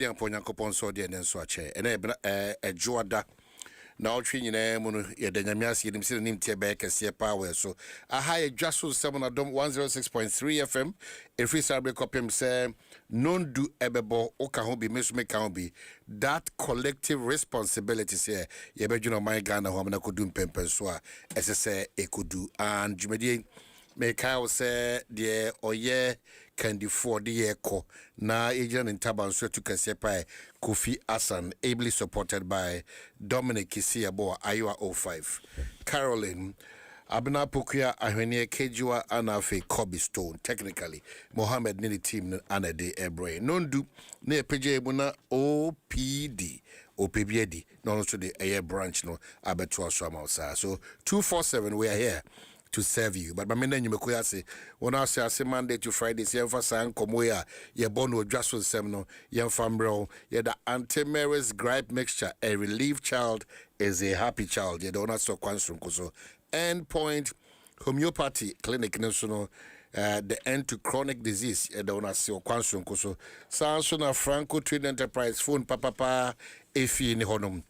Young Ponyankopon so dear and so a joada. Now training ye the Yamias him sitting in Tebek and see power. So a high Dwaso Nsem Adom 106.3 FM. If we start break up him say non do ebebo o can be miss me can be that collective responsibility say ye be you know my Ghana home na could do pempen so as I say e could do and jumedi make I say the oye can do for the echo na agent in Taban so to Kasepa Kofi Asan ably supported by Dominic Kisiabo Iowa 05 Caroline Abna Pukia Ahwene Kejua Anafe Kobe Stone technically Mohammed Nini team Anade Ebre Nondu ne PJ Buna OPD OPBD no to the air branch no abetua so so 247 we are here to serve you. But my men you may say when I say Monday to Friday, see for sang Komoya, ye born with Dwaso Nsem no, ye fambro, ye the anti-Mary's gripe mixture, a relieved child is a happy child, ye don't so kwansum koso. End point homeopathy clinic national the end to chronic disease, ye don't so kwansum koso. Sansona Franco Trade Enterprise phone papa efi ni honum.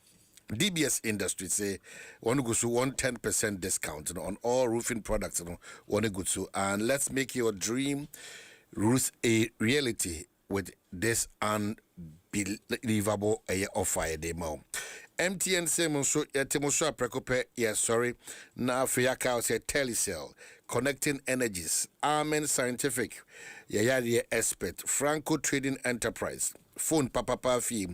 DBS Industry say one go to 110% discount on all roofing products one go to and let's make your dream roof a reality with this unbelievable offer a demo. MTN Simon so Timoso Precope yes sorry now Fiaka say Telecell connecting energies Amen Scientific the expert Franco Trading Enterprise phone papa fee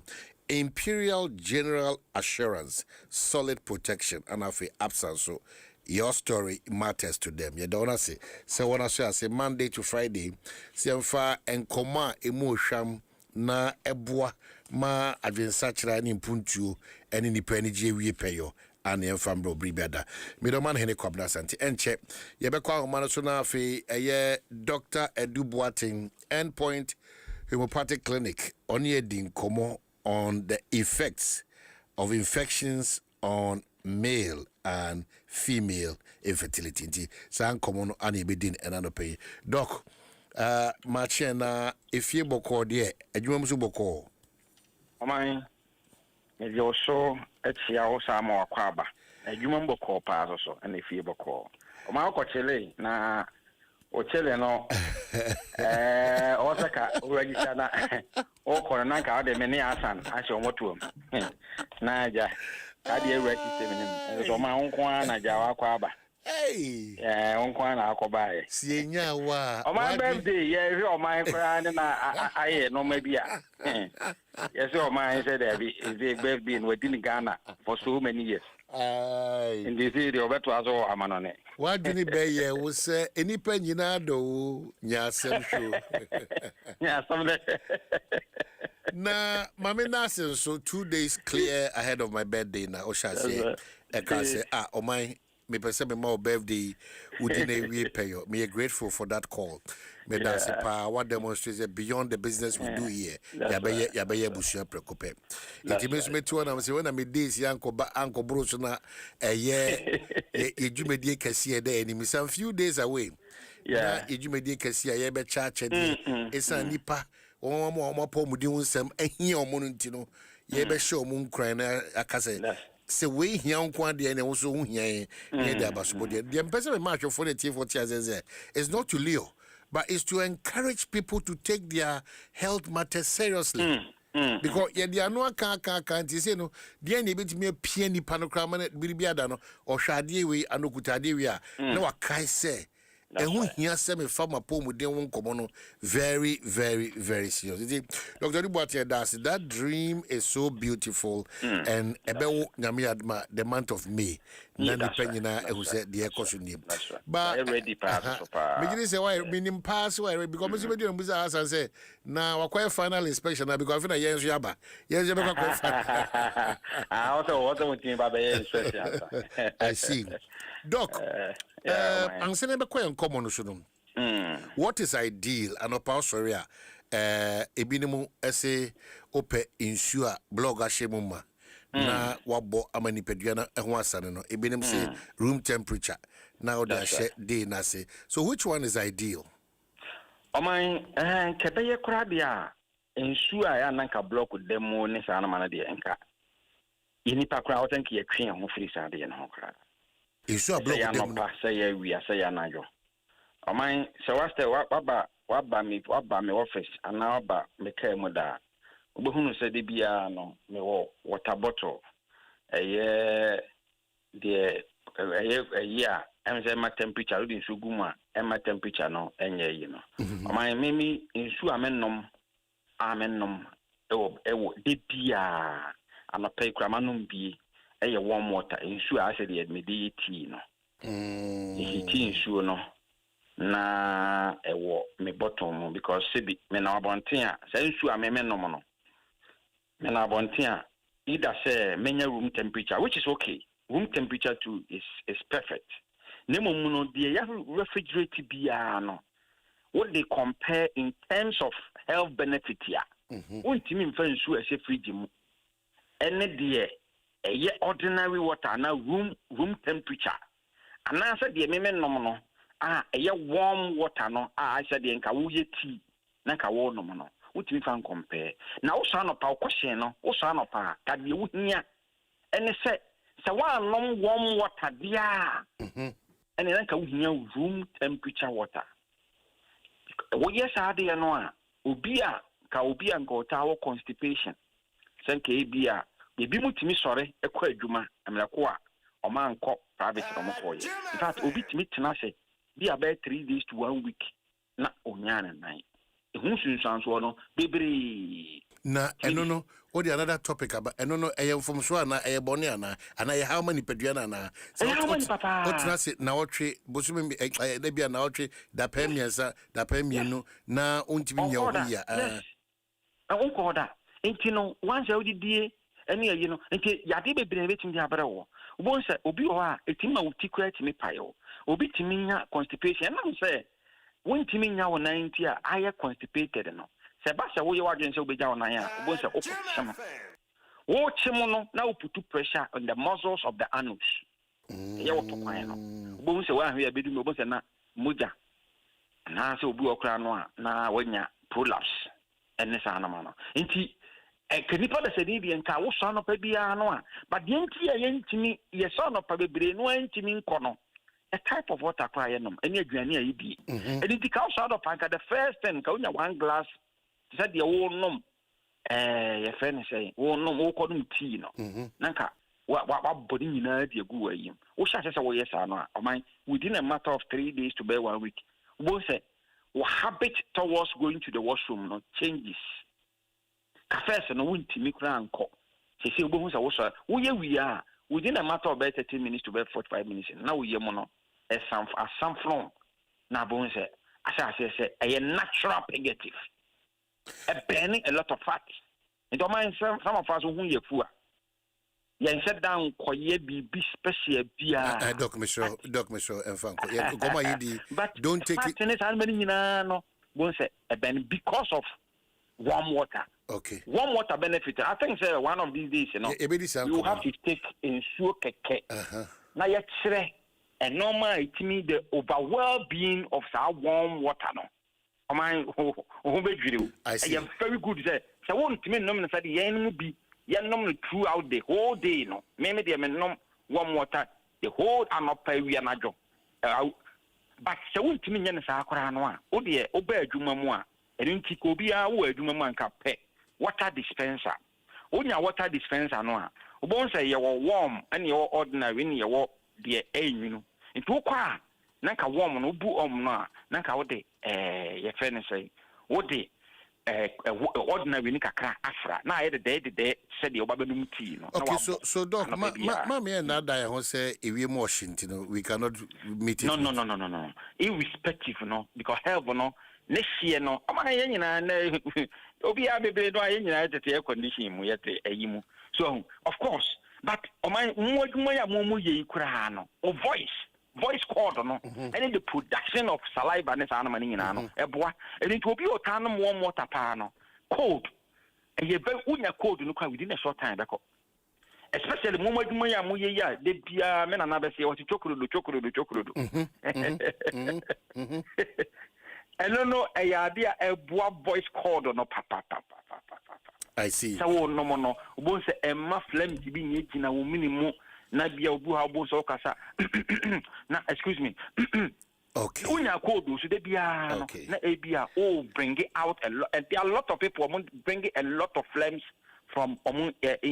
Imperial General Assurance, solid protection, and afi absence. So your story matters to them. You don't say. So when I say Monday to Friday, Siamfa and Koma emotion na ebwa ma advensachra ni mpuntu eni ni penije wie peyo ane enfambro bribada. Midoman hene kwabna santi enche yebekwa homano so na afi eye Dr. Edu Boating Endpoint Homeopathic Clinic onye din komo on the effects of infections on male and female infertility. San common ani bedin enano pay. Doc, machena if you boko de adwumsu boko. Oman me yo so etia o samo akwaba. Adwumam boko pa so and if you boko. Oma ko chele na o chele no osaka register na o korona ka de meni asan aso motuom na ja ka de register meni so ma onko na ja wa kwa ba Hey onko na akoba e sienya wa o my birthday ye o my kra na aye no ma bia yes o my said there be is the birthday in within Ghana for so many years in this area obeto aso amanone what do you be we say any pen nyina do nya sem show yeah some na mama nasin so 2 days clear ahead of my birthday na o sha say e ka say o my me person me my birthday within a week payo me grateful for that call me that say pa what demonstrates beyond the business we do here ya be busia prekope it means me to na say when me days yanko bro so na ye djumedie kase dey ni me some few days away na djumedie kase ye be church dey esa nipa omo pomudi nsem ehia omo nti no ye be show omo nkran na akase se we hia nkwa de na wo so hu hia ye de abasobo de mpese me match for the T40 azeze is not to leo but is to encourage people to take their health matters seriously because ye dia no aka nti say no de na betimi apia nipa no kra ma na biribiada no ohwade we anokutade we a na wakai say ehu hia se me fama pomuden won komo no very very very serious. Dr. Dubois that dream is so beautiful and ebe nyame adma the month of May na ni panyina ehu se de ekoso nim but ready pass so far me say why minim pass why because me say do say asan say na wakwai final inspection na because na yenso yaba yenso be kwakwai final also what we think about inspection I see doc I'm saying be kwai common so no what is ideal and opa sorry ebinimu ese ope insure blog ashemuma na wabo amani pedua na ho asane no ebinim say room temperature now they share day na say so which one is ideal o man kebeye kura bia nsu a ya nanka block demo ne saa na mana de enka yinipa kra wo tanki yetwe ho free saa de no kra nsu a block demo no say ya wi say ya najo oman se waba me office ana waba me kai mu da obehunu se de bia no me wo water bottle eye de eye em say ma temperature odi nsu guma ma temperature no enye yi no oman mimi nsu amennom ewo de bia anopay kramanum bi eye warm water nsu a say de admidi tea no tea nsu no na ewo me bottom because sebi me na abonten a say nsu a me nom no me na abonten a either say menya room temperature, which is okay. Room temperature too is perfect. Nemo no de ya refrigerator bia no what they compare in terms of health benefit ya wontimi mfa nsu ase fridge mu ene de eye ordinary water na room temperature ana say de me nom no eye warm water no say de nka wo ye tea na nka wo nom no wontimi fa compare na wo so anopa wo question no wo so anopa ka de wo hia ene say one nom warm water dia ene nka wo hia room temperature water wo yes ade no a obi a nka otawo constipation senka ebia ebi mutimi sore ekọ adwuma amlako a o man kọ private no ko ye in fact obi timi tena se bi about 3 days to 1 week na onyana nan ehun sunsanso no bebre na eno no o di another topic aba eno no eye from so na eye boni ana ye how many peduana na so o tena se na otwe bosumi da bia na otwe da pemiensa da pemienu na ontimi nya ho ya onko da enti no once you die ene ayi no enti yade bebre betim di abrewo ubon se obi o a etima utikura timi payo obi timi nya constipation na say wontimi nya wo 90 a aye constipated no se ba se wo ye wadwen se obeja wo nan a ubon se okotchema wo chemo no na uputu pressure on the muscles of the anus ye wo to kwan no ubon se wa hwe abedu ubon se na moja na se obi okra no a na wanya prolapse ene sa na ma no enti kanipa da sedi bi nka wo so no pa bia no a but de enti ye ntimi ye so no pa bebre no ntimi nko no a type of water kwa ye nom ene aduane ayi bi enti ti ka so do pa the first thing ka unya 1 glass said the wo nom ye friend say wo nom wo kodum tea no nanka wa body nyina di egu ayi wo sha se wo yes no a oman within a matter of 3 days to be 1 week wo say what habit towards going to the washroom no changes Cafes no wontimi kura anko se obohu sa wo so wo ye wi a within a matter of 30 minutes to 45 minutes na wo ye mo no some from na bon se asa a natural purgative burning a lot of fat and don't mind some of us who ye fu a yen set down koye bi special bia doc monsieur enfanko ye goma yidi don't take it tennis and many no bon se a burn because of warm water. Okay. Warm water benefit. I think say one of these days, you have to take ensure keke. Now yet a normal it means the overall being of our warm water no. I see. I am very good say. So won't mean no say the yen be yen no throughout the whole day no. Maybe they no warm water the whole anopa we na jo. But so won't mean yen sa akora no a. O de oba adwuma mu a. Enti ko bia wo adwuma mu anka pe water dispenser. Onya water dispenser no a. Obon say ye wo warm and ye ordinary ni ye wo de enwinu. Enti wo kwa nanka warm no bu no a nanka wo de ye fe ne say wo de ordinary ni kakra afra na ye de said the obabenum tea no. Okay, so doc ma me na da ye ho say ewie mo shintino we cannot meet it. No. Irrespective no because health no next year no ama ye nyina na obi abebe do aye nyina tete air condition mu yete ayimu so of course but mo ya mo ye ikura no o voice cord no and the production of saliva ne sa na nyina no eboa and to obi o tan no warm water pa no cold and ye be unya cold no kwa within a short time beko especially mo ya mo ye ya de bia me na be se o chokrodo And no, a idea a voice called no papa. I see. So no, once a mufflem to be in a minimum, not be a buha so kasa. Now, excuse me. Okay. Unya code so they be na ABA bring it out a lot, and there are a lot of people bring a lot of flames from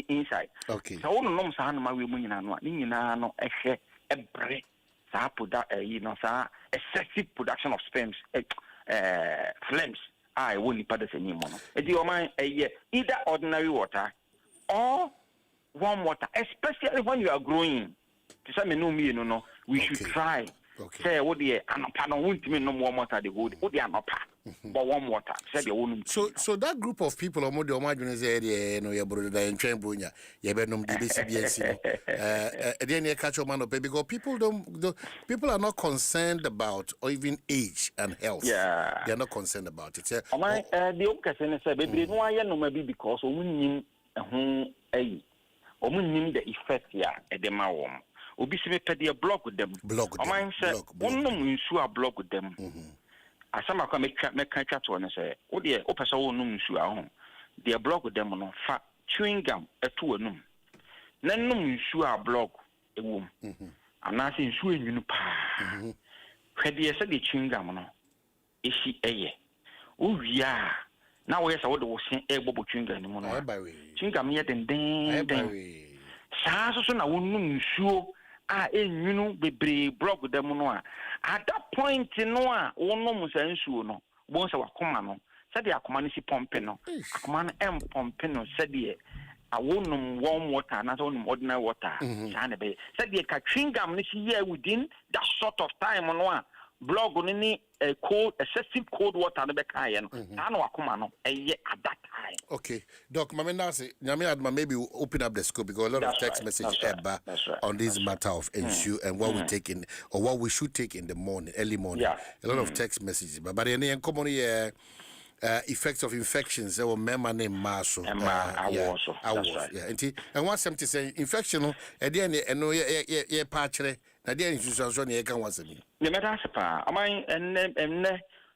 inside. Okay. So no nom sa ma we mu nyina no ni nyina no ehwe ebre sa sa excessive production of flames I won't put this anymore. It's your mind either ordinary water or warm water, especially when you are growing. We should try. Okay. Say what the anopano won't mean no warm water the wood, what the anopa, but warm water. So that group of people, or the Omagin area, no, your brother and Chambunya, Yabenum DBCBS, then you catch a man of baby because people are not concerned about or even age and health. Yeah, they are not concerned about it. The Ocasion said, baby, no, I know maybe because we the effect here at the Mawam. Obi se me blog with them. Mine said, one no nsu a blog with them. Asama kwa me twa to ne say, wo de opesa wo no nsu a ho. De blog with them no fa chewing gum eto anum. Na no nsu a blog ewom. Ana se nsu enwunu pa. Hwede se de chewing gum no. Ehi eye. Wo wia na wo yesa wo de wo sen ebobo chewing gum no no. Chewing gum ye den. Saa so na wo no nsu you be blog them no at that point no one no nsuo no bon se wakoma no said the akoma si pompe no akoma no pompe no said the awonum warm water na so ordinary water said the ka chewing-gum within that sort of time no blog ni cold excessive cold water no be kai no na wakoma no at that time. Okay, Doc, maybe we'll open up the scope because a lot of text messages on this matter of ensure and what we take in or what we should take in the morning, early morning. A lot of text messages, but in common effects of infections. There were member named Marshall. And one something say infection. At the end, and no, yeah, patchy. At the end, you should show me. The matter is, and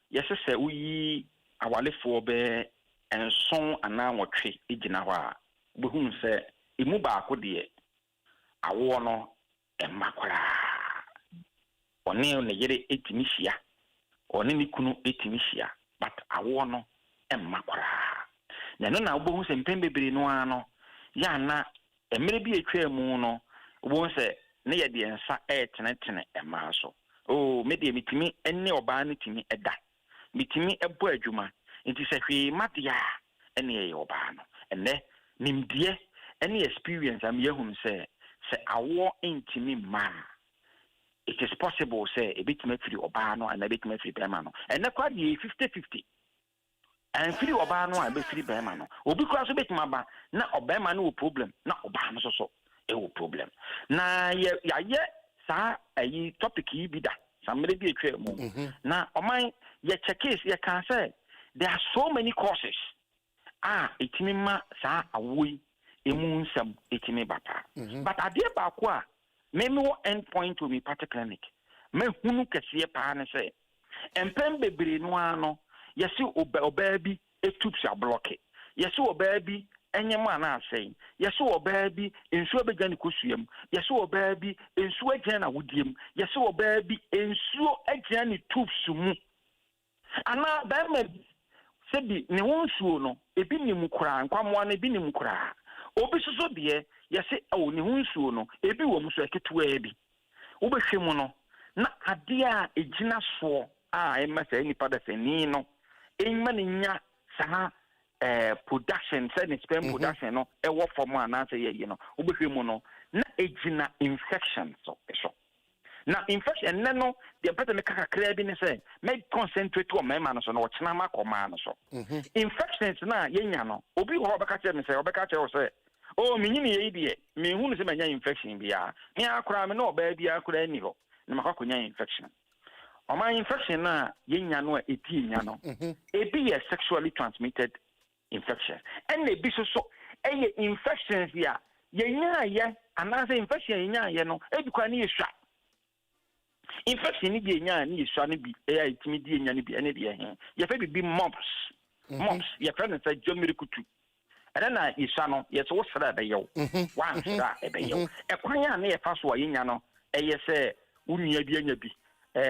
yes, sir, we our life for be. And song and now what tree ijinawa. Buhun say, Imuba could ye. I warn and Makura. Or near Negere 18 or Nimikunu 18, but I warn and Makura. Nanona Bohus and Pembe Brinoano. Yana, and maybe a trail moono. Won't say, near the answer 8 and Marso. Oh, maybe meet me any or banity me at that. Meet me a boy, Juma. It is a free matia, any obano, and there, Nimdia, any experience I'm here say I war into me, ma. It is possible, say, a bit me free obano and a bit me free permano, and not quite 50-50. And free obano and be free permano. Or because a bit maba, not obama no problem, not obano so, a problem. Now, sir, a topic you be that. Somebody be a trail moon. Now, on my, yet a case, you can say. There are so many causes. Itimima sa awi Adom 106.3 itimi bapa. But at the bakwa, maybe what end point to be part clinic. Me hunu kesiye pa ne se. Empem bebre no ano, yesi obabi etups a block. Yesi obabi enyema na asɛn yɛsɛ wɔ baa bi nsuo bɛgya ne kosua mu yɛsɛ wɔ baa bi nsuo agyina na wodie mu yɛsɛ wɔ baa bi nsuo agyina ne tubes mu ana bɛrima sɛbi ne ho nsuo no ebi nim koraa nkwamoa no ebi nim koraa obi soso deɛ yɛsɛ ɛwɔ ne ho nsuo no ebi wɔ mu so ɛketewa bi wobɛhwɛ mu no na adeɛ a egyina soɔ a ɛma sɛ nipa da sɛni no ɛma ne nya saa production say sperm production no e wo form na say ye no obehwe mu no na ejina infection so na infection na no the better me kakra bi ne say me concentrate on my man so no chena ma koma no so infections na ye nya no obi ho obeka che me say obeka che wo say oh me nyini ye die me hu no say manya infection bia me akora me no ba bia akora ni ho na makonya infection o ma infection na ye nya no eti nya no ebi ye sexually transmitted infection and they be so infections here yenya ye anase infection yenya ye no edukwa na yesha infection ni bi nya ni yesu ani bi itimi di nya ni bi ene de ye fa bi mumps ye fa na sa jomirikutu ene na yesu no ye so sra be yew wan sra e be yew e kwan ya na ye fa so nya no ye se unia bi anya bi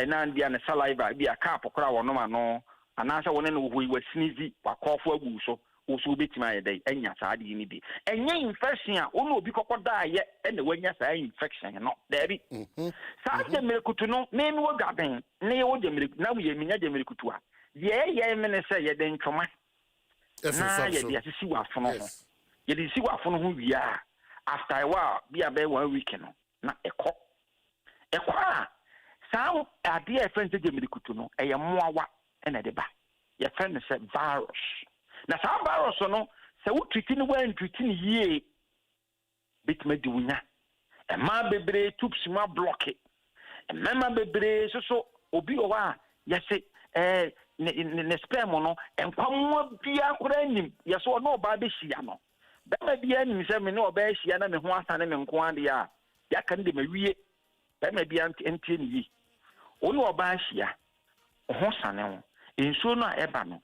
na ndia na saliva bi aka apokora wono ma no anasa wona no wo sneeze wakofo agu so oso betima ye dey enya saade ni bi enya infection a ono obi kokoda ye ene wanya saa infection no there saade merekutu no me no gaben ne ye wo jemerekutu na wo ye minya jemerekutu a ye mene se ye den twoma na ye de asisi wafono ho ye de sisi wafono ho wia after a while bi abe 1 week no na ekọ a saa ade a friend se jemerekutu no eye moawa ene de ba ye friend se virus na saa virus no se wo treat ni wan treat ni yie bitma di wunya e ma bebre tubes ma block e ma bebre so obi o wa ya se ne sperm no enkwamwa bia kora nim ya so no ba be hia no ba ma bia nim se me no ba hia na me ho asane me nko ade a ya kan de mawie ba ma bia entie ni yi oni oba hia ho sane ho enso no a eba no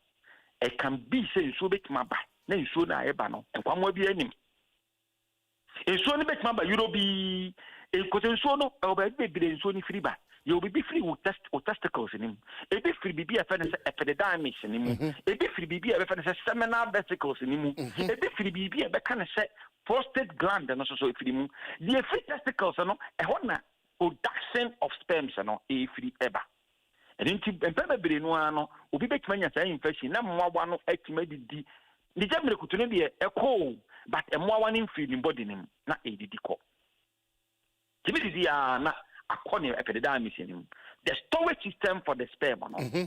it can be say so betima ba na enso na eba no enkwamwa bia nim enso ni betima ba eurobi enso no oba bebre enso ni free ba you be free with testicles in him. A bit free be a epididymis in him. A bit free be a seminal vesicles in him. A bit free be a kind of set prostate gland and also if him. The free testicles are not a honor production of sperms and not a free ever. And in Pember no, will be back many infection. No more one estimated the general could be a cold, but a more one in feeding body name, not a dico. Timothy not. According to epidemic, the storage system for the sperm,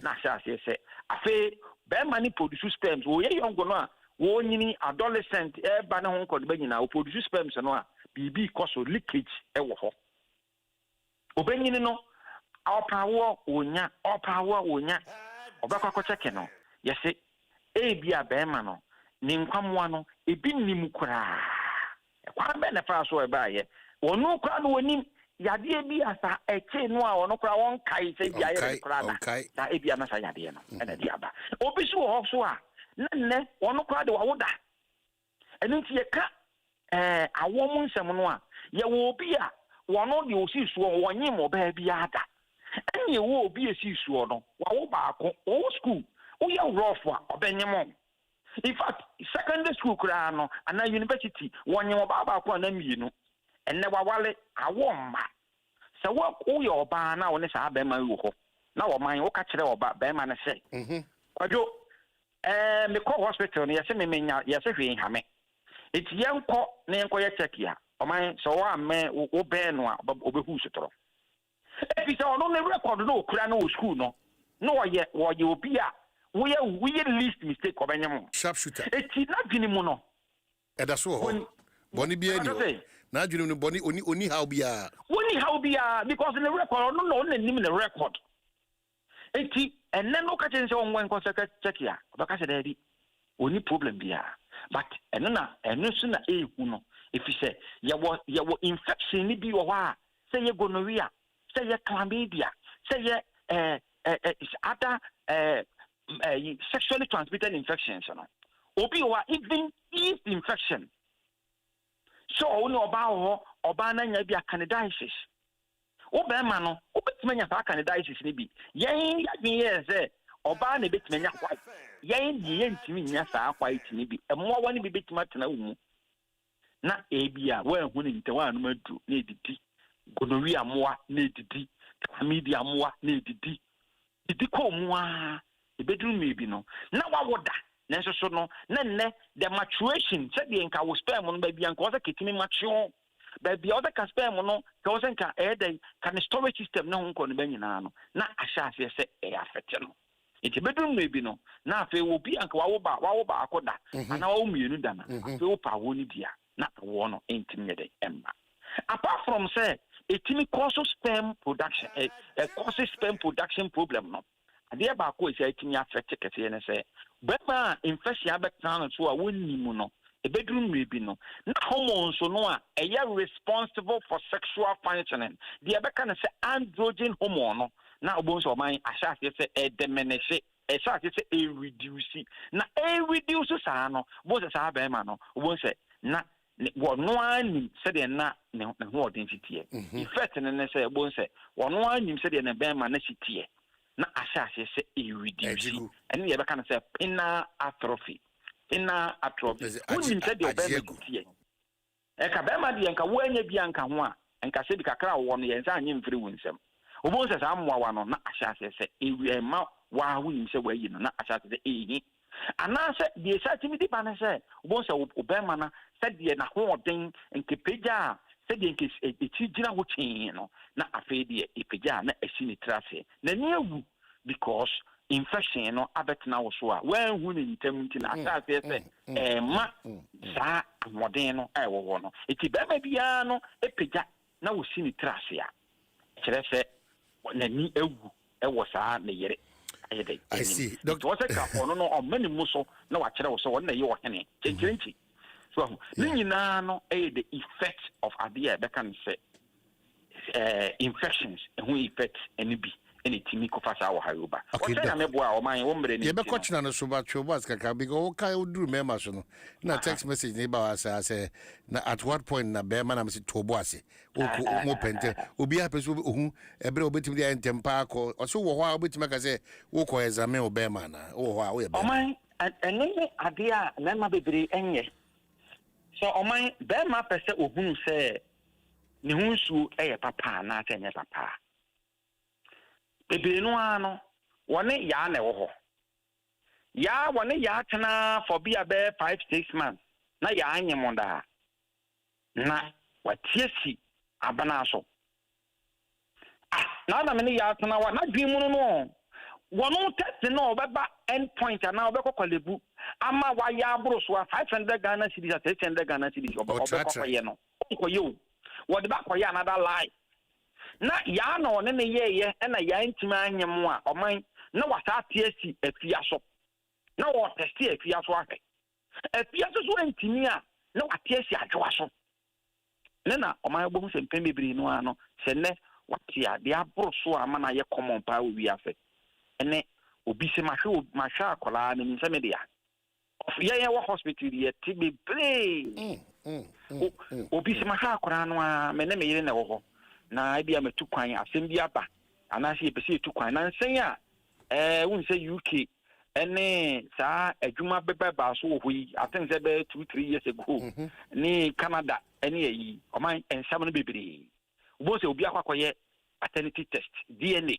na say afe be many produce sperms. We young no wo nyini adolescent ba na ho nkọ be nyina o produce sperms no a bibi cause leakage e wo ho. Obenyini no opawo onya obakọ check no. Yesi e bia be ma no ni nkwamwa no ebi nim kura. Kwa be na fa so e ba ye. Wonu kwa no wonim yade bi asa eche no a ono kra won kai se bia ye kra da da e bia na sa yade no ena dia ba obi so ho so a nne ono kra de wawoda eni ti ye ka awom nsem no a ye wo obi a wono de osi suo wonye mo ba bia da eni wo obi esi suo no wawo ba ko o school o ye rough a obenyemo. In fact secondary school kra no ana university wonye mo ba ko na mienu enne wawale awomma se wo yo ba na wo ne sa ba ma wo ho na wo man wo ka kire wo ba ma na se kwajo me call hospital ne yese me menya yese hwe nhame eti yenko ne yenko ye check ya o man so wa me wo be no a obehu sotoro efi se ono ne record no okura no school no wo ye obi a wo ye least mistake obenyem sharp shooter eti na dwini mu no eda so ho boni bia ni na adwene no boni oni how bia because in the record no nim the record enti enne no ka chen se on wen ko check ya ba ka se da bi oni problem bia but enne na enne so na ehu no if you say ya wo infection ni bi wo ha say ye gonorrhea say ye chlamydia say ye other sexually transmitted infections no obi wa even yeast infection. So only oba na nya bia candidiasis. Obema no, obetimanya fa candidiasis ni bi. Yen ya say oba na betimanya white. Yen die ntimi nya sa white ni bi. Emmo wani bi betima tena umu. Na ebia wa hu ni ntewa anu madu na edidi. Gonorrhea moa na edidi. Chlamydia moa na edidi. Didi ko moa ebedru mebi no. Na wawoda nenso so no nenne the maturation said the nka wo sperm no ba bia nka wo ketimi mature ba bia wo ka sperm no ka wo nka dey can storage system na nko no ba nyina no na ahya ase se affect no enti bedum mebi no na afi wo bia nka wo ba akoda ana wo mienu da na afi wo pa wo ni dia na wo no entimi dey emba apart from say etimi cause sperm production causes sperm production problem no ade ba ko ese etimi affect kete ne say bema infection abetana so a woni mu no a bedroom maybe no hormones so no are responsible for sexual functioning. The other kind of say androgen hormone now bones of mine as say a diminish a shot is a reduce na a reduce sano both as a bemano won't say na one said na no density effect and say won't say one said in a bema necessity na asha say a reduce and the other kind of say pinna atrophy who said your bema eka bema di enka wenye bi anka ho a enka se bi kakra wo no yensa anyem free wunsem obo se sa amwa no na asha se ewi ma wa hu nim se wayi no na asha se ehi ana se de sa timi di ba na se obo se obema na se de na ho oden enke peja se de enke eti gina ho chin no na afi de epeja na esi ni trafe na ni awu because infection no abetina wo so a wan hu ni ntam nti na asase se ma sa modern no e wo no eti be ma bia no epeja na wo si ni trace a kire se na ni ewu e wo sa na yere ayede I see doctor what's ka no o mani mu so na wa kire wo so na ye wo hene chenchi so ni nyina no e the effect of adia be kan say infections who effect any be any timi ko fasa wo hayoba o say na meboa o man wo mbre ni ye be kochina no so ba chobas kaka because o kai oduru mema so no na text message ni ba wasa say na at what point na be man am say tobo ase o mo pente obi a peso ohun ebre obetim dia ntempa ko o so wo ho a obetim ka say wo ko examine o be man na wo ho a wo ye be o man enye ade a mema bebre enye so o man be ma pese ohun say ni hunsu eye papa na tenye papa bebe no ano wone ya na wo ho ya wone ya tena for be about 5-6 months na ya anyemonda na watiesi abana so na me ya tena wa na dwimu no wono test no obeba end point na obekokalebu ama wa ya aburo so 500 Ghana cedis 600 Ghana cedis obekokoye no okoye wo de ba koye another lie na ya na one ne ye na ya ntima anyem a oman na wasa TSC afia so na wo test afia so ahwe afia so ntimi a na wa TSC adwoa so ne na oman bo hu se mpem bebiri no ano se ne watia de aboro so ama na ye common pa wi afa ene obi se mahwe akola na nim se me dia ye wo hospital ye tibe bre obi se mahwe akola no a me ne me yire na wo ho na bia metu kwan asem bi aba anase epese etu kwan na nsen a won se UK ene sa adwuma beba ba so wo yi I think say be 2-3 years ago ni Canada ene yi o man ensam no bebere wo se obi akwakoye paternity test DNA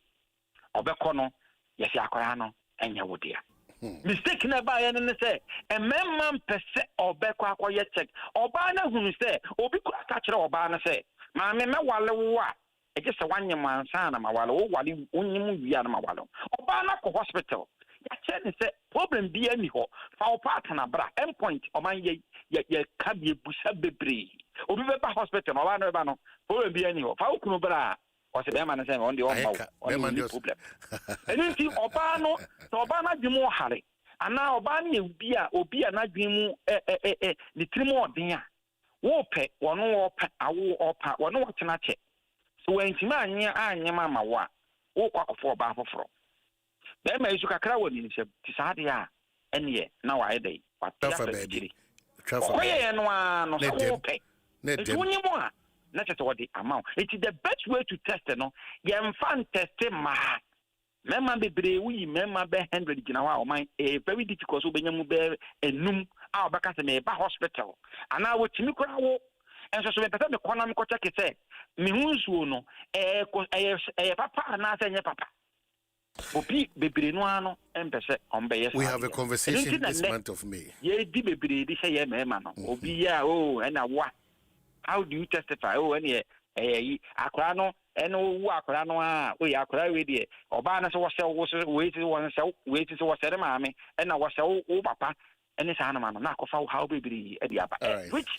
obekọ no yesi akwara no enya wodia mistake na ba ya ne se ememma mpese obekọ akoye check oba na hunu se obi kura ka kire oba na se ma me wale wo a eje se wanye mansa na ma wale wo wale onyim wi a na ma wale oba na ko hospital ya che ne se problem bi ani ho fa o partner bra endpoint o man ye ka bi ebusa bebre obi be ba hospital no ba no ba no problem bi ani ho fa o kunu bra o se be ma na se on the on ba on the problem eni ti oba no so oba na dwemu hare ana oba na obi a na dwemu ni trimu odin a wo pe wono wo pa awo opa wono wo tena che so wantima anya mama wo a wo kwakofo ba afoforo be ma isu kakra woni ni se ti saade a ene na wa ede wa trafa baby trafa ye no a no so wo pe ne dem woni mo a na tete wo di amount it is the best way to test no ye mfan test ma mema bebre wi mema be 100 gina wa o man very difficult so benyamu be enum a obaka se me ba hospital ana wo timi kora wo enso so me pese me kona me ko check se me hunsuo no papa na se nye papa obi bebre no ano empese on be yes we have a conversation this month of May ye di bebre di se ye mema no obi ya na wa how do you testify ene akora no eno wu akora no a ya akora we die oba na so wo se we ti won se we ti so wo se ma me na wo se wo papa ene sa na ma no na akofa how bebiri e dia ba which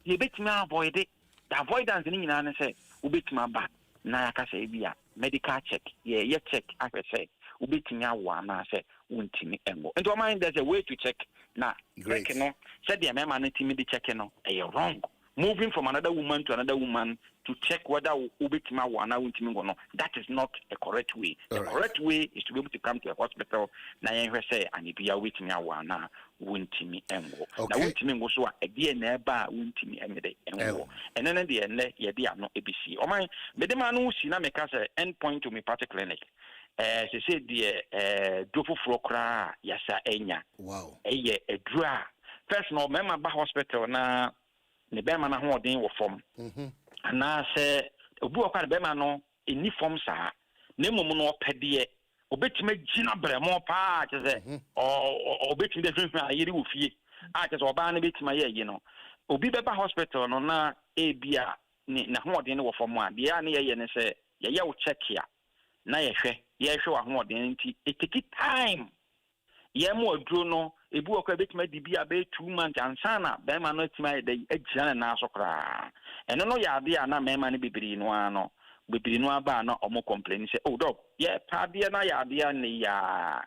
ye betimi avoid it the avoidance ni nyina na se wo betimi aba na aka se bia medical check ye check aka se wo betimi awo na se wontimi engo and to mind there's a way to check na check no said the man timid check no wrong moving from another woman to another woman to check whether ubitima wana wintimi no that is not a correct way. The correct way is to be able to come to a hospital na yenhwe say anibia witimi wana wintimi enwo na wintimi ngo so a de na eba wintimi emede enwo enen de enle ye de ano ebisi o man mede ma no si na meka say end point to me party clinic se say the dofoforo kra yasa enya wow eye edura first no mema ba hospital na ne bema na ho odin wo fom ana se obi okwa bema no eni fom saa na emom no opede obetima gina bremo pa che se obetima de hwehwe ayiri wo fie che se oba na betima ye yi no obi beba hospital no na ebia ni na ho odin wo fom a de ya na ye ne se ye wo check ya na ye hwe wa ho odin nti it take time ye mo aduro no ebu okwa betima di bia be 2 months ansana be ma no tima de agyana na asokra eno no ya de ana me ma ne bibiri no ano bibiri no aba na omo complain say oh dog ye pa de na ya de ne ya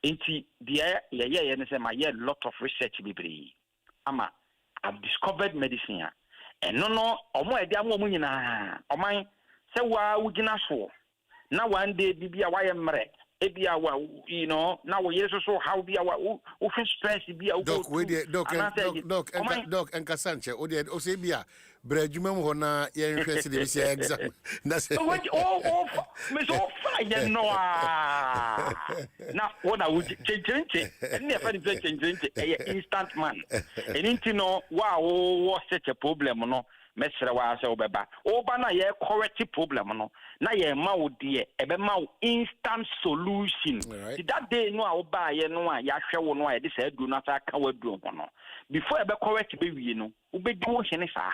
enti de ye ne say ma ye lot of research bibiri ama I've discovered medicine eno no omo e de am omo nyina oman say wa wugina so na one day bibia wa ye mre ebia wa you know now we yeso so how bia wa o stress bia o doc en kasanche o de o se bia brajuma mo na ye nhwe se de bi exam na se me so fine no na wona wo chenche ni e fa ni chenche instant man anything no wa wo such a problem no mesra wa se obeba oba na ye correct problem no na ye ma wo de ebe ma wo instant solution that day no a oba ye no a ya hwe wo no a ye de sa adu na ta ka wa adu ho no before ebe correct be wie no ubedi wo hene sa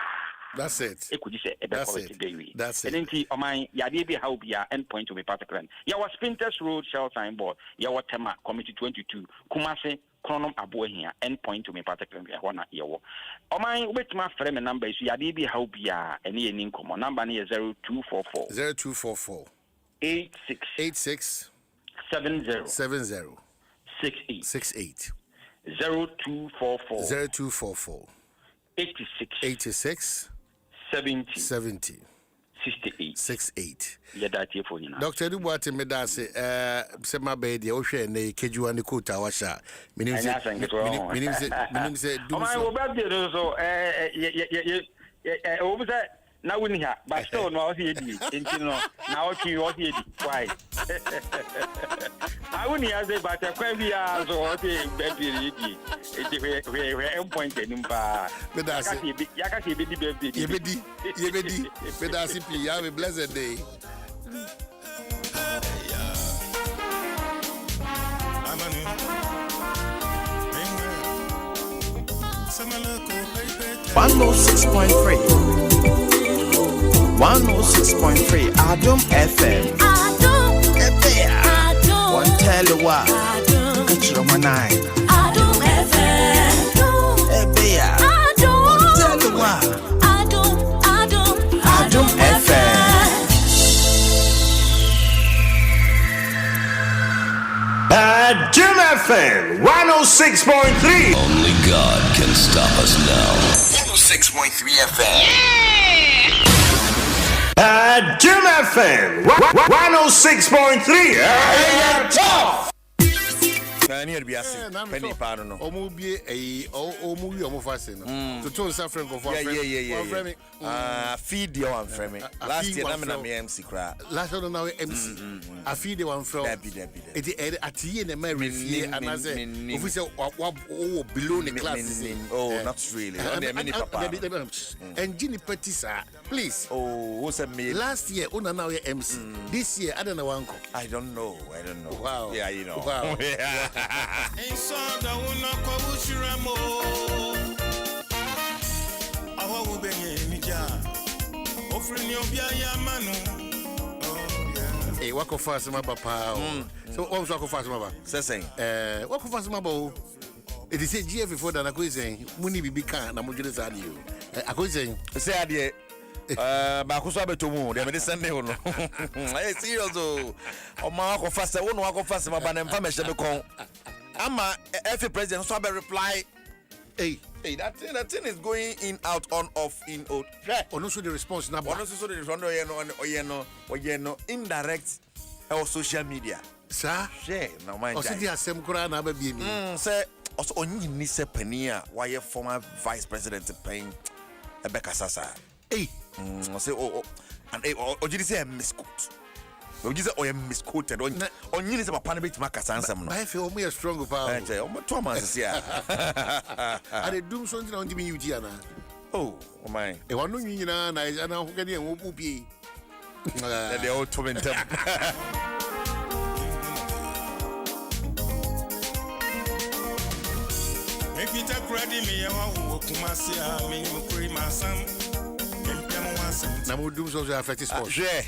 that's it ekuji se ebe correct be wie that's it enti o man ya de bi how bia end point to be particular ya was Spinters Road Shell signboard ya wa tema committee 22 Kumase Chronom Abohia end point to me particularly one year. O my which my frame number is Yadibi Haubia any income number near 0244 86 70 68 0244 86 70 68 yeah that here for you now Dr. Duboate me da se my baby o hwe na kejuwa ne kota wa sha minim se do my birthday so o be say na woni ha but still no o see edi enti no na o ki o see edi why I woni ya say but kwa bi ya so o see birthday edi edi we end point enimba me da se ya ka se be di birthday ye be di me da se pi have a blessed day .3 Adom FM One tell you what Catch your manai Adom FM One tell you what Adom FM Adom FM 106.3 Only God can stop us now 106.3 FM Adom FM 106.3 tough na ni be ase penny pa no omo bie omo wi omo fase no to ton sa friend go for friend feed your one friend last year na me MC kra last year na MC a feed one friend it atiye na ma refie anaze ofi say below the class oh not really on the many papa engine party sir please what's a me last year una now MC this year I don't know I don't know wow yeah you know wow yeah Inside una kwa bushiramo awa ubenye mija ofrini obia ya manu wako fast my papa so almost wako fast my papa say wako fast my papa it is GF before that I say muni bibi kan na mujure za ade o I say ade ba ko so abetomu de me send me no eh serious o ma wako fast wo no wako fast ma ba na mfa me hye be kon ama every president so be reply. Hey, that thing is going in, out, on, off, in, out. ono so the response na ba. Ono so the response no indirect or social media. Sir, Share na mind. also the asem kura na ba bi mi. Say also onyi ni se pania why former vice president pen Ebeka Sasa. Hey, say and oji say misquote. Oji say misquoted onyi ni se papa na bit maka sansam no. I feel me strong power. Say o to man say I dey do something on the UG ana. oh my. E wanu nyina na ana ho gani en wo pie. They all torment them. If you take credit, me, I want to come see me, cream my son. Na mo dum so affect sport. Yeah.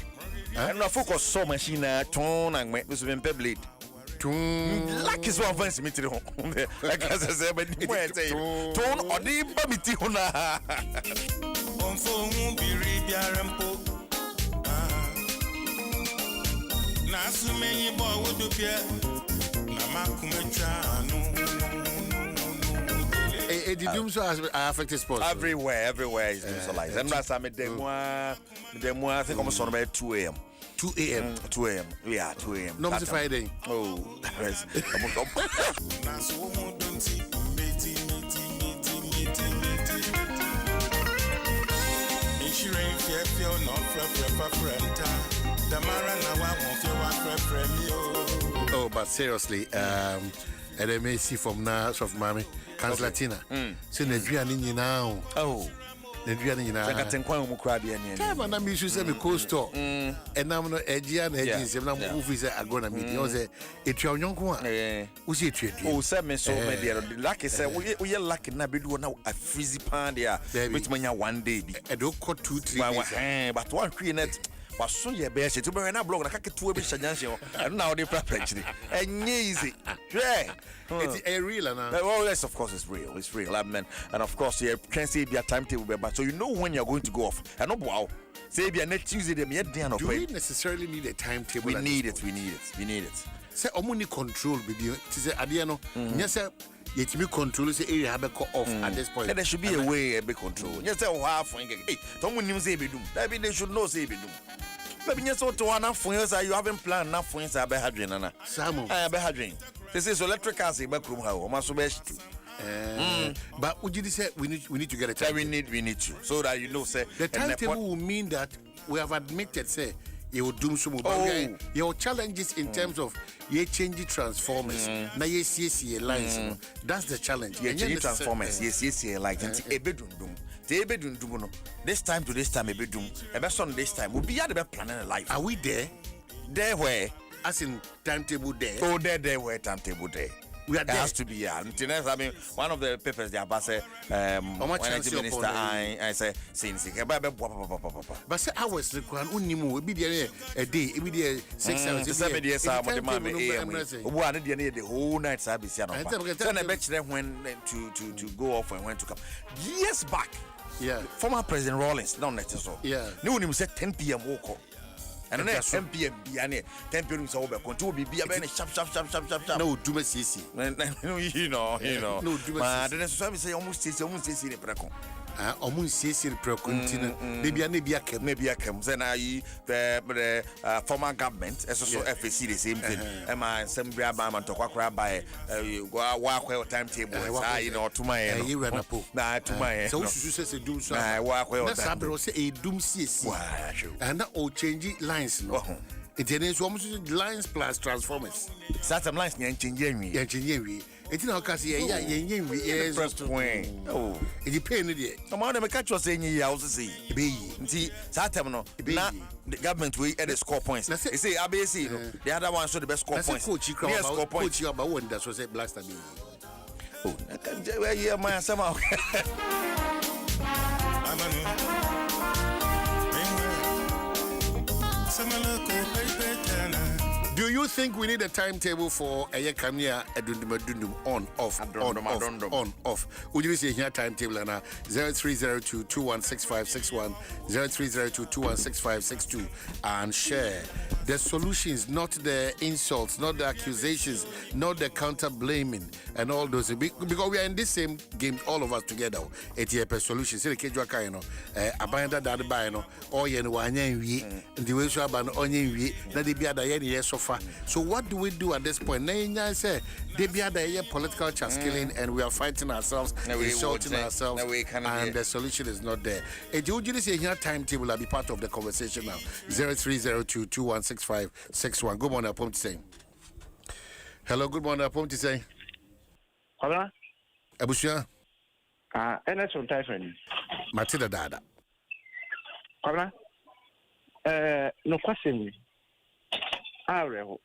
And I focus so machine tone and make this been blade. Like is one fancy me to the home. Like as I said, but tone or the babity hona. On phone be rebiarampo. Nasu many boy would do Pierre. Namakumechano. The doom so affected sports. Everywhere is visualized. And that's I think almost on about 2 a.m. 2 a.m. 2 a.m. Yeah, 2 a.m. No, it's Friday. Oh, Oh, but seriously, and I may see from now of Mammy, Council Latina. So, the now. Oh. The Diana. I got 10 points of crab and I'm used to co-store. And I'm not edgy and edgy. I'm going to meet you. It's your young one. Who's it? Oh, 7 so maybe. Like I said, we are lucky now. We do now a frizzy pan there. Which means one day. I don't cut 2-3. But one create. Was so your best to be in a blog like a 2 weeks and now they preferentially and easy. Yeah, it's a real and well, yes, of course, it's real. I mean, and of course, you can say your timetable, but so you know when you're going to go off. And wow, say be a net Tuesday, them yet do we necessarily need a timetable? We need it. Say, only control, baby. To say, Adiano, yes, sir. Yet me control the area have a cut off at this point. There should be a way a big control. Yes, half hey, don't you say be doom. Maybe they should know say be doom. Maybe you saw to one for years you haven't planned enough for years I be hadrin and Samu. I be hadrin. This is electric cars in back room how must best. But would you say we need to get a time? We need to so that you know say the timetable will mean that we have admitted say you will do some your challenges in terms of you change transformers now you see lines that's the challenge you change transformers yes like a bedroom this time to this time a bedroom a best on this time we'll be at the planning a life. Are we there where as in timetable there? Oh there where timetable there. We are there. It has to be, yeah. I mean, one of the papers, the Abbas, energy minister, I say, since but say hours required only more, be there a day, it be there 6 hours, 7 years, the whole night service. Then I bet them when to go off and when to come. Years back, yeah, former President Rawlings, not necessarily. Yeah, no one said 10 p.m. walk up. And then 10 p.m. 10 p.m. is over. Control be sharp. No, do my CC. You know. No, do my CC. Then so say almost CC in the precon. Almost CC in the precon. Maybe I come. Then the former government, SSO FAC, the same thing. And my some grab man to quack by walk well timetable. You know, to my to my so you do so. Walk well. That's a doom CC. And that all changing lines. It is almost lines plus transformers. Certain lines engineering. It's not because first point. Oh, it depends. Come on, the catch was saying, I was say, see, Saturn, the government will add the score points. They say ABC, the other one show the best score points. Coach, you about when that was a blaster. Oh, I can't hear my somehow. Do you think we need a timetable for a Kania Edundum on off? On off. Would you say here timetable and 0302 216561 0302 216562 and share the solutions, not the insults, not the accusations, not the counter blaming and all those, because we are in this same game, all of us together. It's a solution. Say the Kejwaka, you know, abandoned that by no, or yen one yen, the way so about onion we, that they be at the yen so far. So, what do we do at this point? Nanya say, they be at the political killing and we are fighting ourselves, insulting ourselves, and the solution is not there. If you just say here timetable, I'll be part of the conversation now. 0302 216561. Good morning, Apom to say. Hello, good morning, Apom to say. Hola. Abushia. Ernest from Typhon. Matilda Dada. Hola. No question. Reho.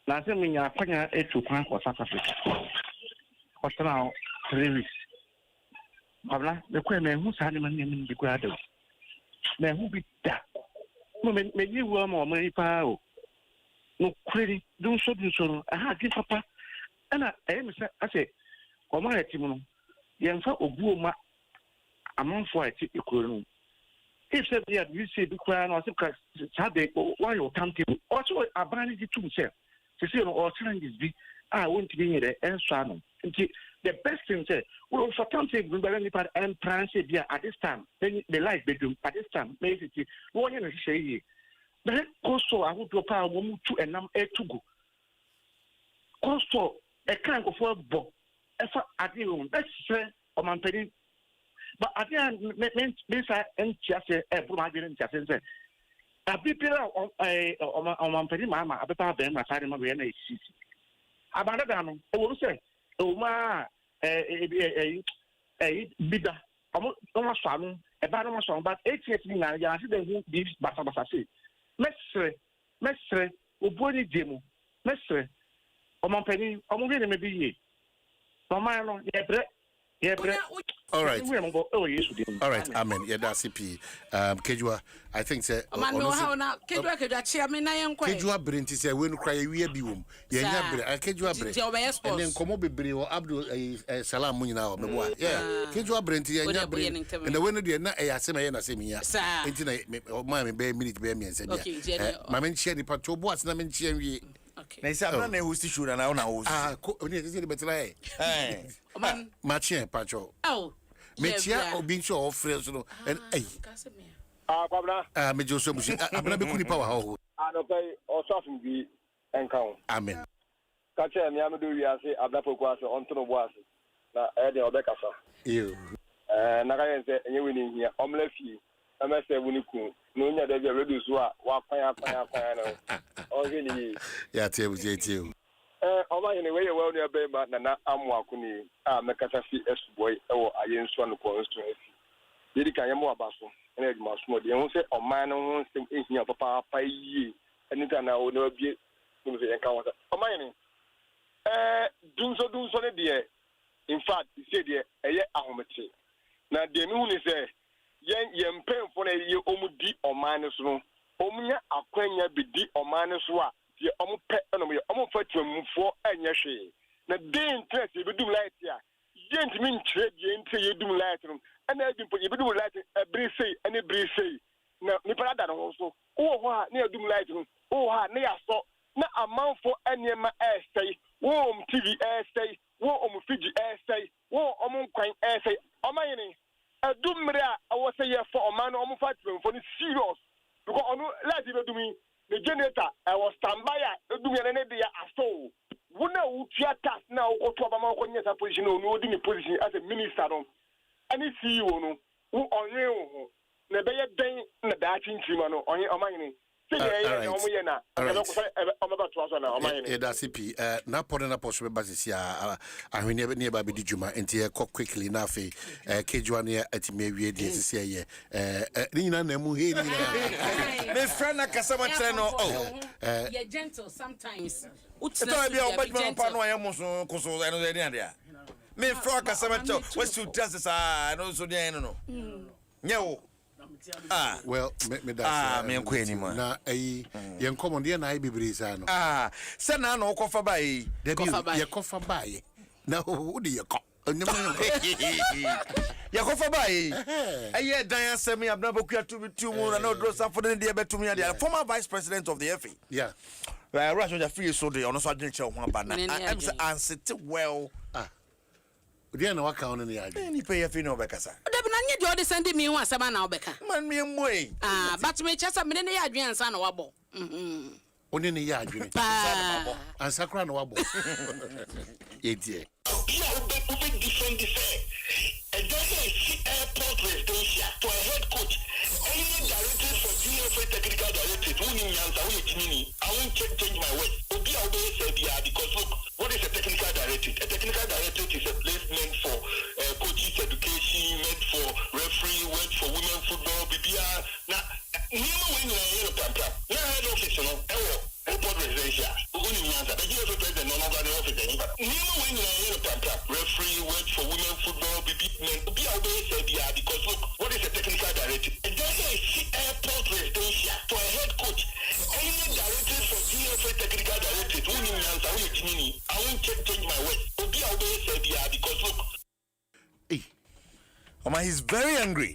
Now, I mean, I put a 2 pounds for South Africa. What's now 3 weeks? Hola. The question who's had him in the graduate. Then who be that? Maybe you were more money power. No credit, don't so. I had give papa. And I say, or my team, young for Obuma, a month for a ticket. If said, yeah, you say, because I was Saturday, why you come to also a brand new to say, to see all challenges be, I want to be there and son. The best thing said, well, for something, and France at this time, then the light bedroom at this time, basically, what you say. But also, I would drop out 1, 2, and I'm 8 to go. Also, a kind of work book. If I do, that's on my penny. But I didn't make and just a providing just say. A people on my penny, mamma, a better than my side of my DNA. About a will say, oh, my, a bidder, almost family, a bad song, but 8 years now, I see they won't be Basabasa. Mestre, o boni demo, mestre, o mon penny, o mon gene maybe ye. No man, yeah, all right. All right, amen. Yeah, that's CP. Kejua, I think say. Kejua Brent is a win cry we be womb. Yeah, Kejua Brent. And then come be brave or Abdul Salam Munina. Yeah, Kejua Brent, and the winner did not a semi same year. Internet, my minute bear me and said, my men share the patrol was Namin Cherry. Okay. Na who's the shooter now? Machine patrol. Oh, Mechia or being so friends and Major Sobushi. I'm not be power. I don't pay or something be and count. Amen. Catch me, I'm doing say Abdapo Quas on to the was. Now, Eddie or Becassa. You. Nagayan said, and you winning here. Omlefi. I must say, Wuniku. No, there's a reduce what fire. Oh, really? Yeah, tell you. Anyway, well, near Baby, Nana Amwakuni, Macatafi S. Boy, or I am Swan constituency. Did I am more about and it must more. The only say, or man, on some in your papa, pay ye, and it I will not be to the encounter. Oh, mining. Do so, dear. In fact, he said, a year ahomety. Now, the moon is there. Yen pen for a year omudi or minus room. Omnia aquenia be di or minus wa. The pet enemy, fetch for and yashi. Now, they interest you do light here. Gentlemen trade you do light room. And I didn't put you do light a breeze say, and a breeze say. Now, Niparada also. Oh, near doom light room. Oh, near so. Now, a mouth for any my air say. Warm TV air say. War Fiji air say. War Quine air say. Oh, my a doomra, I was a year for a man almost fight for the serious. Because on last year to me, the generator, I was standby doing an idea as so. Wouldn't you task now or to a more position or no position as a minister? And it's you who on you, never yet day in the Dutching Chimano on your mining. That's CP. Now, putting up possible basis here. I will never nearby be Juma and tear cook quickly enough. Kejuania at maybe this year. Nina Nemuhi. My friend, a Cassava channel. Oh, you're gentle sometimes. It's not be a bad man. I am also console and the idea. Me frog Cassava, what's your chances? I know so. No. Well, me that. Me enko anymore. Na yen common there na ibibirisa no. Say na no kofa bae. Ye kofa bae. Na who do you call? Yakofa bae. Aye dan asem ya na bokuya to mu na no drosa for the dey betumi ya former vice president of the FA. Yeah. Russia ja free so dey ono so adwen che ho aba na. I'm say ansete well. Dia na waka on ni age. Ni pay FA no bekasa. Da bi na nye de o de send me hu asema na obeka. Man me moy. But me chasa me ne ya adwen ansa na wabo. Oni ni ya adwen. Ansa kra na wabo. Edie. Different and then airport residential to a head coach. Only directors for GFA technical directors who need answer who need I won't change my way. Because look, what is a technical directive? A technical directive is a place meant for coaches education, meant for referee, meant for women football, BBR. Now, when you're head office, airport residential. Who need answer? The GFA president, no longer the office anymore. When you're referee, went for women football, because look, what is a technical directive? And then airport residential to a head coach. Only directors for GFA technical directors who need answer who need I won't change my way. Because look. He's very angry.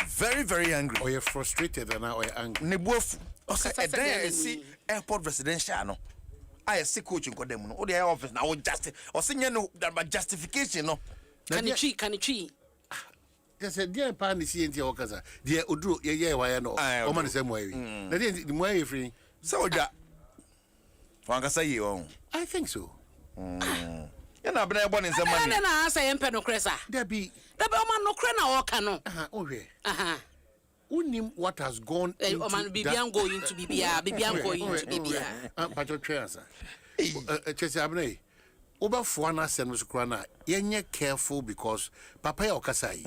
Very, very angry. Or you're frustrated and now you're angry. Nebuof. Okay, then see airport residential no. I see coaching ko dem no. O the office na o just o say no justification no. Can you cheat? Yes, dear pan is in the Okaza. Dear Udru, ye, why no? O man same way. The way free. So that one can say you. I think so. You're not been born in some money. I say Empeno Cressa. There be the man no crena or cano. Unim what has gone into man Bibian going to Bibia, Bibian going to Bibia. But your chairs. Chesabne. Oba fuana senus krana yenye careful because papa ya okasai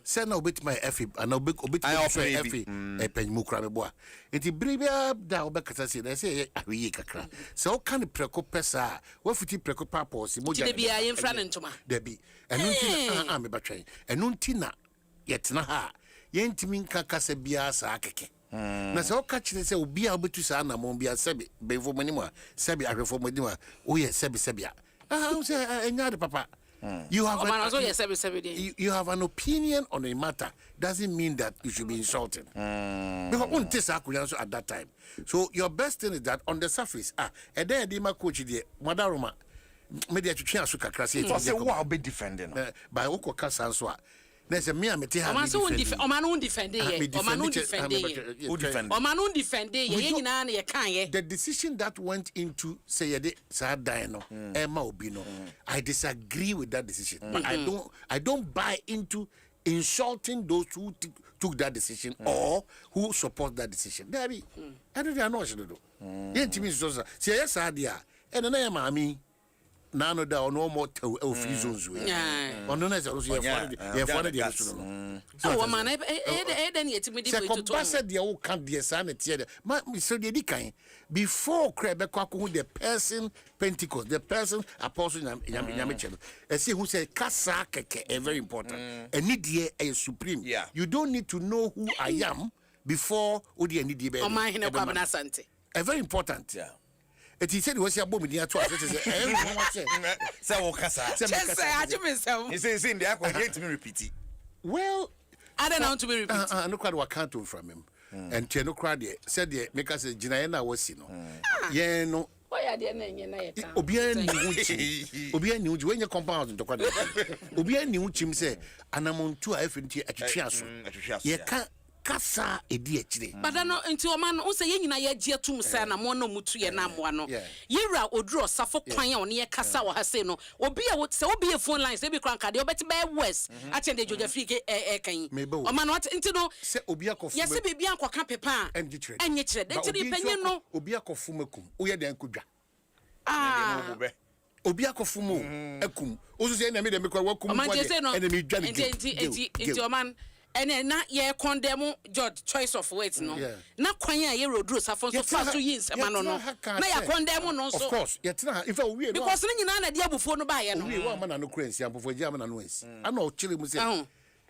send na obet my FI and obet my FI e penmu kra me boa enti bribia da obekasa se na se awiye kakra se o kan preko pesa wa futi preko papa si moja de bia ye mfra ntoma de bi enu ntina me batwen enu ntina yetna ha yentimi nka kasa bia sa akeke na se o ka kire se obi a obetu sa na mo bia sebe befo manimu a sebe ahwefo manimu a o ye sebe Papa. You have you have an opinion on a matter doesn't mean that you should be insulted. Because at that time. So your best thing is that on the surface, and then the coach the Madaruma media to chance to crasi. So what be defending by Oko Kasanswa. There's a mere material. Oman defend the decision that went into say Sadino, Emma Obino. I disagree with that decision. But I don't buy into insulting those who took that decision or who support that decision. There be. I don't know what to do. Say yes, idea. And then I nano da ono mo free zones we ono na so ye fone de so o man e den yetimi di to to se de o kan de sa na tie de ma so de di kan before krebe kwako the person Pentecost the person apostle nyame chelo e see who say kasa keke very important and need e supreme you don't need to know who I am before odi any di be o man hine kwa na sante very important it he said was your bomb in the atwa say wo kasa he says in the aqua get me repeat it well I don't know to be repeat no crowd wa can't from him and no crowd said the make us gina na wasi no ye no oya de na enye na ye kan obia ni uchi when you compound to kwad obia ni uchi say anamontu a efenti atwetwe aso ye ka kasa edi akire badano nti o man o se ye nyina ye gie tum sa na mo no mutu ye na mo no yira oduro safo kwan ya one ye kasa wo ha se no obi a se obi e phone line se bi kran kade obeti be west a chende joja free ke kan o man what nti no se obi akofu ye se bibia akoka pepa enye kire de nti penye no obi akofu makum o ye den kodwa obi akofu mu akum o so se na me de me kwa wakum kwa de ene me dwa ne nti o man and na ye condemn judge choice of words no na kwan ya ye rodro safo so fa so yin sema no na ya condemn no so of course ye tena if we because na nyina na dia bufo no ba ye no we wa ma na no kransi ambofo ji ama na no ansi ana o chire mu se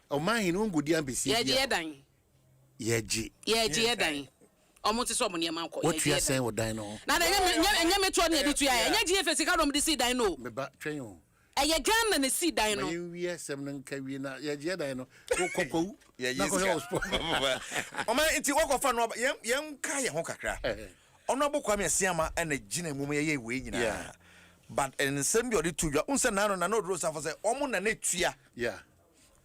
o man no ngudi ambesi ye dan Yeji dan. Omo ti so mo niam anko. What you are saying with dino? Na nya me to na editu ya. Nya GF sika no me see dan no. Me ba twen o. Eye Ghana na see dan no. You we sem no nka wi na yeji dan no. Kokoko. Na ko hospital. Oma nti wokofa no yem ka ye ho kakra. Ono abokwa me asiama na gina mu ye we nyina. But in same body to you unse na no draws after say omo na netua. Yeah.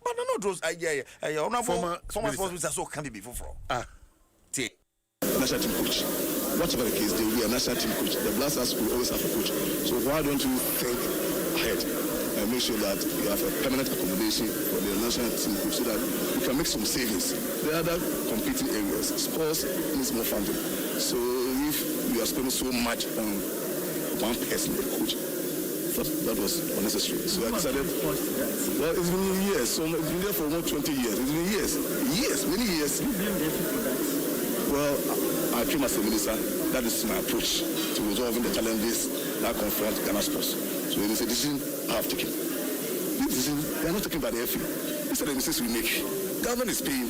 But no draws ono former sports so can be before. National team coach. Whatever the case, they will be a national team coach. The Blasters will always have a coach. So why don't you think ahead and make sure that you have a permanent accommodation for the national team coach so that you can make some savings. There are other competing areas. Sports needs more funding. So if you are spending so much on one person, the coach, I thought that was unnecessary. So I decided, well, it's been years. So it's been there for almost 20 years. It's been years, many years. Well, I came as a minister. That is my approach to resolving the challenges that confront Ghana sports. So it is a decision I have taken. This decision, they are not taken by the FA. These are the decisions we make. Government is paying.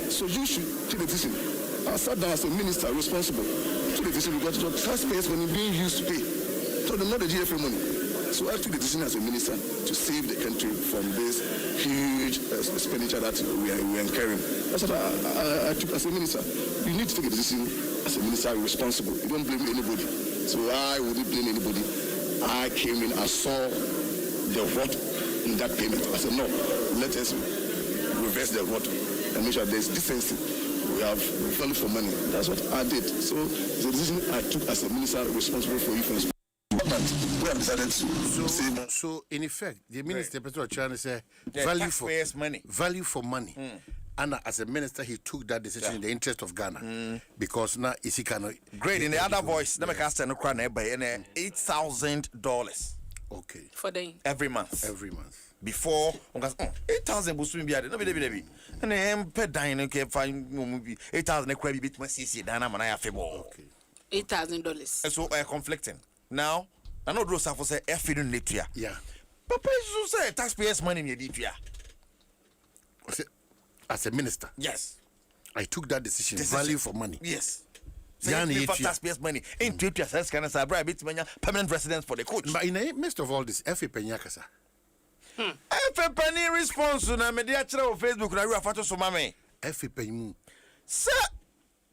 So you should take the decision. I sat down as a minister responsible. Took the decision because the taxpayers money being used to pay. So they're not the GFA money. So I took the decision as a minister to save the country from this huge expenditure that we are incurring. That's what I took as a minister. You need to take a decision as a minister responsible. You don't blame anybody. So I wouldn't blame anybody. I came in, I saw the rot in that payment. I said, no, let us reverse the rot and make sure there's decency. We have value for money. That's what I did. So the decision I took as a minister responsible for youth. We have decided to so in effect, the minister Peter Chan said value for money. And as a minister, he took that decision in the interest of Ghana because now he cannot. Great. In the other voice, let me cast a crown by $8,000. Okay. For them every month. Every month. Before 8,000 busu bi ade no be na em pe dan no ke fa movie 8,000 e kwa bi bituma sisi dan na mana ya febo. Okay. $8,000. So conflicting. Now, I know those for say F no netua. Yeah. Papa you say taxpayers money in the as a minister. Yes. I took that decision. Value for money. Yes. Say for taxpayers money. In Ethiopia says can say bribe bitmanya permanent residence for the coach. But in the midst of all this, FA Penyakasa. FA Penny response na media chere on Facebook na we afato so mame. FA Penmu. Sir,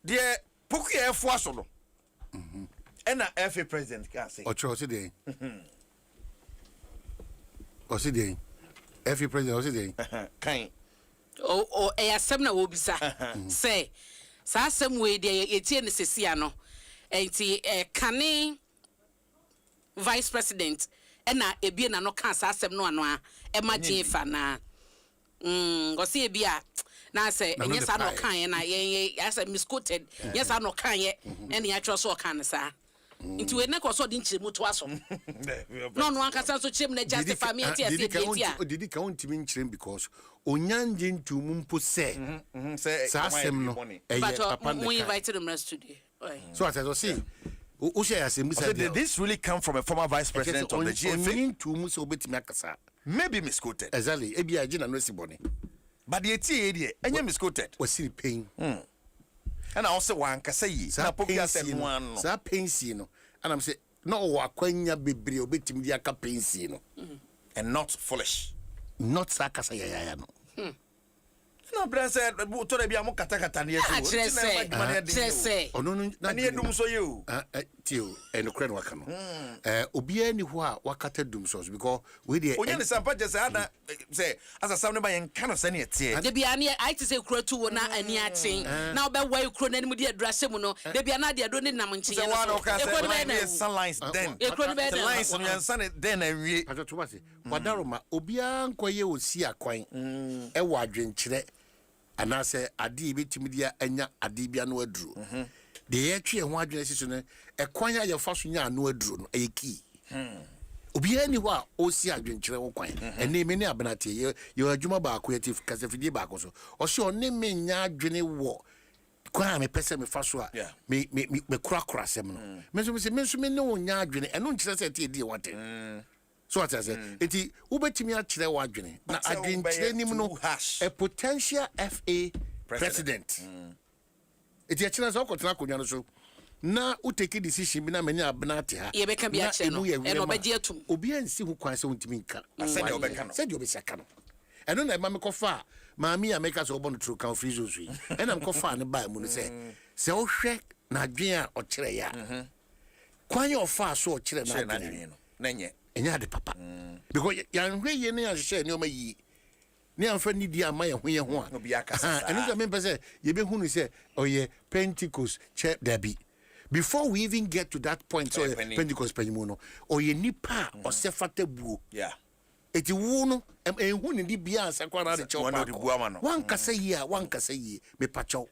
the poku e fo aso no. And a FA president can say. Ocho Oside. Oside. FA president Oside. Kind. Oh, asem na obisa. Say, sa asem we dey etie ne sesia no. Enti kane vice president na ebie na no kan sa asem no ano a e ma gin fa na. Go see ebia na say enye sa no kan na ye asa misquoted. Yes sa no kan ye and ya tro so kan sa. Into we na ko so di nchiremu to aso. No no ankasa so chirem na justify me ati ase dia. Didi ka ontimi nchirem because onyanje ntumu mpo se sa asem no eye papa no. We invited him to studio. So I said, see, who share asem say did this really come from a former vice president of the GFA? Ntumu so betimi akasa. Maybe misquoted. Exactly. Ebi agina no si boni. But the tie dey enye misquoted. Was pain. And I also want to say, na pokia said one. Sa pensi no. And I'm say no wakwanya bebre obetimi dia ka pensi no. And not foolish. Not sakasa ya no. No, brother said, to the Biamo Katakata near say. Oh, no, near doom so you. Tio, and the Cren Wakano. Obia ni wakate doom source because we the only some pages say, as a sound by and cannot send it. The Biania, I to say, crow to na and yachting. Now, by way, cronin with the Drasemuno, the Bianadia don't namunchi. Sunlights then. The lines on your son then and we. Wadaroma, Obian Quaye will see a coin. A wadrin chile. And I say, Adi Bitimedia enya Adibia no drew. The actually and one generation, a quanya your fashion no drew, a key. Obi anywhere, O see a drink coin, and name any abonati, you are Juma Bar creative Casafidi Bacoso, or so name me ya drinny war. Quam a person me faswa, me crack seminal. Mention me no ya drinny, and no just say, dear, what so what I say, Ubetimi actually wadrin. Now I didn't train him no a potential FA president. It is a chance so. Na uteki decision bi na menya abnate ha. Ye beka bi a che no. E no beje atum. Obi ansi ho kwan se wontimi nka. Said you obeka no. Said you obeka no. Eno na ma me kofa maami a meka so obo no true kan free zo so yi. Ena me kofa ne ba mu no se wo hwe na adwen a o kire ya. Kwan yo fa so o kire na adwen no. Na nye. Enya de papa. Because ya hwe ye ne ya hwe ne o ma yi. Ne amfa ni di ama ye ho ye ho a. Obi akasa. Eno da me pese ye be hunu se oye Pentecost che dabi. Before we even get to that point, so Pentecost Penimono, or ye nipa or sefate buo. Yeah. Eti wuno, who in the Bias, one kasa year, one kasa ye, me pacho.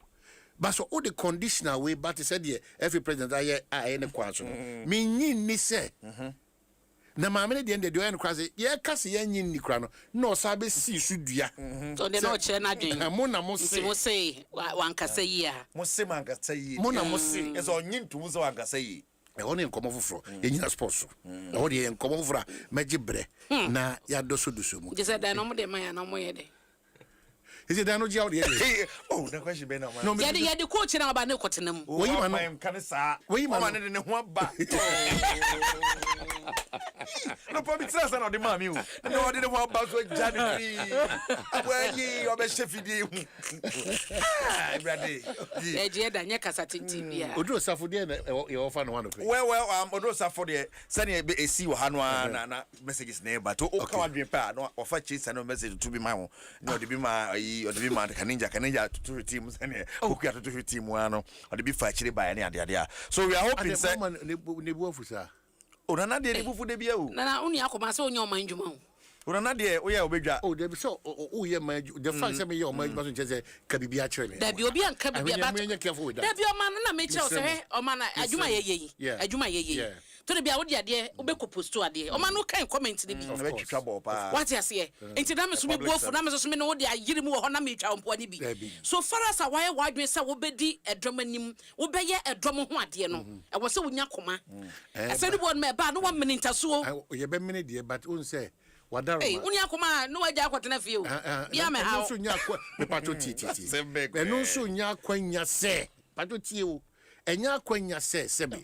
But so all the conditional way, but he said, yeah, every president I any question. Meaning, ni say. Na mamene de ende doyan kwase ye kase ye nyin ni kra no no sabe si sudua so de no che na dwen mo na mo se mo se wan kase yi a mo se man kase yi mo na mo se eso nyin tu mo se wan kase yi e woni nkomo foforo ye nyina sports e woni ye nkomo foforo meje bre na ya doso mu je se da no mo de man ya no mo ye de is it da no ji awde oh the question be na man no ye de coach na ba ne kotenam wo yi man no kan sa wo yi man ne ne ho ba no probably stress na the mami o no dey want back so January abuayi obe chefidi brother e je da nya kasa tinti bia odro safo de e offer no one well odro safo de sani e si wo ha no na messages na but o ka wadwen pa no offer chase no message to be my no de bi ma the man kaninja to team sani okuya to team ano de bi fa chire ba ne ade so we are hoping say ne bu afusa Urana de bufu de bia o. Na uni akoma se onye oman dwuma o. Urana de o ya obedwa. Oh, de so o ye man the fact say me ye oman dwuma so nche ka bibia kire me. Da bi obi an ka bibia ba. Da bi oman na me che o se oman adwuma ye yi. Adwuma ye yi. To de bia wo de ade wo be ko posto ade. Oman no kan comment ne bi. Na be twitwa bo pa. What you say? Enti na me so me buofu na me so me no wo de ayiri mu wo ho na me twa ompo ne bi. So far as why wadwen say wo be di edom anim, wo be ye edom ho ade no. E wo se wo nya koma. Ase ni bo me ba no 1 minute so. Ye be minute de but un say wadaro. Hey, uni akoma no waja akwatena fie o. Bia me ha. No so nya kwa me pato titi. E no so nya kwanya se. Pato tie o. Enya kwanya se sebe.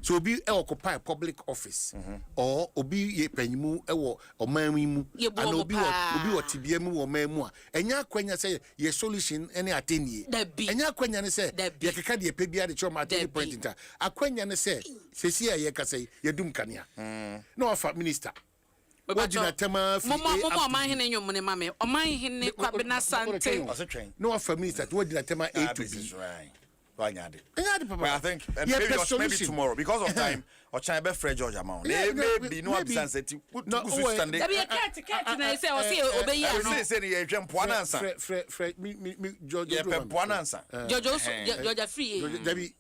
So obi e occupy public office or obi ye panyimu e wo omanmu mu and obi wo tibia mu wo manmu a enya kwanya say ye solution any atenie enya kwanya ne say ye keka de pebia de choma at any point in time akwanya ne say sesi ye ka say ye dum kanea no of minister wajina tema fi mo man hene nyom ne mame o man hene kwabena sante no of minister wajina tema A to B but I think maybe tomorrow because of time or China Fred George amount maybe no absence no stand there be a cat na say o say obey ya no say ye twem poanansa Fred me George poanansa George free Debbie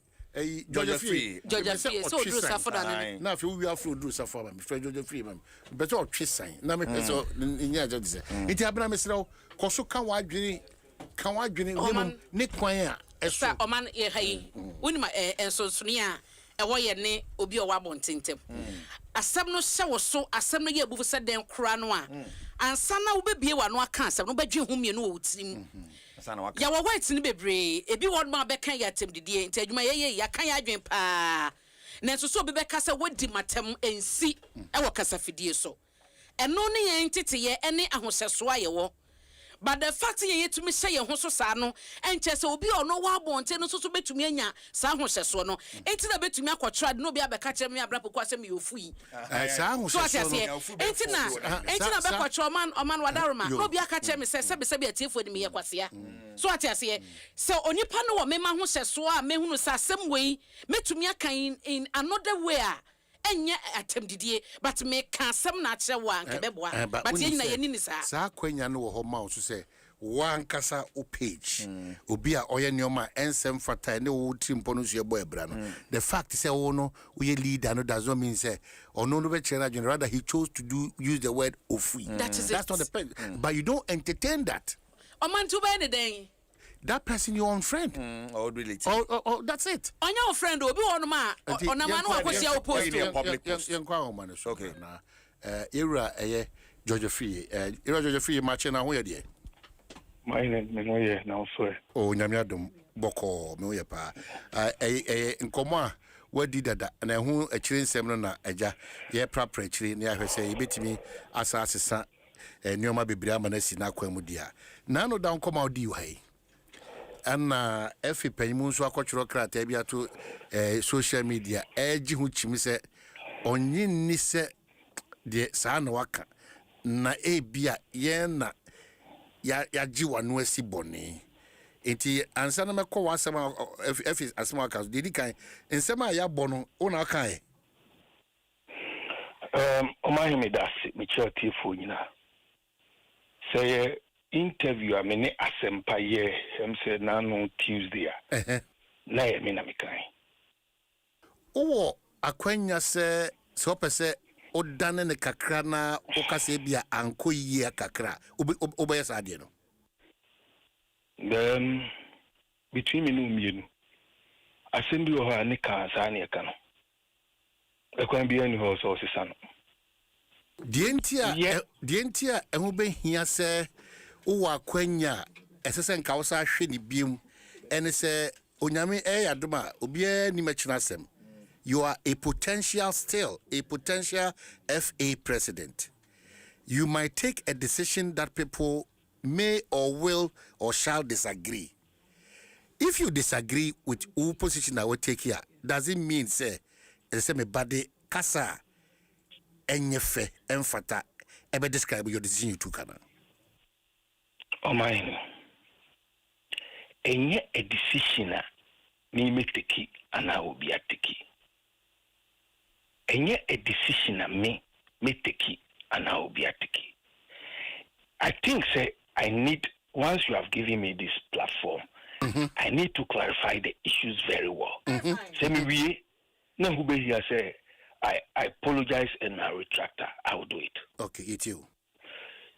George free so do safoda na fe we afro do safoda me Fred George free man better o twisan na me so nya je say enti abena me srew koso kan wadwene ne kwan a esa oman ye hayi unima ensonsoni a ewo ye ne obi o wabontentem asem no hye wo so asem no ye abufu se den kora no a ansa na wo bebie wa no aka asem no badwe humie no wo tirim ya wo white ni bebre ebi won ma be kan ya tem didie enti adwuma ye ya kan ya adwen pa na nso so obi be ka se wodi matem ensi ewo kasafidie so eno ne ye ntete ye ene ahoseso aye wo. But the fact ye to me say ho so sa no enche se obi ono wa bonte no so so betumi anya sa ho hyeso no enti na betumi akotra no bi abeka kire me abrapo kwa se me yofu sa ho hyeso no enti na be kotra oman wadaroma no bi aka kire me se be atiefo ni me ye kwasea so atiase se onipa no wo me ma ho hyeso a mehunu sa asem wei metumi aka in another way a enye atemdidie but me ka asem na kire wa nke beboa but ye nyina ye ni sa kwanya no wo ho ma so say one kasa o page obi a oye neoma ensem fata ne wo trimpo no so ye boy bra no the fact say wo no we leader no does not mean say ono no be chere rather he chose to use the word ofui that's not the point but you don't entertain that omantu be ne den that person your own friend or relative or that's it on your friend obi won ma onama no akosia opposed to public post yenkwa o man so okay na era George Free George Free match na ho ye de My name is now so. Oh, Nyamiadum Boko, Moyapa. Nkoma, what did that? And I who a chilling seminar, Aja, ye properly near her say, bit me as a and Yoma Bibriamanesi Naquemudia. None of down come out do hey. And every penny so cultural criteria to social media, edge which me say, on yin nisse de San Waka, na bia yena. Ya jiwa nwesi boni enti ansa na mekọ wasema if asema ka didi kan nsema ya bono una kan o ma himi dasi mi choti fo nyina say interview a me ne asempa ye em say na no Tuesday na ye me na me kan o akwanya se so pese o dane ne kakra na o kase bia anko yie kakra obe sade no then between me no mienu assembly o ha ne ka sa ne ka no ekwan bia ni ho so sisa no dientia ehu be hia se o akwanya esese nka wo sa hwe ni biem ene se onyame yadoma obi ni machina sem. You are a potential FA president. You might take a decision that people may or will or shall disagree. If you disagree with who position I will take here, does it mean say me body kasa enyefe emfata ebe describe your decision you took ana? Oh mine. Enye a decision me make take ana obi ateki. Enye a decision me take and I will be at the key. I think say I need, once you have given me this platform, I need to clarify the issues very well. Say me no who be here say I apologize and I retract. I will do it. Okay, it's you.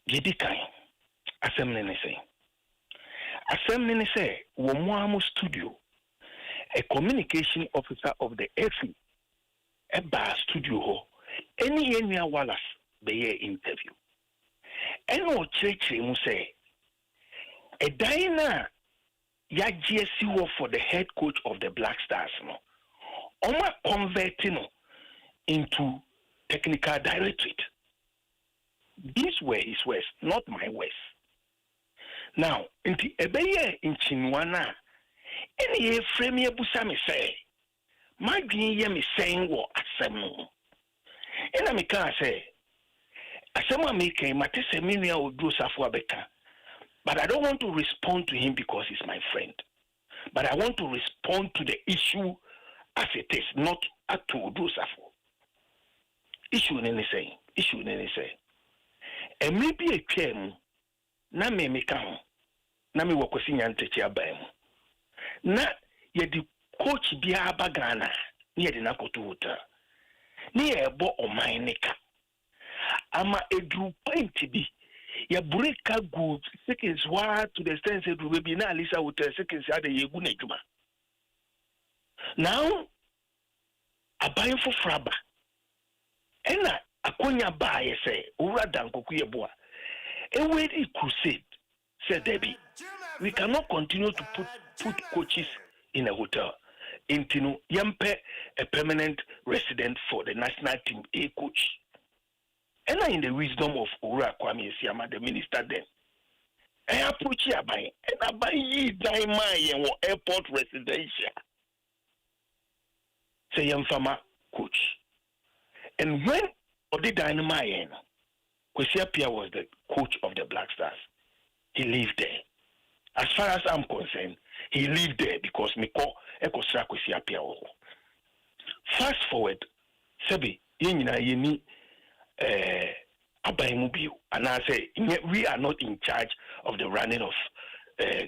Gidi kan assembly ne say wo mo studio a communication officer of the FE a bar studio ho any Wallace the interview and no church mu say a dina ya GSU for the head coach of the Black Stars no oma converting into technical directorate. These were his words, not my words. Now inti ebeye in Chinwana any frame ye busa me say my dream ye me saying what asem no ena me can say asem me can mate se me nia odu safo abeka, but I don't want to respond to him because he's my friend, but I want to respond to the issue as it is, not at to odu safo issue nene say and maybe a twem na me kan na me wakosi nyantechi aban mu na ye di coach bia bagana na ye di na koto hotel ni ye bo omanika ama edru point bi ya breaka good seconds wa to the extent say edru bi na alisa hotel seconds ade yegu na djuma now aban fo fraba ena akonya ba ye say owura dankoku ye boa ewedi crusade said Debbie, we cannot continue to put coaches in a hotel. Intino yampe a permanent resident for the national team, a coach. And in the wisdom of Ura Kwame Siama, the minister then, I approach ya by and I buy ye daima airport residential. Say Yamfama coach. And when Odi Dynamite, Kwesi Pia was the coach of the Black Stars, he lived there. As far as I'm concerned, he lived there because Miko Ekosra Kwesi Apia. Fast forward, Sebi, yeni Abayimubiu, and I say we are not in charge of the running of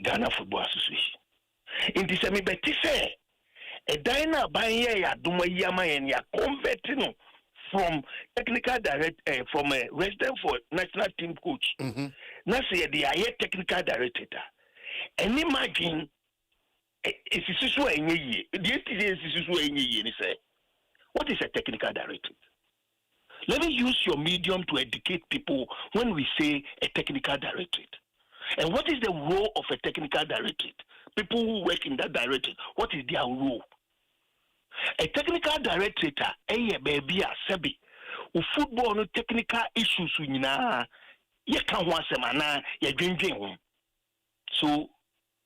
Ghana Football Association. In this Betty say a dina buying ya Duma Yama and ya converting from technical director from a resident for national team coach. Now say they are here technical director. And imagine what is a technical director? Let me use your medium to educate people when we say a technical directorate. And what is the role of a technical directorate? People who work in that directorate, what is their role? A technical directorate, baby, sebi, football no technical issues, you can't want some man, you're drinking. So,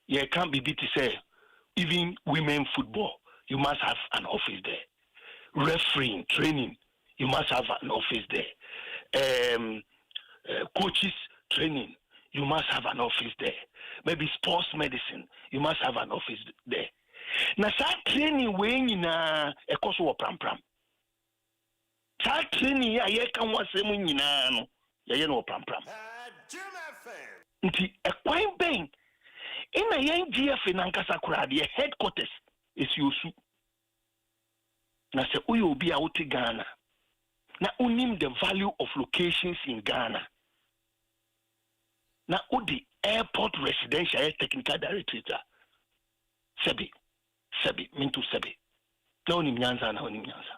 you can't be to say, even women football, you must have an office there. Refereeing, training, you must have an office there. Coaches training, you must have an office there. Maybe sports medicine, you must have an office there. Now, start training when in a course of pram. Start training, yeah, can want some in no, yeah, no pram. Nti a quite bang in a young GF in Ankasakura, the headquarters is Yosu. Now, say, we will be out in Ghana. Now, unim the value of locations in Ghana. Now, the airport residential technical director, Sebi, Mintu Sebi.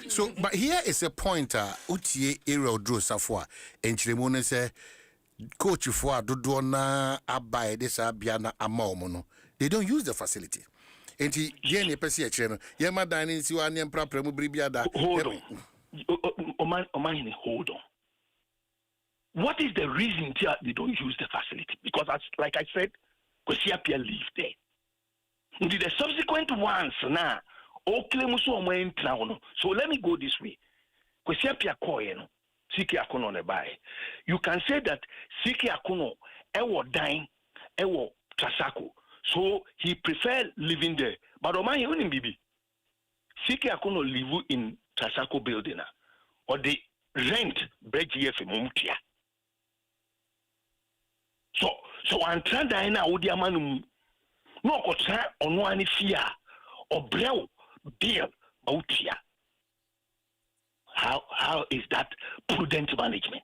So, but here is a point, Utie Ero Drew Safwa, and Chrimone say, Coach for Dudona Abai, this Abiana Amomono. They don't use the facility. And he, Jenny Pessia channel, Yama dining, Siwanian Proper Mubribiada. Hold on. Oman, hold on. What is the reason they don't use the facility? Because, like I said, Kwesiapia live there. And the subsequent ones now, so let me go this way. Kwesiapia Koyeno, Siki Akono Nebai. You can say that Siki Akono, Ewo dying, Ewo Trasako. So he preferred living there. But Oman, you wouldn't be. Siki Akono live in Trasako building, or the rent break GF Mumtia. So I'm trying to know what the man no kotra ono ani fear or brew deal outia. How is that prudent management?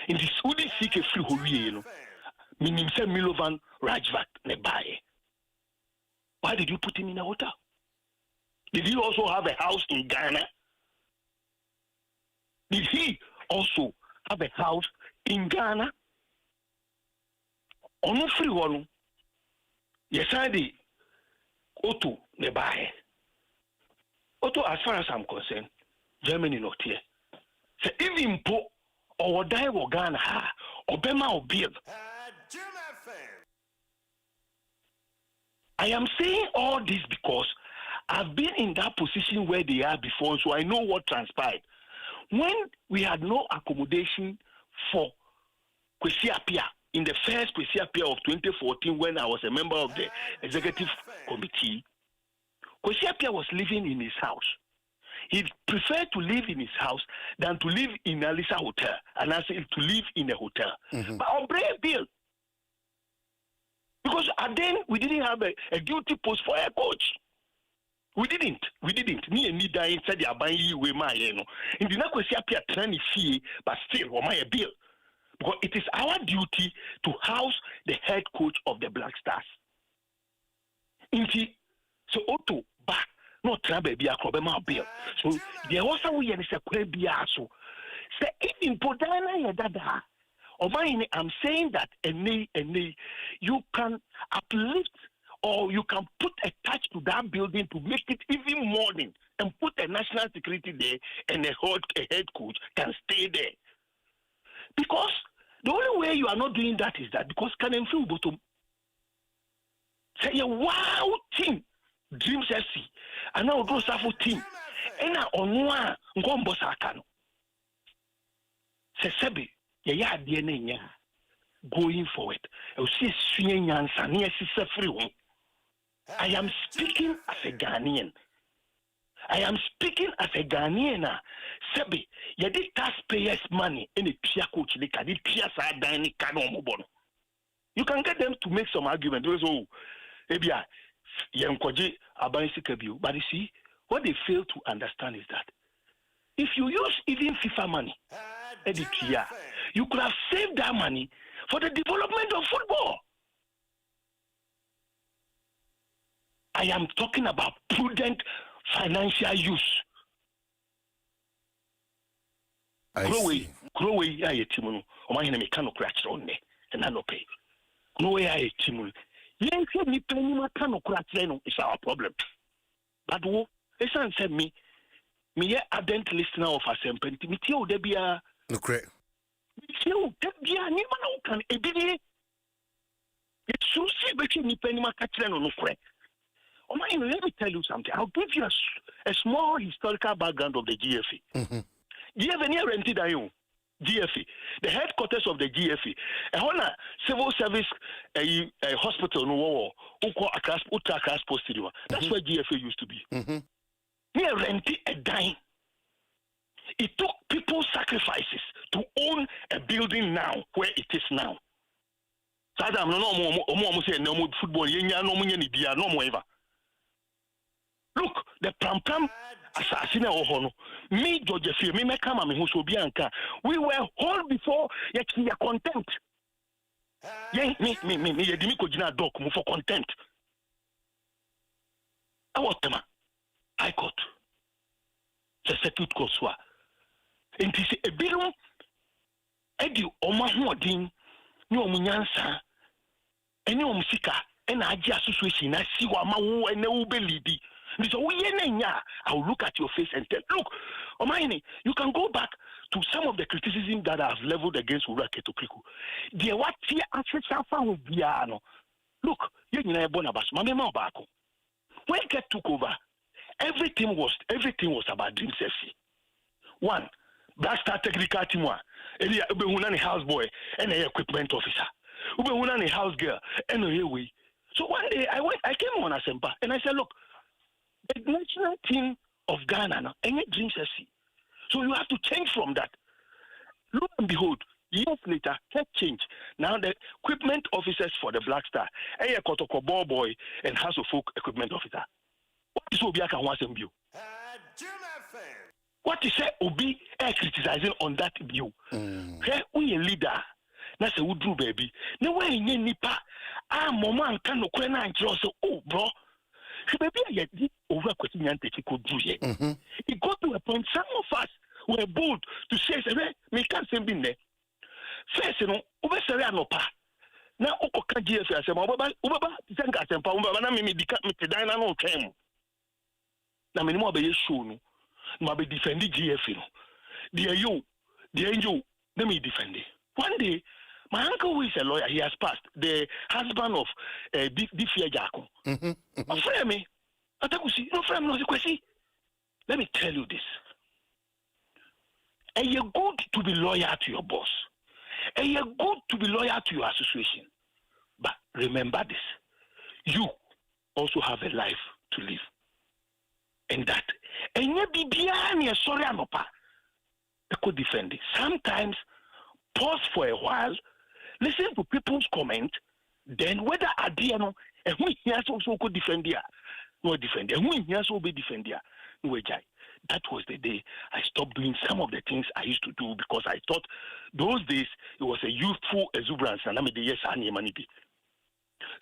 In this would seek a free hole, you know, meaning say Milovan Rajvat Nebaye. Why did you put him in a hotel? Did he also have a house in Ghana? Did he also have a house in Ghana? Ono free one. Yes, I did. Otto Nebaye. Otto, as far as I'm concerned, Germany not here. So even po or die or Ghana or Bema or Bill. I am saying all this because I've been in that position where they are before, so I know what transpired. When we had no accommodation for Kwesiapia in the first Kwesiapia of 2014, when I was a member of the executive committee, Kwesiapia was living in his house. He preferred to live in his house than to live in Alisa Hotel, and I said to live in a hotel. Mm-hmm. But on brave bill, because then we didn't have a duty post for a coach. We didn't. Me and Nida inside the Abayi we my in the Kwesiapia training fee, but still my bill. Because it is our duty to house the head coach of the Black Stars. So Otto back no trouble be a problem bill. So there was a way and it's a queer so say in Podana Yadada or mine I'm saying that you can uplift or you can put a touch to that building to make it even modern and put a national security there and a head coach can stay there. Because the only way you are not doing that is that because can feel bottom say a wow team Dreams FC and now go Safo team and now on one Ngombo Sakano say Sebi ya DNA going forward you see swinging answer near free. I am speaking as a Ghanaian. Sebi ya the taxpayers money in the Pia coach they can Pia sa dani kano mobono. You can get them to make some argument. So ebia Yankoji Abanisi Kabiu. But you see, what they fail to understand is that if you use even FIFA money, you could have saved that money for the development of football. I am talking about prudent financial use. Grow away, yeah, Timono, or my enemy cannot crash on me, and I no pay. no way I team. Yen say me penny ma kan okura no is our problem. But wo esan say me ye ardent listener of Asempenti me tie o da bia no correct. See o da bia ni ma no kan ebidi. It's so see be ni penny ma ka no correct. Oh my, let me tell you something. I'll give you a small historical background of the GFE. Mm-hmm. GFE rented a GFE, the headquarters of the GFE. A civil service a hospital no war ultra class posterior. That's where GFE used to be. Near rented a dime. It took people's sacrifices to own a building now where it is now. Sadam no say no football. No more ever. Look, the pram assassin or me, George F. Me come and who so be anka. We were all before yet we are content. Me, Dimiko Jina Doc for content. I was them. I got the circuit course. And this a bill Eddie Oma Hodin, no Munyansa, and no Musika, and I just association. I see what my and no belly. So I will look at your face and tell, look, Omaini, you can go back to some of the criticism that I have leveled against Ura Ketokiku. The what here actually found Biano. Look, you know Bonabas, Mamma Bako. When Ket took over, everything was about dream safety. One, Black Star Technical Team, Elia Ubehunani houseboy and an equipment officer. Ubehunani house girl and a way. So one day I came on Asempa and I said, look, the national team of Ghana, any dream sexy. So you have to change from that. Lo and behold, years later, that changed. Now the equipment officers for the Black Star, a Kotoko ball boy and House of Folk equipment officer. What is Obiaka Wansem view? What is Obi criticizing on that view? Hey, we a leader. That's a woodru baby. No way in nipa. Mama can no kwena and oh, bro. Maybe I over question and take could do it. It got to a point some of us were bold to say, me can't send in there. First, you know, over Serrano pa. Now, Oka GF, I said, Ubaba, Zanka, and Pamba, me the diner no came. Now, many more be shown, no, be defending GF. Dear you, let me defend it. One day, my uncle who is a lawyer, he has passed, the husband of Diffia Jaco. Me, no friend, no question. Let me tell you this. And you're good to be loyal to your boss. And you're good to be loyal to your association. But remember this. You also have a life to live. And that. And you be behind your sorry anopa. I could defend it. Sometimes pause for a while. Listen to people's comments, then whether Adiano and who he has also could defend here, no defend, and who he has also be defend here, no jai. That was the day I stopped doing some of the things I used to do because I thought those days it was a youthful exuberance and I made the yes and humanity.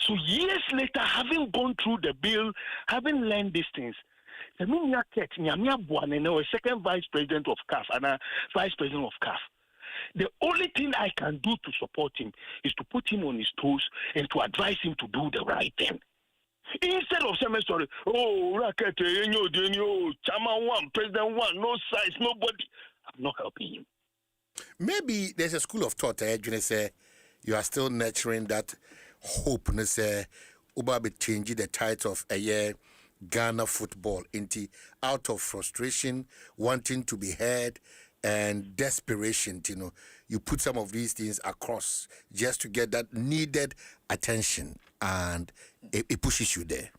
So years later, having gone through the bill, having learned these things, the second vice president of CAF and vice president of CAF. The only thing I can do to support him is to put him on his toes and to advise him to do the right thing. Instead of saying, sorry, oh, Racket, Chairman one, President one, no size, nobody. I'm not helping him. Maybe there's a school of thought, you are still nurturing that hope, Uba changing the title of a year Ghana football into out of frustration, wanting to be heard, and desperation, you put some of these things across just to get that needed attention, and it pushes you there.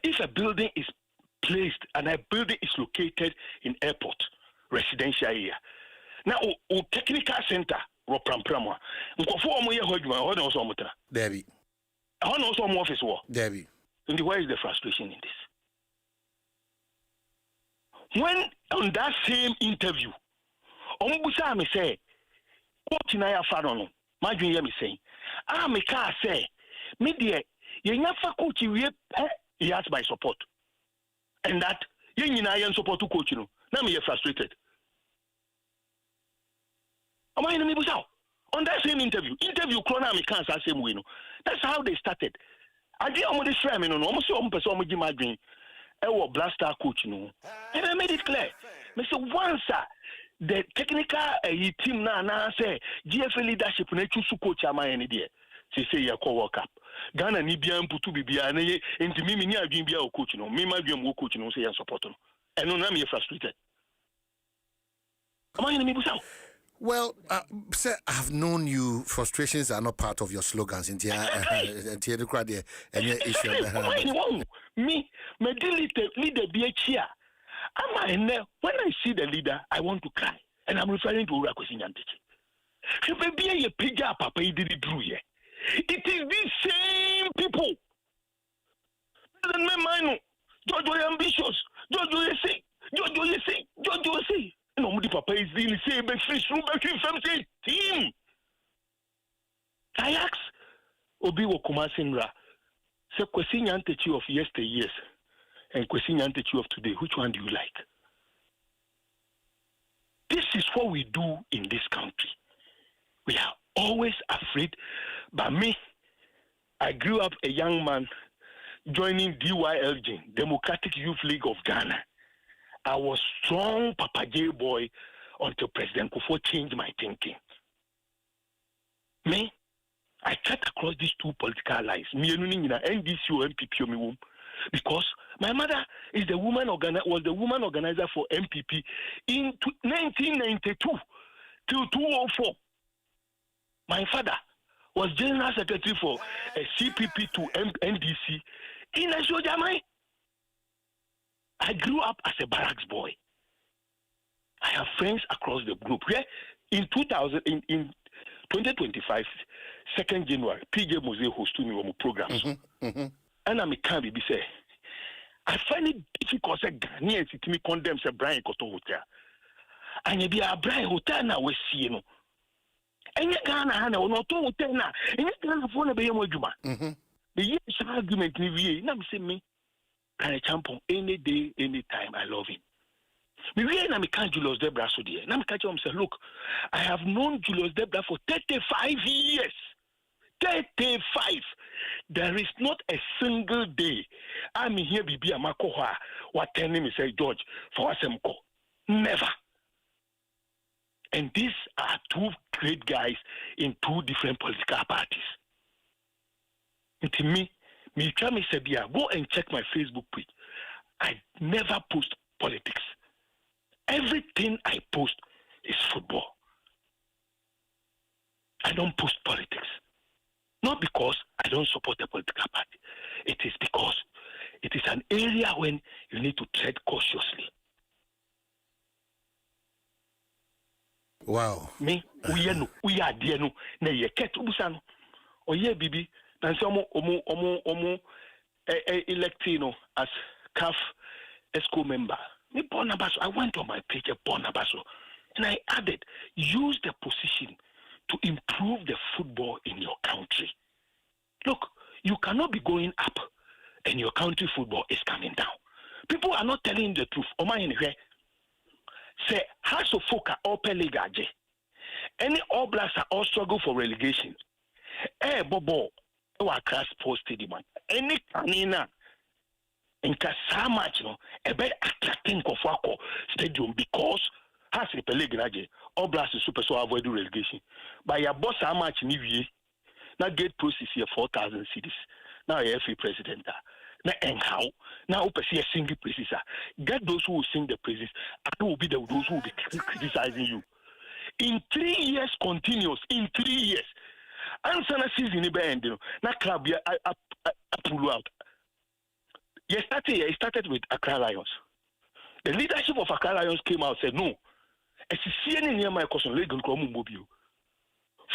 If a building is placed and a building is located in airport, residential area, now technical center, Debbie. Debbie. And where is the frustration in this? When on that same interview, Ombusa me say, "Coach na ya farono." Imagine hear me saying, me can say, me dear, you nyafa coach he has my support, and that you nyina support to coach no. Now me frustrated. Am I in the middle? On that same interview, Corona me can't say same way. No, that's how they started. I did almost try me no, almost some person give my dream. I was blaster coach no, and I made it clear. I said once the technical team now say GFL leadership na choose coach am I any there. Say you call World Cup. Ghana ni bia mputu bibia na ye enti mimi ni adwin bia o coach no. Me ma dwem wo coach no say you support no. And no na me frustrated. Am I in the middle? Well, sir, I've known you. Frustrations are not part of your slogans. In the issue. Me leader be here. When I see the leader, I want to cry, and I'm referring to Ura Kosinyantechi. She be a pija papa did it through here. It is these same people. Doesn't mind. Jojo ambitious. Jojo say. No, papa is in the same fish room, but team. I ask Obi Wokumasinra, say Kosinyantechi of yesteryears and Kosinyantechi of today, which one do you like? This is what we do in this country. We are always afraid. But me, I grew up a young man joining DYLG, Democratic Youth League of Ghana. I was strong Papa J boy until President Kufuor changed my thinking. Me, I cut across these two political lines. Me and NDC or MPP because my mother is the woman was the woman organizer for MPP in 1992 till 2004. My father was general secretary for CPP to NDC in Ashojamai. I grew up as a barracks boy. I have friends across the group. Yeah, in 2025, 2nd January, PJ Mose hosted me on my programs. And I'm a can be say, I find it difficult to say Ghanaians to me condemn say Brian Koto Hotel. And you be a Brian Hotel now we see no. And you Ghana Hana or not hotel now. And you Ghana phone be your juma. The years argument in VA, now say me. Can a champion any day, any time. I love him. Maybe I'm a Julius Debra so dear. Now I say, look, I have known Julius Debra for 35 years. 35. There is not a single day. I'm here, Bibi Amakoha, what telling me say George for Asemko. Never. And these are two great guys in two different political parties. And to me try me say, go and check my Facebook page. I never post politics. Everything I post is football. I don't post politics. Not because I don't support the political party. It is because it is an area when you need to tread cautiously. Wow. Me, we are dear no. Na ye ket ubusano. Oye bibi. Nansi omo electino as CAF ESCO member. Me Bonabaso. I went on my page Bonabaso, and I added, use the position to improve the football in your country. Look, you cannot be going up, and your country football is coming down. People are not telling the truth. Say, House of Foka or Pelegaje. Any All Blacks are all struggle for relegation. Bobo, Accra Sports Stadium. Any Kanina in Kasa match, no, a very attracting Kofako Stadium because House of Pelegaje, All Blacks is super so avoid relegation. By your boss, how much in EVA? Now get process here 4,000 cities. Now a FA president. Now and how? Now open see a single praises. Get those who will sing the praises. And will be those who will be criticizing you. In 3 years continuous, in 3 years. Answer season in the now club I pull out. It started with Accra Lions. The leadership of Accra Lions came out and said no. As you see near my cousin Legon Mobile.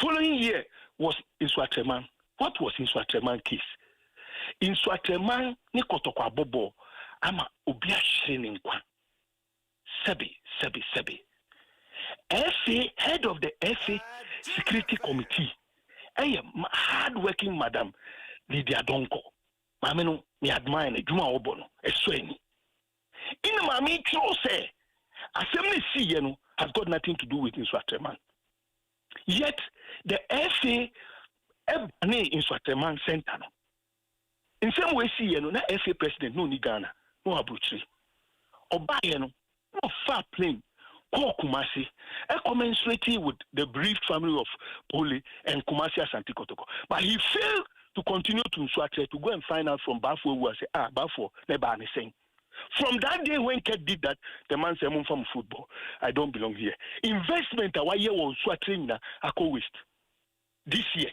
Following year was in Swatreman. What was in Swatreman case? In Swatreman, Nikotokwa Bobo, ama Ubia Shining Kwa. Sebi. FA, head of the FA Security Committee. I am hard-working Madam Lydia Donko. Mameno, me admire Juma Obono, a sweni. In Mami Cho say, Assembly C, has got nothing to do with Swatreman. Yet the FA in Swaterman Center. In some way, see, you know, na FA president no ni Ghana, no abutri. Oba, you know, no far plane, call Kumasi, commensurating with the bereaved family of Poli and Kumasi Asante Kotoko. But he failed to continue to Swatre to go and find out from Bafo who say, Bafo, never saying. From that day when Ket did that, the man said, I'm from football. I don't belong here. Investment, a year was Swatre na Ako West. This year,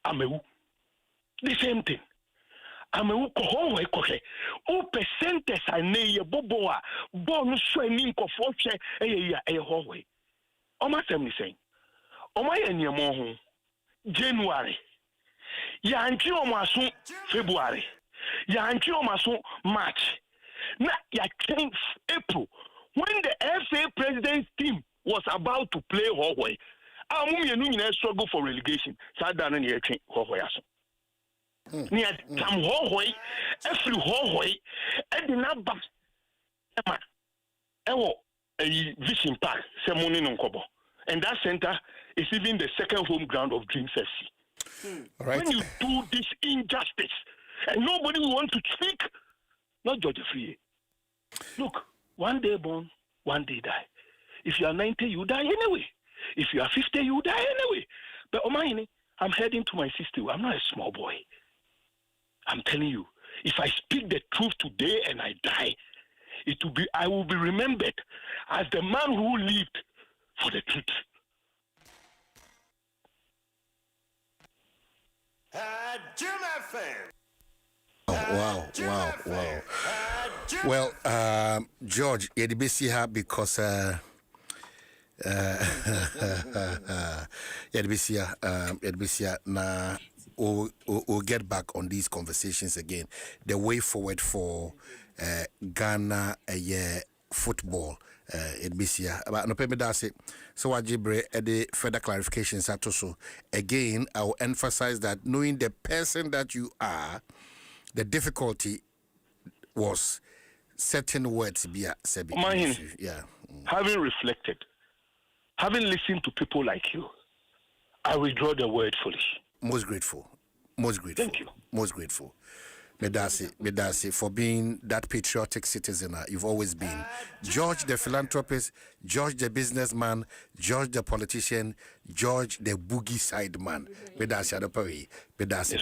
Amewu. The same thing. Amewu kohowe kohe. O percentes ane ye boboa. Bon swimming kofoche eye howe. Oma semni saying. Oma ye nyemo January. Ya anchi omaso February. Ya anchi omaso March. Na ya change April. When the FA president's team was about to play Howe. Amu struggle for relegation. Sada na ye train Howe aso. Near Tam Howe, every Howe, Edina Bab, a vision park, Semoni Nonkobo. And that center is even the second home ground of Dreams FC. Right. When you do this injustice, and nobody will want to speak, not George Free. Look, one day born, one day die. If you are 90, you die anyway. If you are 50, you die anyway. But Omaini, I'm heading to my 60. I'm not a small boy. I'm telling you, if I speak the truth today and I die, I will be remembered as the man who lived for the truth. Wow. Well, George, you're the best here because now we'll get back on these conversations again. The way forward for Ghana football. It be here. But no payment does it. So I jibre the further clarifications at also. Again, I will emphasize that knowing the person that you are, the difficulty was certain words be a yeah. Having reflected, having listened to people like you, I withdraw the word foolish. Most grateful. Thank you. Most grateful. Medasi, for being that patriotic citizen you've always been. George the philanthropist, George the businessman, George the politician, George the boogie side man. Medasi Adopari. Medasi.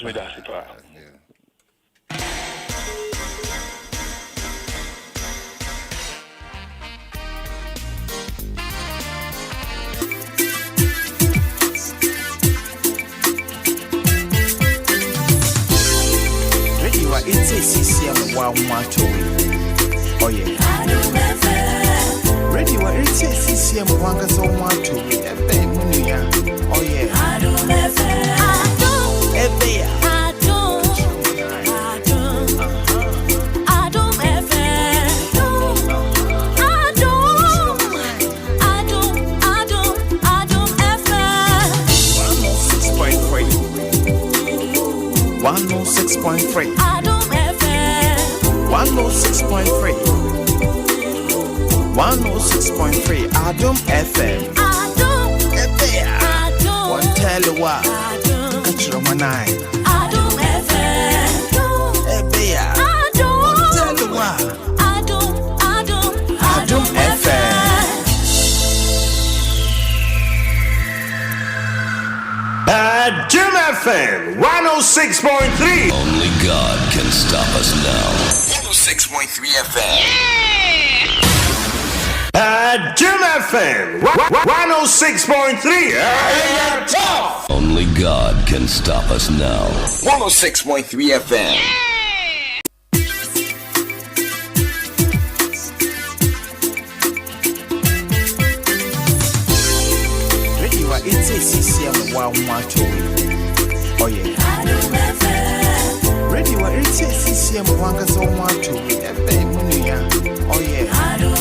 It's a CCM wow macho. Oh yeah. Radio it's a CCM wanga so macho. Oh yeah. Adom 106.3. 106.3. 106.3 Adom FM. One tell you what. Adom 109. Adom FM. One tell you what. Adom FM. Adom FM 106.3. Only God can stop us now. 106.3 FM. Adom FM 106.3. Only God can stop us now. 106.3 FM. Radio it's a CCM wow macho. Oh yeah. Radio it's a CCM wanga so macho. Oh yeah. Adom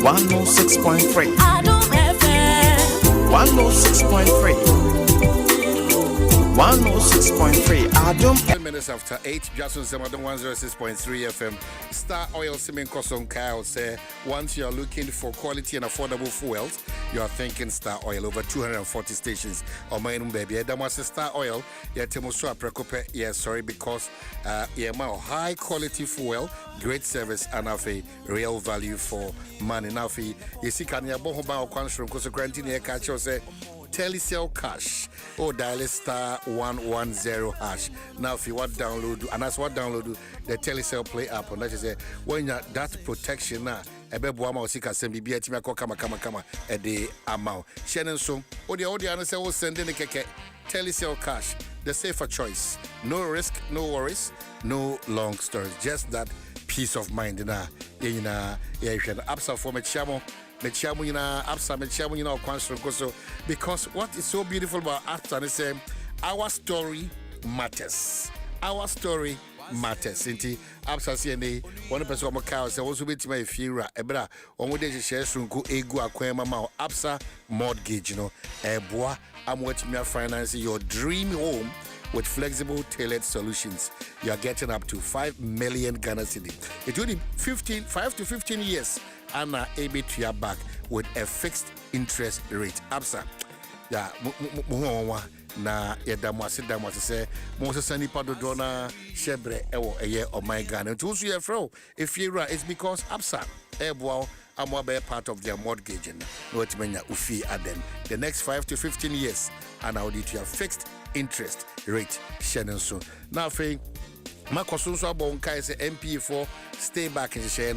106.3. 106.3. 106.3 Adom. 10 minutes after 8, Dwaso Nsem Adom 106.3 FM. Star Oil Simin Koson Kyle say once you are looking for quality and affordable fuels, you are thinking Star Oil. Over 240 stations. On my baby, Dwaso Star Oil. Yeah, Temuso Prekope. Yeah, sorry because yeah, my high quality fuel, great service, and have a real value for money. Now, you see, can you boho ba okwanshro because quarantine here catch you say. Telecel cash or dial star 110 hash. Now if you want download and that's what download the Telecel Play app and that is when you that protection now ebeboama osika sembi bia timi kama at the amount. Shannon so odi say we send in the keke Telecel cash, the safer choice. No risk, no worries, no long stories, just that peace of mind na yeah apps for me chamo because what is so beautiful about After is our story matters. Our story matters. Inti Absa CNA one person of cows also bit my fira ebra on with the shares from go ego aquema Absa mortgage, bois I'm watching your financing your dream home with flexible tailored solutions. You are getting up to 5 million Ghana cedi. It will be 5 to 15 years and able to your back with a fixed interest rate. Absa. Yeah, na yedamwase say Moses sani pado na shebre ewo eye o my Ghana. To so your fro if you it's because Absa ebo am be part of their mortgage and what menya ufi aden the next 5 to 15 years and I will do to your fixed interest rate Shannon so now fe makoso so abon kai say MP4 stay back in share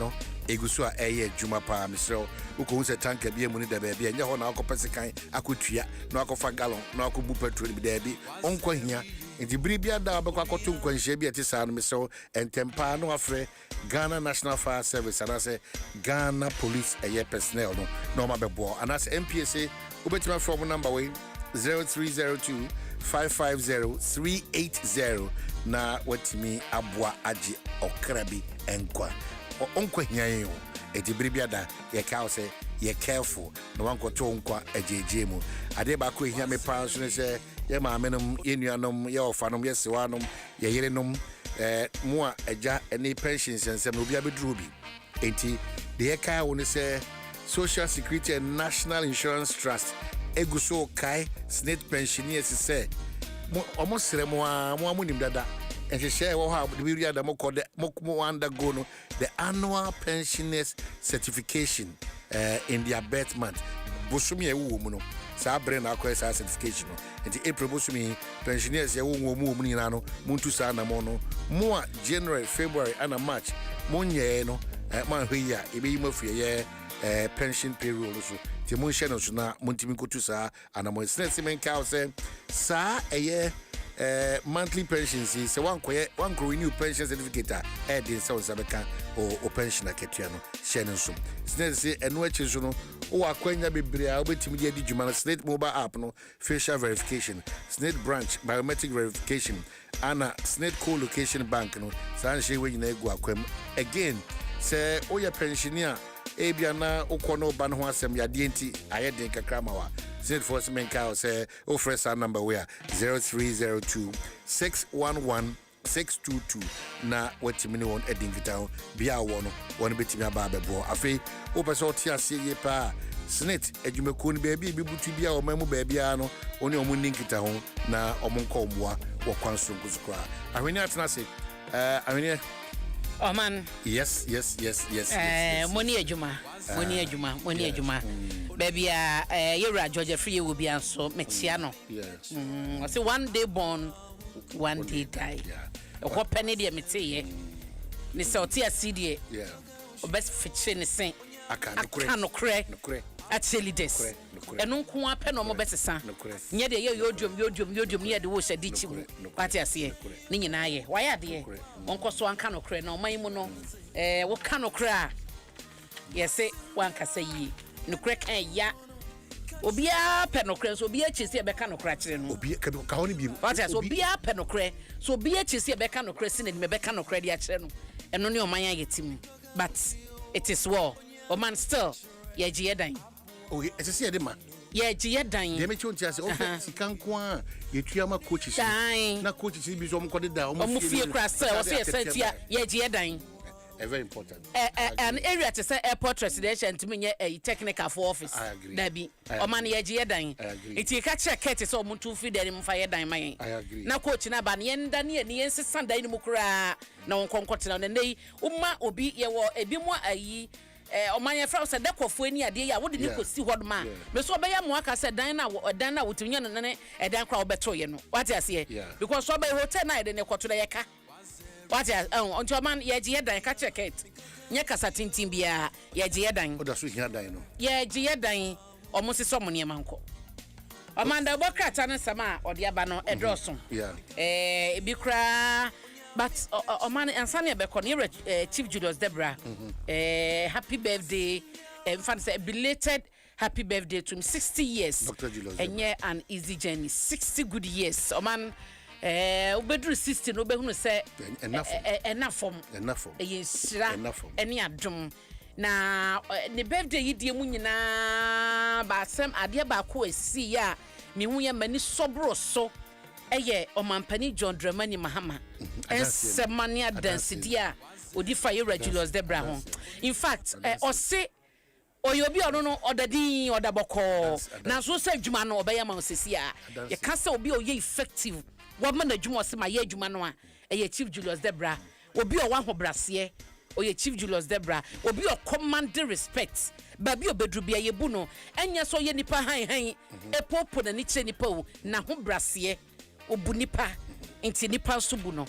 egusu a eye adwuma pa misro uko se tanka bia mu ni da ba bia nya ho na akopese kan akotua na akofa gallon na akobu petrol bi da bi onko hia enti biri bia da abekwa akoto nkwanhia bi ati sa no misro entempa no afre Ghana National Fire Service and I say Ghana Police eye personnel no ma bebo and as MPSA ubetima from number way 0302 550 380 na watimi abwa aji okrabi enkwa onkwa hian ejibribiada ye ka say ye careful no wan koto onkwa ejeje mu ade ba ko hian me pa so ne say ye ma menom ye nuanom ye ofanom ye sewanom ye yerenom mu a eja eni pensions ensem obi abeduru bi enti de ka woni say Social Security and National Insurance Trust eguso kai state pensioners say almost mo amunim dada and she share how the we read mo undergo no the annual pensioners certification in their birth month bosumi ewu mu no sa brain akwa sa certification no and April bosumi pensioners ewu mu ni na no muntu sa na mo no mo January February and March mo nye no man hwe ya ebe yimo fie ye pension payroll so ti mo share no so na montimi kotu sa anamo snetmen ka say sa monthly pensions say one ko renew pension certificate din so sabeka o pension aketua no share no so snet say eno achi so no o akwanya bebre a obetimi di adwuma no snet mobile app no facial verification snet branch biometric verification ana snet co-location bank no san she we nyina egu akwam again say o ya pensioner ebia na ukono ba no ho asem ya de enti ayeden kakra ma wa snet force men ka say o fresh number where 0302 611 622 na watimi ne won edingita bia wo no won betimi aba bebo afi o pese o ti ase ye pa snet adwumako ni baabi bibutu bia o mamu baabia no oni o mu ninkita ho na o mu nko mboa wo kwanso nkuzukra ahweni atena se ahweni oh man yes money ejuma baby yera Georgia free will be so mechiano yes I say one day born one day die a what penny dia mete ni se oti asidi yeah obes fiche ni sen aka no kre actually this eno nko ape no mo besesa nye de ye yodwom ye de wo hye dichi mu pati ase ni nyina ye waya de onko so anka no kre na oman mu no wo ka no kre a ye se wanka say yi no kre kan ya obia pe no kre so obia chisi e be ka no kre kire no obia ka ho ni bi pati ase obia pe no kre so obia chisi e be ka no kre sin ni me be ka no kre dia kire no eno ne oman ya yetimu but it is war oman still ye dan oh it's a see edema ye je dan de me chonti ase o fe sikan ko a ye tuama coaches na coaches bi so mo da o fie kra se o se tua ye je dan very important an area to say airport residential to me a technical for office that be o man ye je dan iti ka check it so mo tu fi dan mo fa ye dan man na coach na ba ne yenda ne ye nsesa dan mu kra na won konkote na nei umma obi ye wo ebi mo ayi o man ye fra say de kofo ani ade ya wo de ni kosi hod ma me so be ya mo aka say dan na wotunya ne dan kra wo beto ye no what you say because so be hotel na de ne koto de ye ka what is on man ye je dan ka check it nye kasa tintin bia ye je dan o da so hia dan no ye je dan o mo se so mo ne manko o man da bokrata no sama o de aba no edroso ebi kra but o man ansane be kon Chief Julius Debra happy birthday in fact say belated happy birthday to him 60 years Dr. Julius enye an easy journey 60 good years o man obedru 60 no behunu se enough yesira ene adom na ne birthday yi die mu nyina ba asem ade ba ko asi ya me hu ya mani sobro so eye omampani John Dramani Mahama ensemania dance dia odifa ye Julius Debra ho in fact ose oyobi ono no odadin odaboko na so se adwuma no obeya ma osesi a ye ka se obi oye effective woman adwuma se ma ye adwuma no a eye Chief Julius Debra obi o wa hobrase oye Chief Julius Debra obi o command respect babi obedru bia ye bu no enya so ye nipa han epopo na ni che nipa o na hobrase obu nipa enti nipa so bu no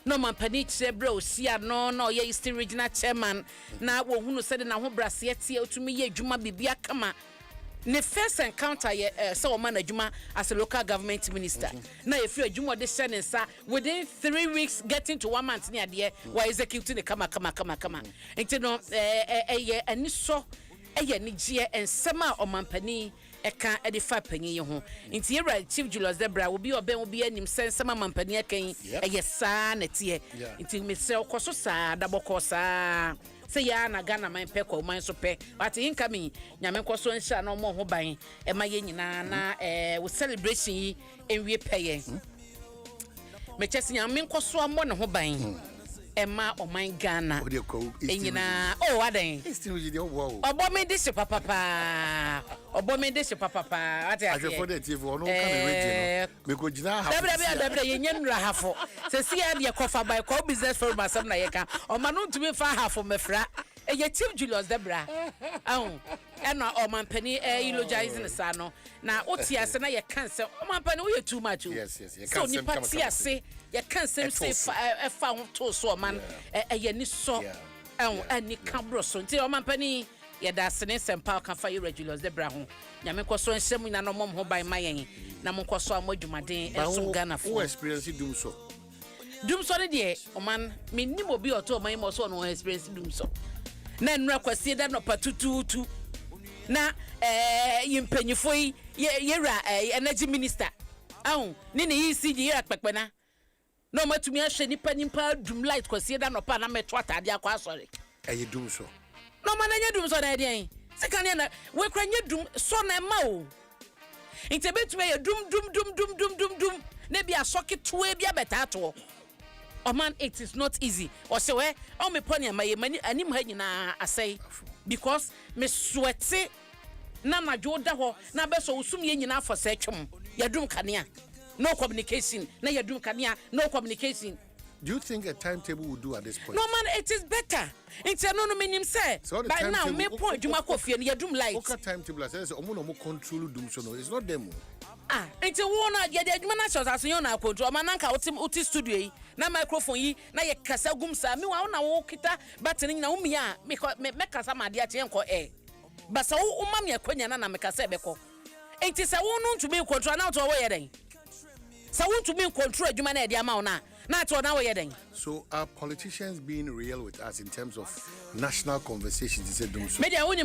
no man pani chebra osia no na ye Eastern Regional Chairman na wo hunu se de na hobrase tie otumi ye adwuma bibia kama ne first encounter ye so man adwuma as a local government minister na ye free adwuma de share nsa within 3 weeks getting to 1 month ni ade wa execute ne kama enti no ye ani so ye ni gie ensema omampani eka edifa panyi ye ho enti ye Chief Julius Debra obi anim sensema mampani ekan ye saa na tie enti mesre okoso saa daboko saa se ya na Ghana man pe ko man so pe but incoming nyame nkoso nhia na mo ho ban e ma ye nyina na we celebration yi enwie peye me chesi nyame nkoso amo ne ho ban Emma o my Ghana enyina adan obo me de papa obo me de papa ati ati for the TV ono ka me ready no me ko gina ha dabra ye nyanura hafo se sia de kofa by ko business for masam na ye ka o ma no ntumi fa hafo mefra eye Chief Julius Debra ena o mampani eulogizing sa no na otiase na ye cancer o mampani we too much yes so ni party ase ye cancer say fa ho to so man ye ni so ani kabro so nti o mampani ye da sene sempa ka fa ye Julius Debra ho nyame koso nsem na no mom ho ban mayen na mo koso amadwumaden enso Ghana fo o experience dum so ne de o man me ni mo bi oto man mo so no experience dum so na nra kwasi da no patututu na yimpanyifo yera energy minister ni ne ECG yera pekpena no matumi ahwe nipa dum light kwasi da no pa na meto atade akwa asore dum so no man anya dum so na dey sikane na we kranye dum so na ma o intebetumi ye dum na bia socket to e bia betato oh man it is not easy or say we o me poni amaye mani anim ha nyina asai because me sweaty na madwo da ho na be so usum ye nyina afo sa twem yadum kanea no communication na yadum kanea no communication. Do you think a timetable would do at this point? No man, it is better. It's no meaning say. By now me point you makofie na yadum light. Okay, timetable say omo no control dum so no. It's not them. It's one ya de adwuma na shows as you na control man nka uti studio yi na microphone yi na ye kasa gum sa me wa na wo kita battery na umi a me kasa ma de atie nko basa wo ma me akwanya na me kasa ebeko enti se wo no ntumi control na to wo ye den se wo ntumi control adwuma na e de ama wo na na to na wo yeden. So are politicians being real with us in terms of national conversations? They said so. Media woni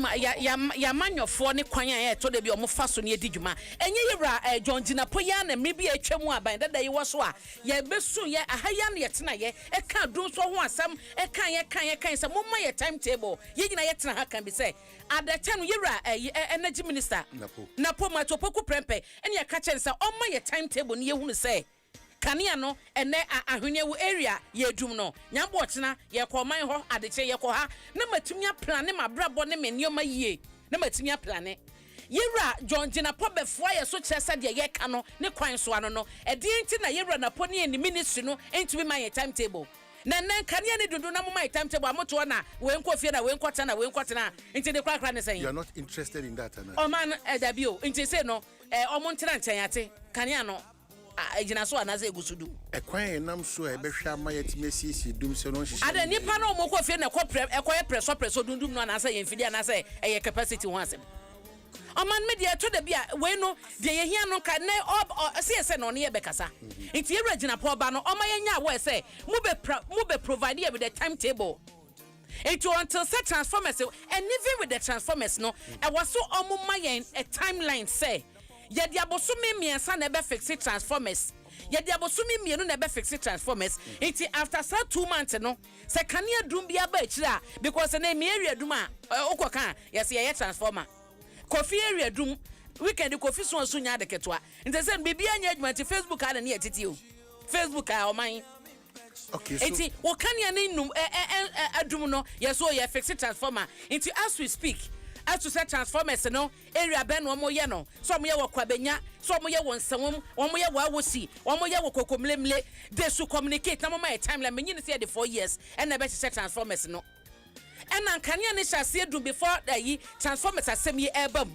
ya manyofo ne kwan ya to de bi omo fa so ne edi dwuma. Enye yewra John Ginapo ya na me bi atwam aban da ye wo so a ye besu ye ahaya na ye tena ye e ka dum so ho asam e kan ye se momma ye timetable ye gina ye tena ha kan bi se adata no yewra energy minister Napo matopoku prempe ene ye ka chen se omma ye timetable ne ye hunu se kania no ene ahwene wo area ye dum no nyambo otena ye koman ho adeche ye ko ha na matumi plan ma brabo ne menioma yie na matumi plan yewra John Ginapo befo ye so kire se de ye ka no ne kwan so ano no edi nti na yewra Napo ne ni ministry no entumi man ye timetable na kania ne dundu na mo man timetable amoto na we nko fie na we nko tana we nko tana nti de krakra ne sen you are not interested in that ana o man edabio nti se no omo ntena nkyanyate kania no ejina so anaze egusudu ekwan nam so e behwa ama yetimesisi dum se no nhihye ada nipa na omoko fie na ekoye preso dundum no anaze ye mfidi anaze eye capacity ho asem oman media to da bia we no de ye hia no ka ne se no ne ye bekasa nti ye regina po ba no omayenya wo se mu be provide with the timetable it until set transformers and even with the transformers no e was so omumayen a timeline say ye dia bosumi miensa na be fix transformers ye dia bosumi mienu na be fix transformers it after 2 months no se kania dum bia ba akira because na me area dum a okoka yes ye transformer kofi area dum weekend kofi so nya de ketwa ntese bibia nya adwuma ti Facebook ada na yetiti o Facebook a oman okay so enti wo kania ne num adum no yes so ye fix transformer enti as we speak as to set transformers no area ben wo mo ye no so mo ye wo kwabenya so mo ye wo nsawom wo mo ye wo awosi wo mo ye wo kokomlemle they should communicate na mo my timeline me nyine say the 4 years and na be set transformers no and kania ne shase adum before that yi transformers asem ye ebam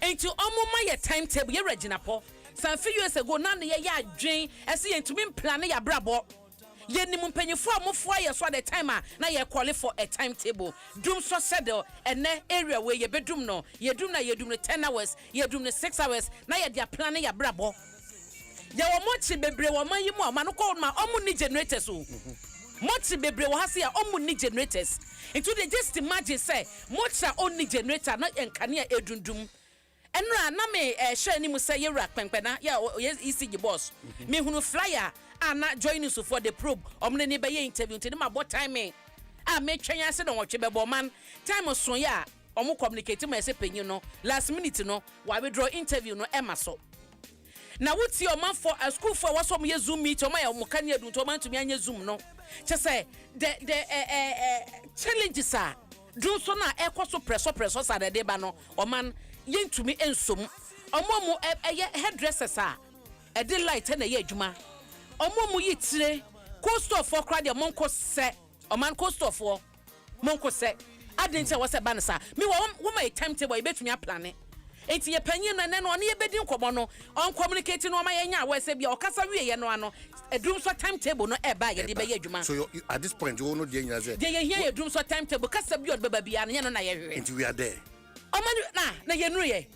enti omo ma ye timetable ye regina po some few years ago na ne ye adwen ese ye ntumi plan ya brabo ye nim mpanyifo amofo aye so at the time na ye call for a timetable dum so schedule ene area where ye bedum no ye dum no 10 hours ye dum no 6 hours na ye dia plan ya brabo ye wo mochi bebre wo man yimu ama no call ma omu ni generators o mochi bebre wo hase ya omu ni generators into they just imagine say mocha only generator na enkane edundum enra na me share ni mu say ye ra kpenkpena ya ECG boss me hunu flyer ana join us for the probe omne ne be ye interview nti ma bot time me twenya se no wotwe be bo man time so ya omo communicate ma se penyi no last minute no wa withdraw interview no ema so na wuti o man for a school for was some ye zoom meet o ma ya mo kan yadu to man to me anya zoom no che say the challenges are do so na ekoso presso sa de ba no o man ye ntumi ensom omo mu hairdressers a e de light na ye adwuma omo mu yitire cost of for crowd your monko se o man cost of for monko se adenche wo se banisa me wo my timetable e betumi plan e enti ye panyin no no ne ye bedi nkomo no on communicate no ma ye nya wo se bia o kasa wie ye no ano edum so timetable no e ba ye de be ye adwuma so at this point you no dey nya say dey ye here edum so timetable kasa bia o be ba bia ne no na ye hwe enti we are there o man na ye nuru ye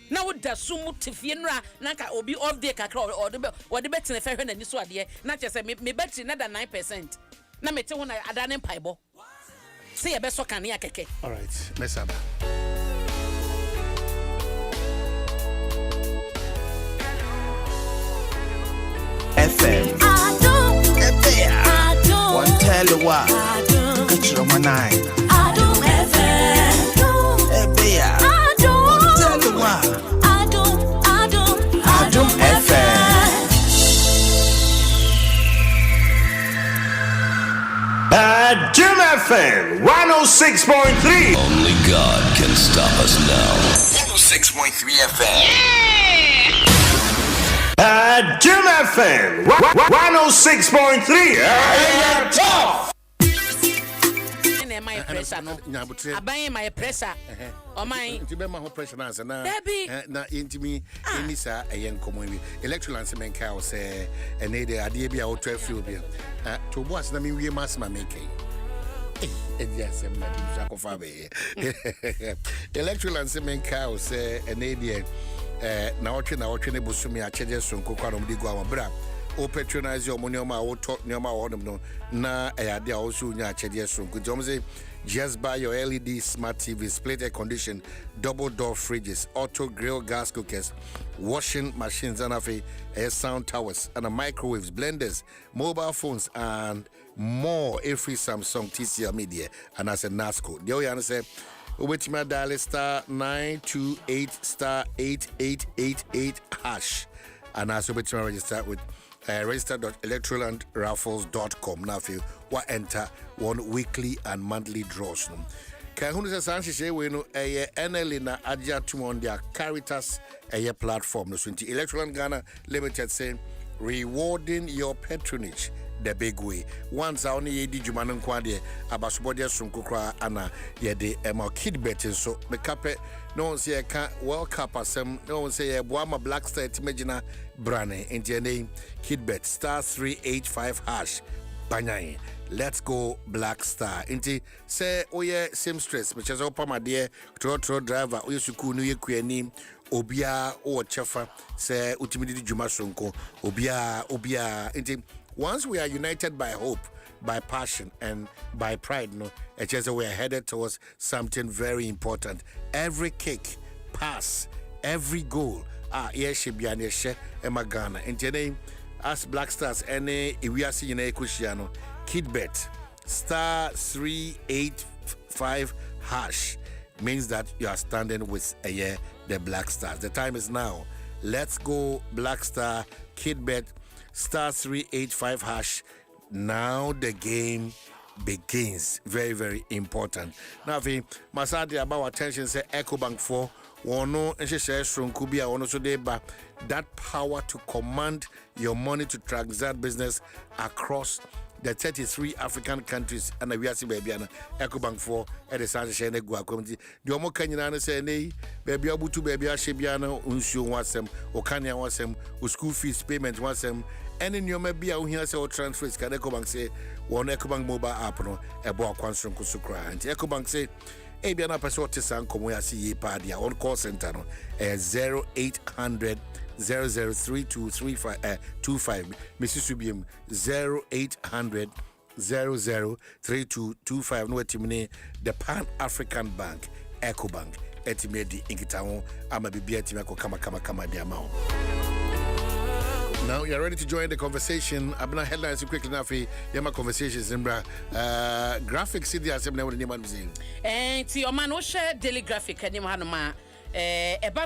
na wo da sumu tifie nura na ka obi off day kakra o de be tene fehwe na ni so ade na chese me battery na da 9% na mete ho na ada ne mpaibo se ye be so kan ya keke all right mesaba FM Adom one tell you what Adom 106.3 Adom FM Adom one tell you what Adom FM Adom FM 106.3. Only God can stop us now. 106.3 FM. Adom FM 106.3. Top. My pressure no aban my pressure o man nti be ma ho pressure na na intimi eni sa eyen komo wi electoral semen ka o se ene de ade bia o 12 field bia to bo asna me wie masma make edia sem na di sa ko fa be electoral semen ka o se ene de na otwe ne bosumi a cheje sonko kwarom di gwa bra o patronize your money ma o talk nyoma hodom no na ayade a also nya achede so nti say just buy your LED smart TV, split air condition, double door fridges, auto grill gas cookers, washing machines, and air sound towers, and microwaves, blenders, mobile phones, and more. Every Samsung TCL Media, and as a NASCO. The other say, which my dial star 928 star 8888 hash, and also which my register with. Register.electrolandraffles.com. Now, if you want enter one weekly and monthly draws. Can who say Sanchi say we know a NL na Adia to on their Caritas a platform. No, Electroland Ghana Limited saying rewarding your patronage the big way. Once I only did Juman Quadi about Subodia Sunkukra Anna Yede Emma Kid betting so the cape no one say I can't well cap some no one say a Boama Black Star Timagina Brane into your name Kid Bet star 385 hash Banyai. Let's go Black Star. Inti say oh yeah same stress which is opa my dear trotro driver Oyusuku New Year Obia or Chefa say Utimidi Juma Sonko Obia Inti. Once we are united by hope, by passion, and by pride, no, it's just we are headed towards something very important. Every kick, pass, every goal, yes, she be an Emma Ghana. And today, as Black Stars, any we are seeing a Kushiano, Kid Bet, star 385 hash means that you are standing with the Black Stars. The time is now. Let's go, Black Star, Kid Bet. Star 385 hash. Now the game begins. Very, very important. Now, if Masadi about attention, say EcoBank 4, one and she says from Kubia, one so that power to command your money to transact business across the 33 African countries and we are seeing baby and EcoBank 4 at the San Shane Gua community. The Omo Kenyan say nay, baby Abutu baby Ashebiana, Unshu wants them, Okanya wants them, school fees payment wants them. And in your maybe out here say transfers can EcoBank say one EcoBank mobile app no ebo akwansrum kusukra and EcoBank say e bia na person to san komo ya see pa dia on call center no 0800 003235 Mrs. Subium 0800 003225 no etimine the Pan African Bank EcoBank etimedi inkitawo ama bibia etimako kama dia ma. Now you're ready to join the conversation. I've been headlines quickly enough. Yama conversations in graphics city assembly with the name museum. And to your man who share daily graphic and Yohanoma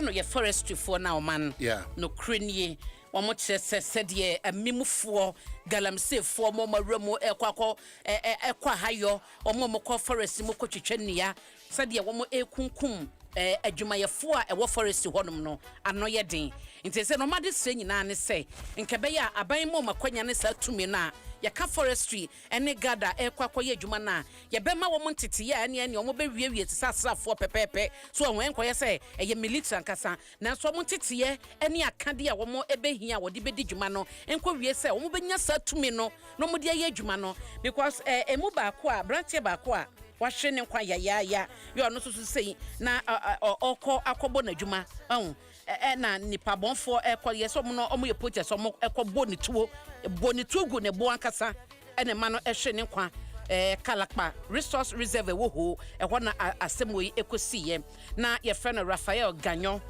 no your forestry for now man. Yeah. No crane one said ye a mimu for galamse for moma remo equaco hayo or momoko forest moko chichenia said ye one more kunkum. Adwumayefo a ewo forest honum no anoye den nti se no made se nyina ne se nkebe ya aban mo makwanya ne sa tumi na yaka forestry ene gada ekwakoye adwuma na ye bema wo ntete ya ene omo be wiewie te sasrafo pepepe so won enkoye se eye military nkasa na so mo ntete ye ene akade a wo mo ebehia wo de bedi dwuma no enko wie se wo mo benya sa tumi no no mo de ye adwuma no because emu ba ko a branch ba ko a wahwe ne kwa ya yo no so sei na akobo na dwuma na nipa bonfo ekọ yeso mo no omo ye poche so mo ekọbo ni tuo gu ne bo ankasa ene ma no ehwe ne kwa kalakpa resource reserve wo ho ehọ na asemoi ekosiye na ye friend Raphael Ganyo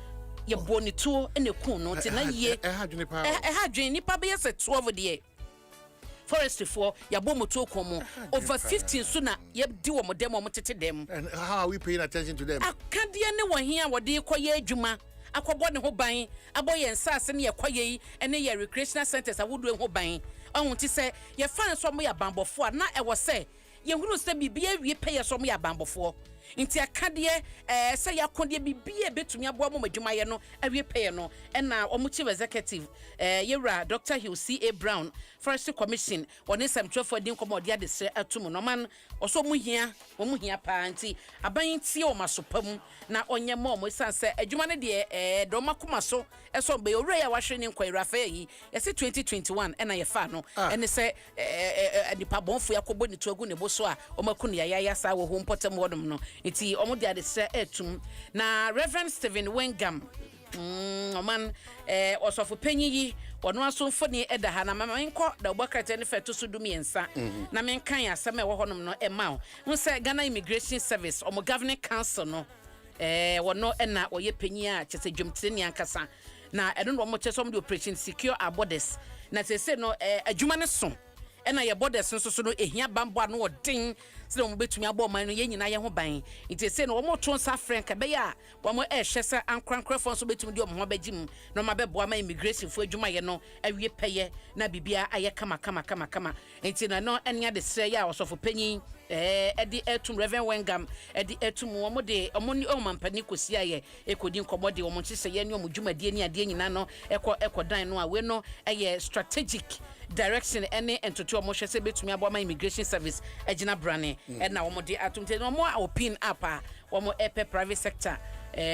ye bo ni tuo ene kun no te na ye hadwen nipa be yese 12 de forestry for ya bomoto komo over 15 so na ye di wo modem wo tete dem. And how are we paying attention to them? Akade ne wo hia wo de koye adwuma akọbọ ne ho ban aboye nsase ne ye koye yi ene ye recreational centers awodo ho ban ohun ti se ye fan so mo ya bambofo na e wo se ye hunu se bibia wie peye so mo ya bambofo nti akade se ya konde bibia betumi abo mo madwuma ye no awie peye no na omo chief executive yewra Dr. Hill C.A. Brown Forestry Commission woni sam twefo din komo de adese atum no man oso mu hia pa nti aban tie o masopam na onye mo sanse adwuma ne de do makoma so eso be owura ya wahwe ne nkwa Rafael yi yese 2021 na ye fa no ene se nipa bonfo yakobo ni tuagu ne boso a omakunu ya sa wo ho mpotem wodom no nti omo de adese atum na Reverend Stephen Wengam Oman osofo panyi ono asomfo ne eda ha na mama enko da obakata ne feto so dumiensa na menkan asem e wo honom no ema wo se Ghana Immigration Service omo Governing Council no wono na oye panyi a chese dwomtire ne ankasa na edo no mo chese omo de Operation Secure Our Borders na se no adwuma ne so ena ye borders so no ehia bambo no odin se no betumi abo man no ye nyina ye ho ban ite se no wo to nsa frank be ya wo mo hwese ankrankra so betumi de ho bagim no ma bebo ama immigration fo adwuma ye no awie peye na bibia aye kama enti na no enya de sre ya osofo panyin edi etum Reverend Wengam edi etum wo mo de omo ni omampani kosia ye ekodi nkomo de wo mo chise ye ni omo dwumadie ni ade nyina no ekodan no a we no eye strategic direction any entoto omo hwese betumi abo ama immigration service agina brane na wo mo de atumte no mo opin up a wo mo private sector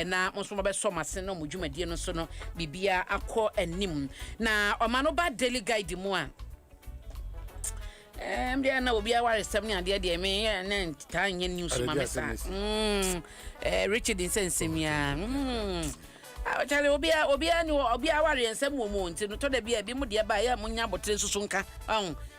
na mo so mo be so mase no mo dwumadie no so no bibia akọ anim na omano ba daily guide mu a dia na obi aware sem ne ade de me na tanye news ma mesa Richard Nsem ya chale obi aware nsem mo nti no to da bia bi mu de ba ya munya botre susu nka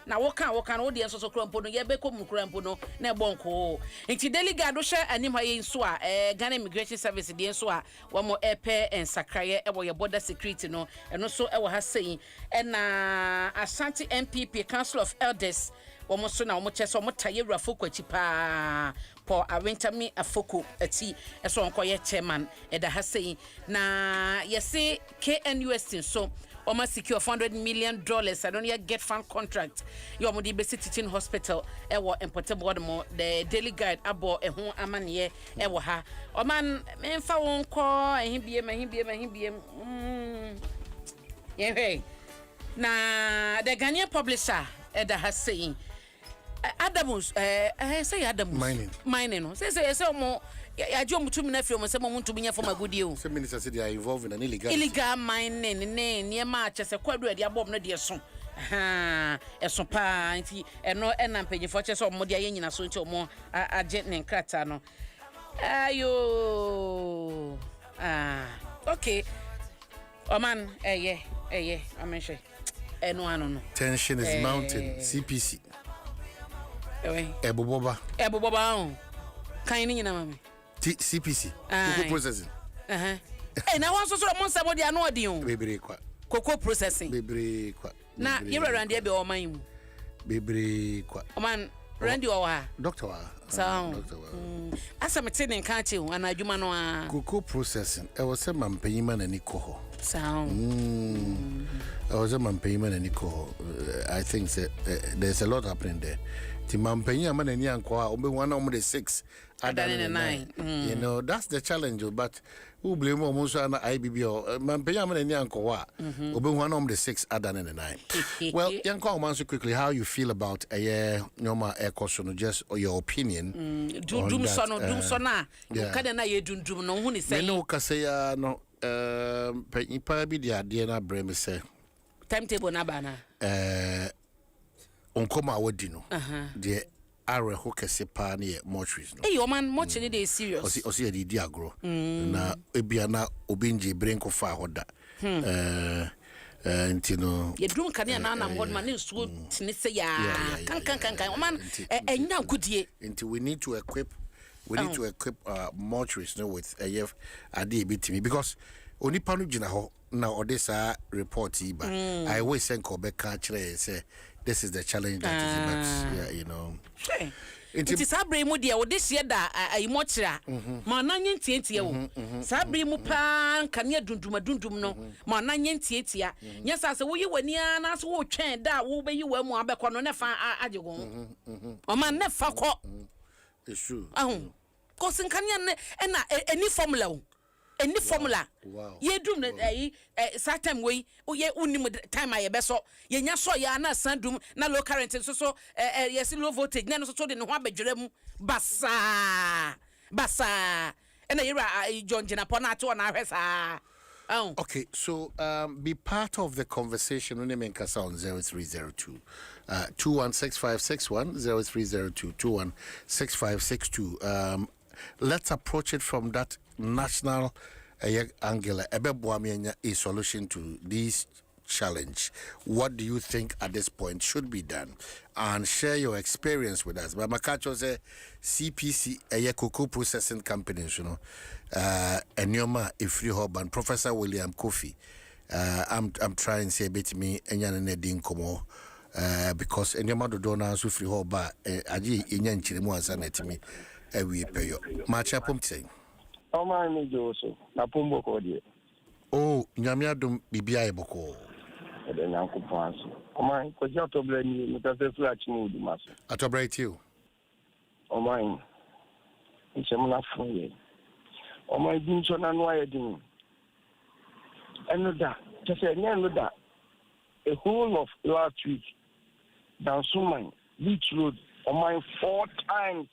na woka no wo de soso krampo no ye be kom krampo no na bonko nti daily guard wo hye anim ha ye nso a Ghana Immigration Service de nso a wo mo epe ensakraye e wo ye border security no eno so e wo ha sei na Ashanti MPP Council of Elders wo mo so na wo mo chese wo mo taye rafoko achi pa po awentami afoko ati eso onkoye chairman e da ha sei na yesi KNUS so Oma secure $400 million. I don't yet get fund contract. You are the basic teaching hospital. Ewa importable mo the daily guide abo ehun amaniye ewa ha. Oman menfa wonko ehibiem. Yeah. Na the Ghanaian publisher eda has saying Adom say Adom mining no say mo ya jo mutumi na fio mo se mo mutumi nya for agudie o some ministers say they are involved in an illegal mining ne ma chese kwadu ade abom no de so eso pa nti eno na mpanyifo chese o mo de aye nyina so nti o mo agent ne nkrata no ayo okay oman eye amenshe eno ano no tension is mounting CPC Eboboba kan ni nyina mama CPC cocoa processing na wan so mo nsabo dia no odi o bebre kwa cocoa processing bebre kwa na yewra rande be o man mu bebre kwa o man rande o wa doctor wa asa mete ne kan che ho ana adwuma no a cocoa processing e was a mampanyima na ni ko ho I was a mampanyima na ni ko ho I think there's a lot happening there ti mampanyima man ni anko a obe one of the 6 Adane 9 you know that's the challenge but who blame almost an IBB or mampanyima man ni anko wa obe one of the 6 Adane 9 well yanko man so quickly how you feel about normal air question just or your opinion dum so na kada na ye dundum no hu ni say no kase ya no pa bi dia de na brem say timetable na ba na onkoma awadi no de are ho kase pa na ye mortuaries no eh man mortuary ni dey serious osi ye di agro na ebia na obinje brenko fa hoda ntino ye drum kan na na mod man ni so tini say ya kan man enya kudie nti we need to equip mortuaries no with ade bitimi because onipa no gina ho na odesa report iba I always send ko be ka kire say this is the challenge that is but you know It is Sabri Mudia, or this year that I mochra. Mananian Tietia, Sabri Mupan, Kanya Dundum, no, Mananian Tietia. Yes, I said, we were near us, who chain that will be you were more back on Nefa Adjugo. O man never caught. It's true. Cousin Kanya and any formula. Any formula. Wow. Ye do certain way, o ye unim time I beso. Ye nya so ya na sandum na low current so yes low voltage na so de no abedwerem basa. And I John Jenapon to na hwesa. Okay, so be part of the conversation when you make us on 0302 216561 0302 216562. Let's approach it from that national Angela Ebeboamianya a solution to this challenge. What do you think at this point should be done? And share your experience with us. But Makacho say CPC a cocoa processing companies, and Yoma Ifri Hoban, Professor William Kofi. I'm trying to say a bit me and Yanedin Komo. Because any amount donors who free hoba aji inyan chirimu ansaneti me we pay you. Macha pomte. Oh my name Dwaso na pombo kodie. Oh, nyame adom bibia eboko. Ede nyankopon aso. Oh my ko ja to bla ni mutase flat mu di maso. Atobra you. Oh my. Nchemu na funye. Oh my dincho na no ayedin. Enoda, just enoda. A whole of last week, down Suman, Beach Road, on my 4 times.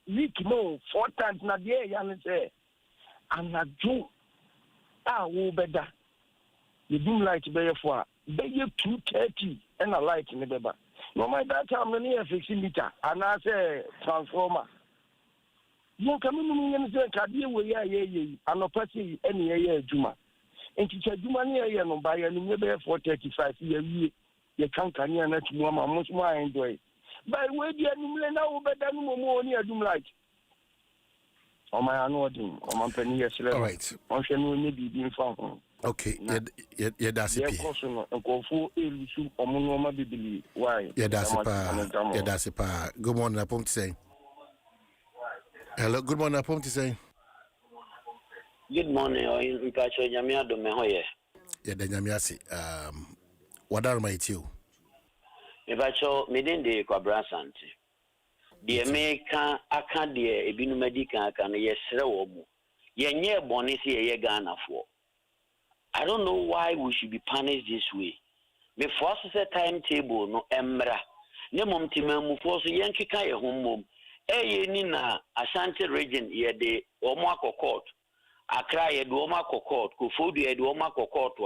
Week no, 4 times, not there, Yan say. I'm not Joe. Who better? You do like to be for 2:30 and a light in the baby. No matter that time, many are fixing meter, and I say transformer. You come in and say, Kadia, we are ye, and no person any year, Juma. And to say, Juma near no buy any never 435 years. You can't carry a net woman, much more enjoy. By way, the animal now better no more near Doom Light. Oh, my annoying, oh, my penny, yes, all right. I shall maybe be found. Okay, yeah, that's it. Why? Yeah, that's it. Good morning, I pump to say. Hello, good morning, I pump to say. Good morning, or in Pacho Yamia Domehoye. Yeah, the Yamiasi. What are my two? If I show Medende Quabrasanti. The American Acadia, a Binumedica, can yes, Rewomu. Ye Bonisi, a Ghana for. I don't know why we should be punished this way. Me force a timetable, no emra. Nemum Timamu force Yankee Kaya home. Nina Ashanti region, ye de Omako court. Accra, ye do Omako court, Kufudu, ye do Omako court.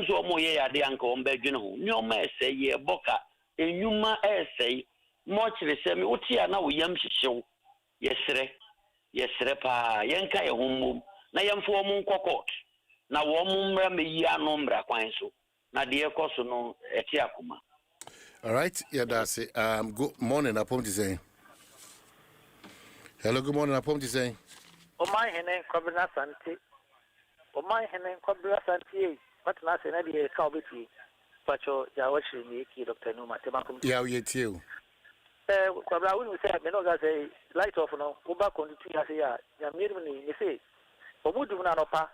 So mo ye ade anka on bedwene no ma say ye boka enyuma say mo kire se me wotia na wo yam hyehyew yesre pa yenka ye hommom na yemfo mo nkokot na wo mo mra me yi ano mra kwan so na de ekoso no eti akoma. All right, yeah, that's it. Good morning, I pump to say. Hello, good morning, I pump to say. O my hene kwabra santi. O my hene kwabra santi. What not another cow between Pacho Yawashi, Dr. Numa, Temakum. Yeah, we at you. Quabra will say, Menoga say, light off no, go back on the 2 years. Yamirni, you say, for Mudunanopa,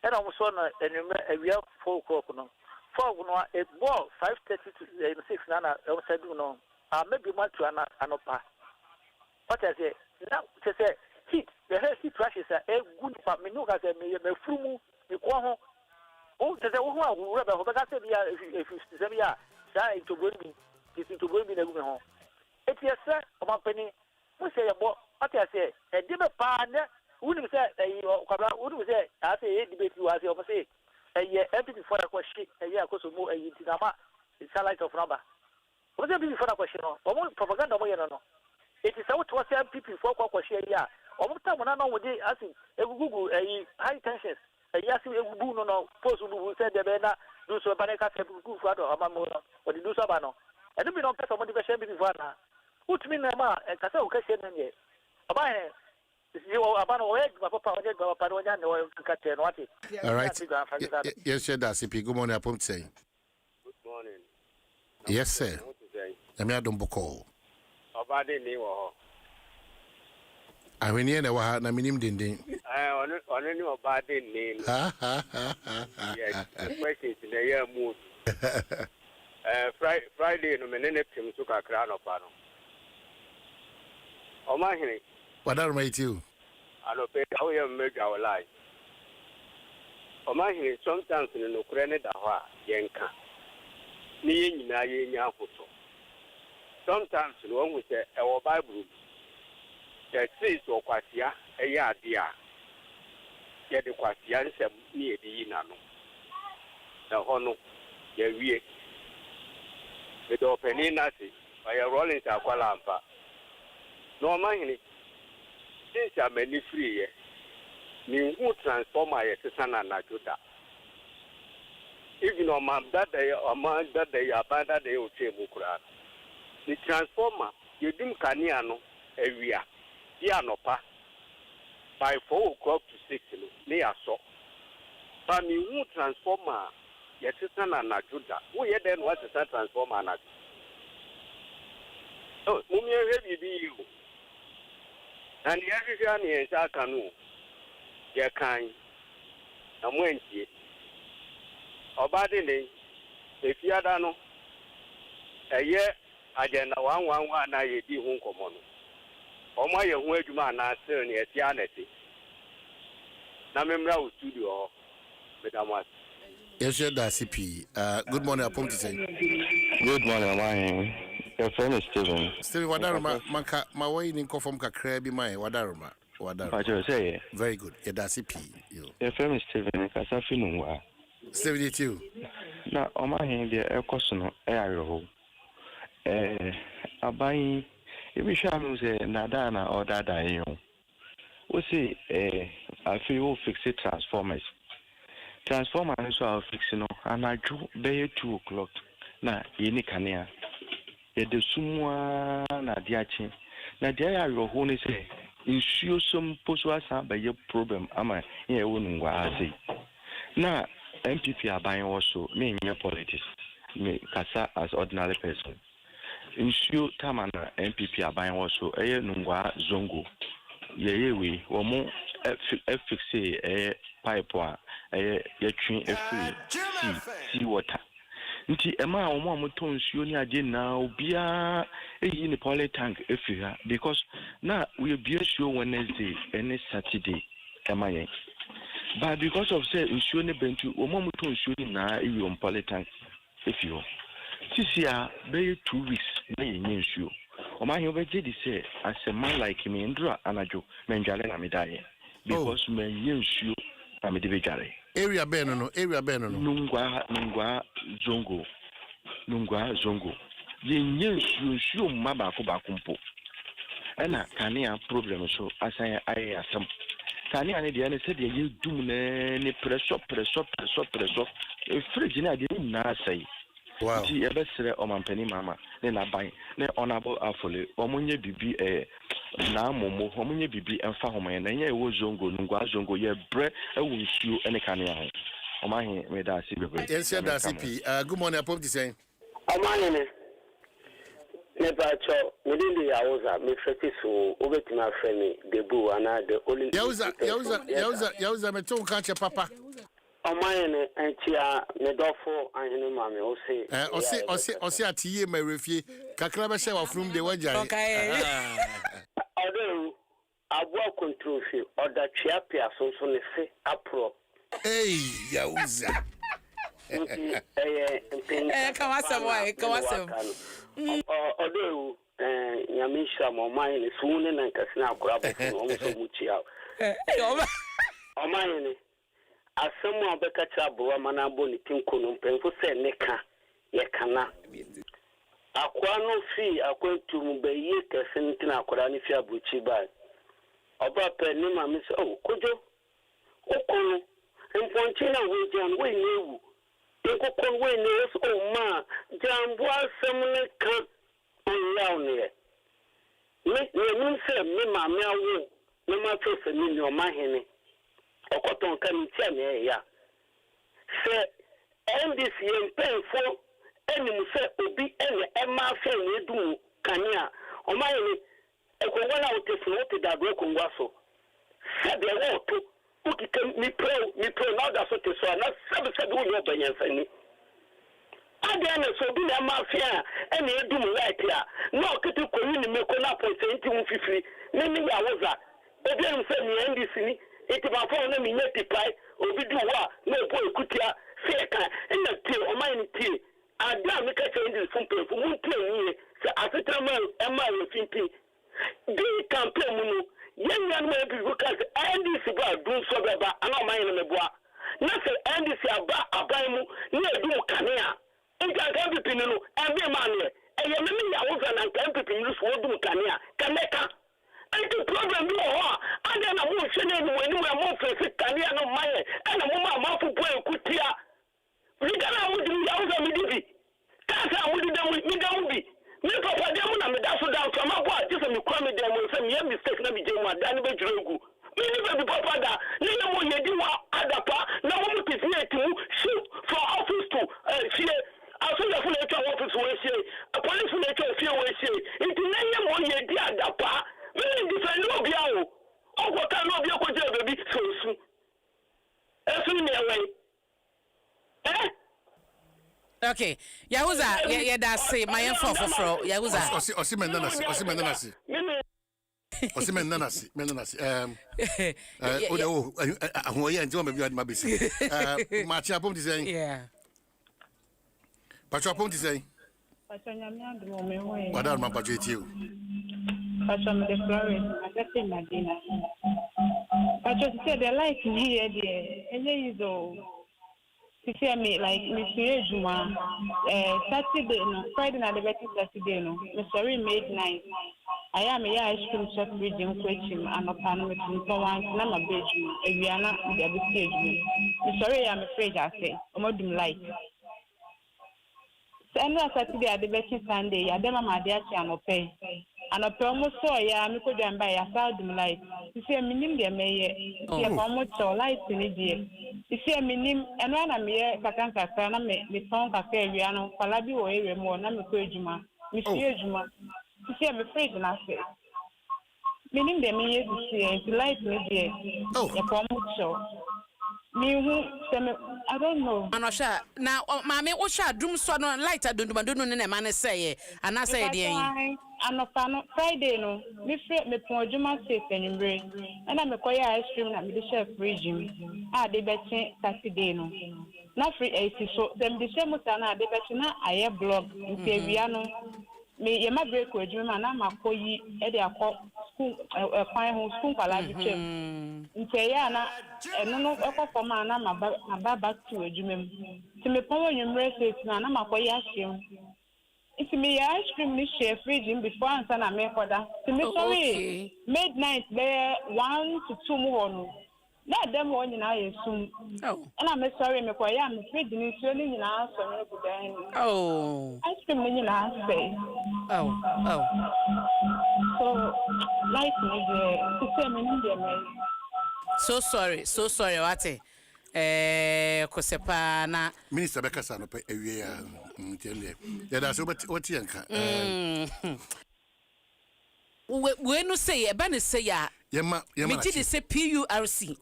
and almost on a real 4 o'clock. No, 4 a ball 5:30 to 6 Nana, said, no, maybe much to Anopa. What I say, now to say, heat, the heavy trashes are a good for Menoga, me frumu, the Quaho. Oh, to the one who rather have got if you say, yeah, to bring me, it's to bring me the home. It's yes, sir, of my penny. We say about what I say, a dimmer partner, wouldn't say, wouldn't say, I say, debate you as you say, a year empty for a question, a year because of more a Yinama, it's a light of rubber. What's a bit for a question? Or more propaganda, no. It is out to us people for a question, yeah. Almost time when I know what they asking, a Google, a high tensions. Yes, we no post who said the Bena do so Banaka good for Amamona or the do Sabano. And we don't pay for motivation before now. Put me Nama and Casa Occasion yet. Abane, you are about a my papa, Padonia, or Catton, what it. All right. Yes, sir, that's it. Good morning, I pump say. Good morning. Yes, sir. I'm here, don't book. About the name or I mean, you know, I mean, didn't. on any about the name. Yes, the question is in the year mood. Friday, no man, Tim took a crown of panel. Oh, my honey. What are my two? I don't pay how you make our life. Oh, my honey, sometimes in the Ukraine, Yanka. Ni na yen sometimes no one with our Bible. The says or Quasia, a yard dear. Get the Quasian near the Inano. The Hono, the Vie. With opening Nazi by a rolling Aqualampa. No money. Since I'm many free, me who transformer yet sana na juda even on my that day abanda day o chemu kura the transformer you dum kania no ewia dia no pa by 4 o'clock to 6 no ne aso but me who transformer yet sana na juda who ye then what is that transformer na oh mumye heavy be you and the everyone is akanu ye kan na mwentie obade ne efiada no eye agenda 111 na ye di hu nkomo no omo ye hu adwuma na sel ne etia nete na memra o studio medamas. Yes, that's CP. Good morning, Apom to say. Good morning, my your friend is Steven. Steven, wadaruma, my way in conform kakre be my wadaruma. Say very good. Yeah, that's CP. Your friend is Steven, Kasafi Nungwa. 72. Now, on my hand, the air costume, air abayin, if we shall say Nadana or Dada, we see I feel fix it transformers. Transformer so I'll fix and I drew bay 2 o'clock. Na yini kania. Ye de sumwa na diachi. Na dia yo ho ne say nsio som poso asa ba ye problem ama ye wonu ngwa ase. Na MPP aban also me nye politics. Me kasa as ordinary person. Nsio tamana MPP aban also eye nungwa zongo. Ye we wo mo fixe pipe a ye twin free sea water. Nti ema omo amoton nsuo ni ade na obia eyi ni poly tank efira because na we be sure Wednesday and Saturday ema yen. But because of say nsuo ne bentu omo amoton nsuo ni na eyi on poly tank efio. Tisia be 2 weeks na yen nsuo. Oma he obeje di say as a man like me ndra anajo menjale na medaye because men yen nsuo na me de jare. Area beno no. Nungwa zongo. Yen nsuo maba ko ba kumpo. Ena kania problem so asan aye asam. Kania ne de ne se de ye dum ne pressure. E fridge na de na sai. Wow. Ti ebesere o mampani mama ne na ban ne honorable afole omunye bibi na momo omunye bibi emfa homan na nya ewo zongo nungwa zongo ye bre ewo nsuo ene kania ho omahin me da si bebe. Yes, that's CP. Good morning, Apom to say. Amane ne ba cho me ndi ya oza me feti so obetima frame debu ana the only yauza me to kanche papa. Amane entia me dofo ahene mame o se osi atiye me refie kakra be she wa from de wajare. Okay. Odo abua control fi oda twia pia so ne se apro. Hey, yauza. Kawasem. Odo nyamisha mo mai ne sune na nkasina akura bofo o so muchia. O mai ne asemu abeka bro mana bo ni tinko no mpemfo se ne ka ye kana. Akwa no fi akwantu mu beye kase ntina akura ni fi abuchi ba. Oba pe ni ma mi se kojo. Okonu mponche na wejan we newu. Ekokon we ne so ma jambo asem ne ka onyaw ne. Me se me ma me awo me ma to se ni o ma hene. Okoton kan tia ne ya. Se NDC mpenfo enim se obi ene ema fe ne dum kania. O ma hene ekongwa na otefo ote dadwe kongwa so. Se de wo to ukike mi pro na da so te so na sabe wo no banyansani adena so bi na mafia ene edum like ya na okete koyi ni meko na percent mu fifiri ni ya woza obi em se ni ndc ni iti ba fo na mi nyeti pai obi du wa na opo ekutia feka ena tie o mai ni tie ada mi ka che ndc fumpe fu mu tie ni se asetama ema yo fimpi di campaign mu no yenyan me bi because NDC ba dun so beba ana man ne meboa na se NDC aba aban mu na edu kanea nka MPP no ebe man ne eye me ya wo na nka MPP ni so dum kanea kaneka the problem you are, and then I won't send you when you are more for Canadian no money, and a woman mouth for Kutia. We can have the house of Midi. That's how we did them with me down be. Me papa dem na me da so down from my boy just me call me dem say me mistake na me je wa dan be jurogu. Me ni be papa da, ni na mo yedi wa adapa na mo mutisi to shoot for office to see as soon as you enter office we say a police will enter fear we say it na mo yedi adapa me ni defend no bia o o go kan no bia ko je baby so su esu ni away okay Yahuza ya say my for Yahuza Menanasi. Ahoye nti o me bi ma besi. Machi apom ti say. Yeah. Pacho apom ti say. Pacho nyame adu me hoye. Wada ma pacho eti o. Pacho me de Florence, agate Madina. Pacho say the life here there. Enye izo. See me like me Juma Saturday no Friday na the better Saturday no me sorry made night I am a ice cream shop region question and upon with one na my bedroom ewiana the be stage me sorry I'm afraid I say omodum like so Saturday at the better Sunday ya dem ma dey achi anope almost so ya me ko dem ba ya dum like see me nim dey meye ya almost so light ni dey see me nim eno na me kakanka na me ton ka fe wi ano pala bi wo ewe mo na me ko ejuma me see ejuma see me afraid na say me nim dey meye see light ni dey ya almost so me who I don't know anosha na maame wo sha dum so no light adundumadu ne ma ne say ana say dey yin anopano Friday no me pon adwuma say penimbre na me koya ice cream na me de chef fridge de beti Saturday no na free 80 so dem de share muta na de beti na aye blog nti wia no me ye ma break adwuma na makoyi e de akọ school kwan ho school kwala bi chem nti ya na eno no ekọ ma na ma back to adwuma nti me pon onwumre say na makoyi ashem. It's me ice cream ni share fridge before answer na me koda. Sorry. Midnight there 1 to 2 more. Na dem won nyina yesum. Oh. And I'm sorry me ko ya me fridge ni so ni nyina so me go dan. Oh. Ice cream ni nyina say. Oh. So like me there to say me ni there. So sorry wate. Kosepa na Minister Bekasa no pe ewie ya ntele ya da so wati yanka we no say e ba ne say ya yema me ji de say PURC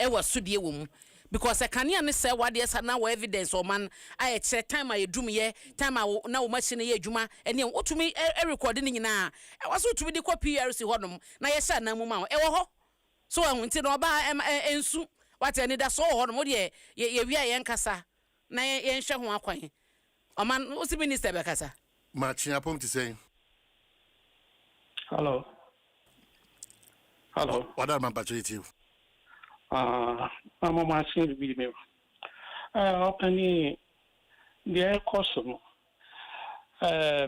e was sudie wo mu because I can ne say what yes na wo evidence o man I chere time I dum ye time na wo machine ye adwuma ene otumi e record ni nyina e was otumi de ko PURC honom na ye sha na mu ma e wo ho so ahunti no ba ensu what any da so ho no de ye wi ayen kasa na ye nhwe ho akwan o man o si minister be kasa Machi apom ti say. Hello. What are my patriots? I'm a machine to be me. Open the air custom.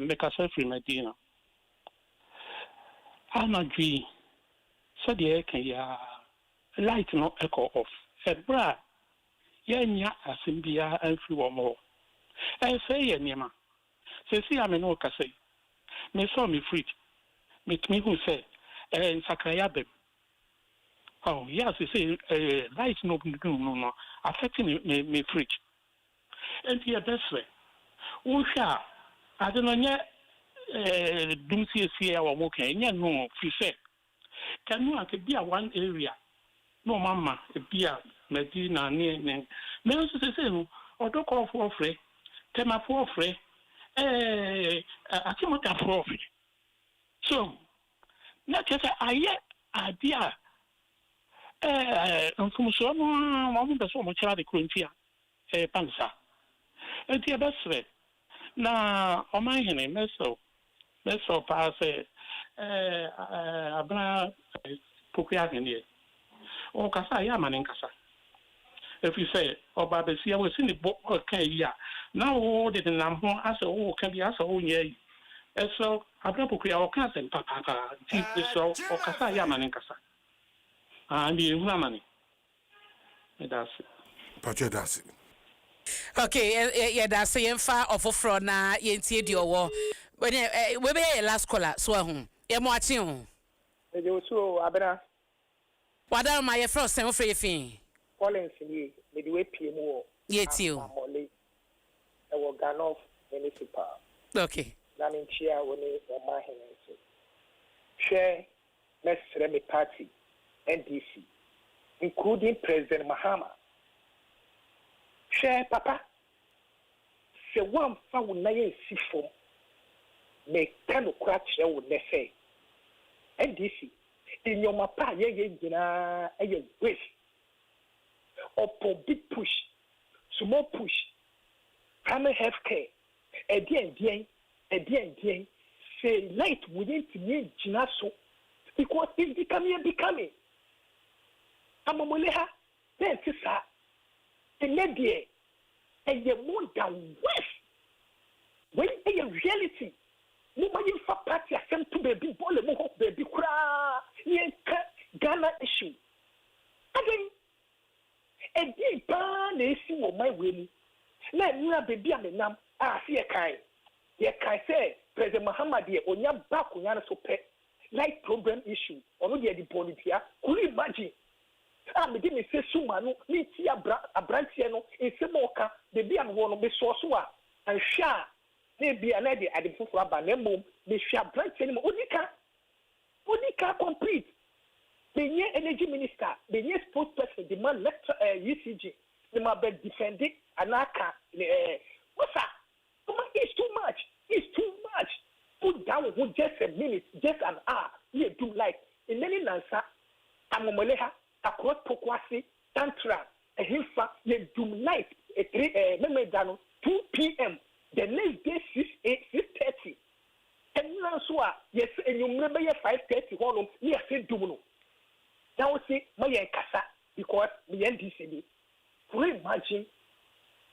Make a self in Medina. I'm not agree. So the air can ya light no echo off. A bra. Yenya asimbia and free or more. I say, Yema. Say, I'm an old say. Me saw me free. Make me who say, and Sakrayabem. Oh, yes, you say, light no, affecting me fridge. And here, best way. Oh, sure. I don't know yet, don't see a fear or walking, no, she said. Can you be a one area? No, Mamma, a beer, Medina, near, Mel's say, or don't call for free. Tell my for free. I think what I profit. So, not just I yet idea. From so long, so much of the Quintia, Pansa. And the best way. Now, on my name, so pass a bra Pukia in here. Oh, Casa, Yaman in Casa. If you say, oh, Babesi, I was in the book, okay, yeah. Now, all the number as a whole can be as a whole year. eso abrapoku ya oka sem papa ti so okasa ya mane nkasa ndi ehu amane that's Pacho that's okay that's yemfa ofofro na yentie di owo we be last caller so ahun ye mo achi ho e je so abena wada ma ye fro sem free fin Collins ni me di we pie mu wo ye ti o e wo Ganof municipal okay na me chia woni o ma henense share mesre me party NDC including President Mahama share papa se one fa wo na ye sifo me kanu kwa kire wo ne fe NDC in your mapa ye gina e waste upon big push small push primary health care again say light within to me gina so because it's becoming amamoleha then sisa enedie and you more than west when a reality no money for party asem to baby ball mo hope baby kura yen Ghana issue again and the ban issue of my way na nura baby amenam see ye kai say President Muhammad ye onya back onya so pe like problem issue ono de politia could you imagine me give me say suma no ni ti abrantie no esemoka baby am wo no be so a and sha na bia na de ade foforo aba na mom be hwa branche ni odika complete benye energy minister benye spokesperson the man lecture UCG the man be defending anaka what's that it's too much put down with just a minute just an hour you do like in any nansa amomoleha across pokwasi tantra ehfa you do night 3 2 p.m. the next day 6:30 and now so yes and you remember 5:30 hono you say dumuno now see my kasa because the NDC we imagine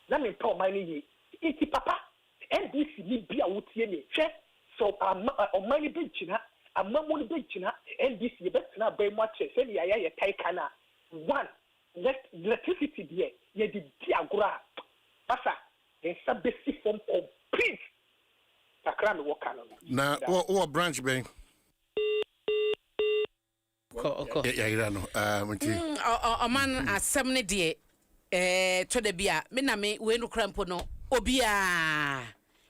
na me poor money iti papa NDC ni bia wotie me hwe so omani be gina amamu ni be gina NDC be tena ba mu ache se ya ya tai kana one electricity there ye di agora pasa en sabesi form complete takra me worka no na o branch ben ya ira no mti oman asem ne de to de bia me na me we no krampo no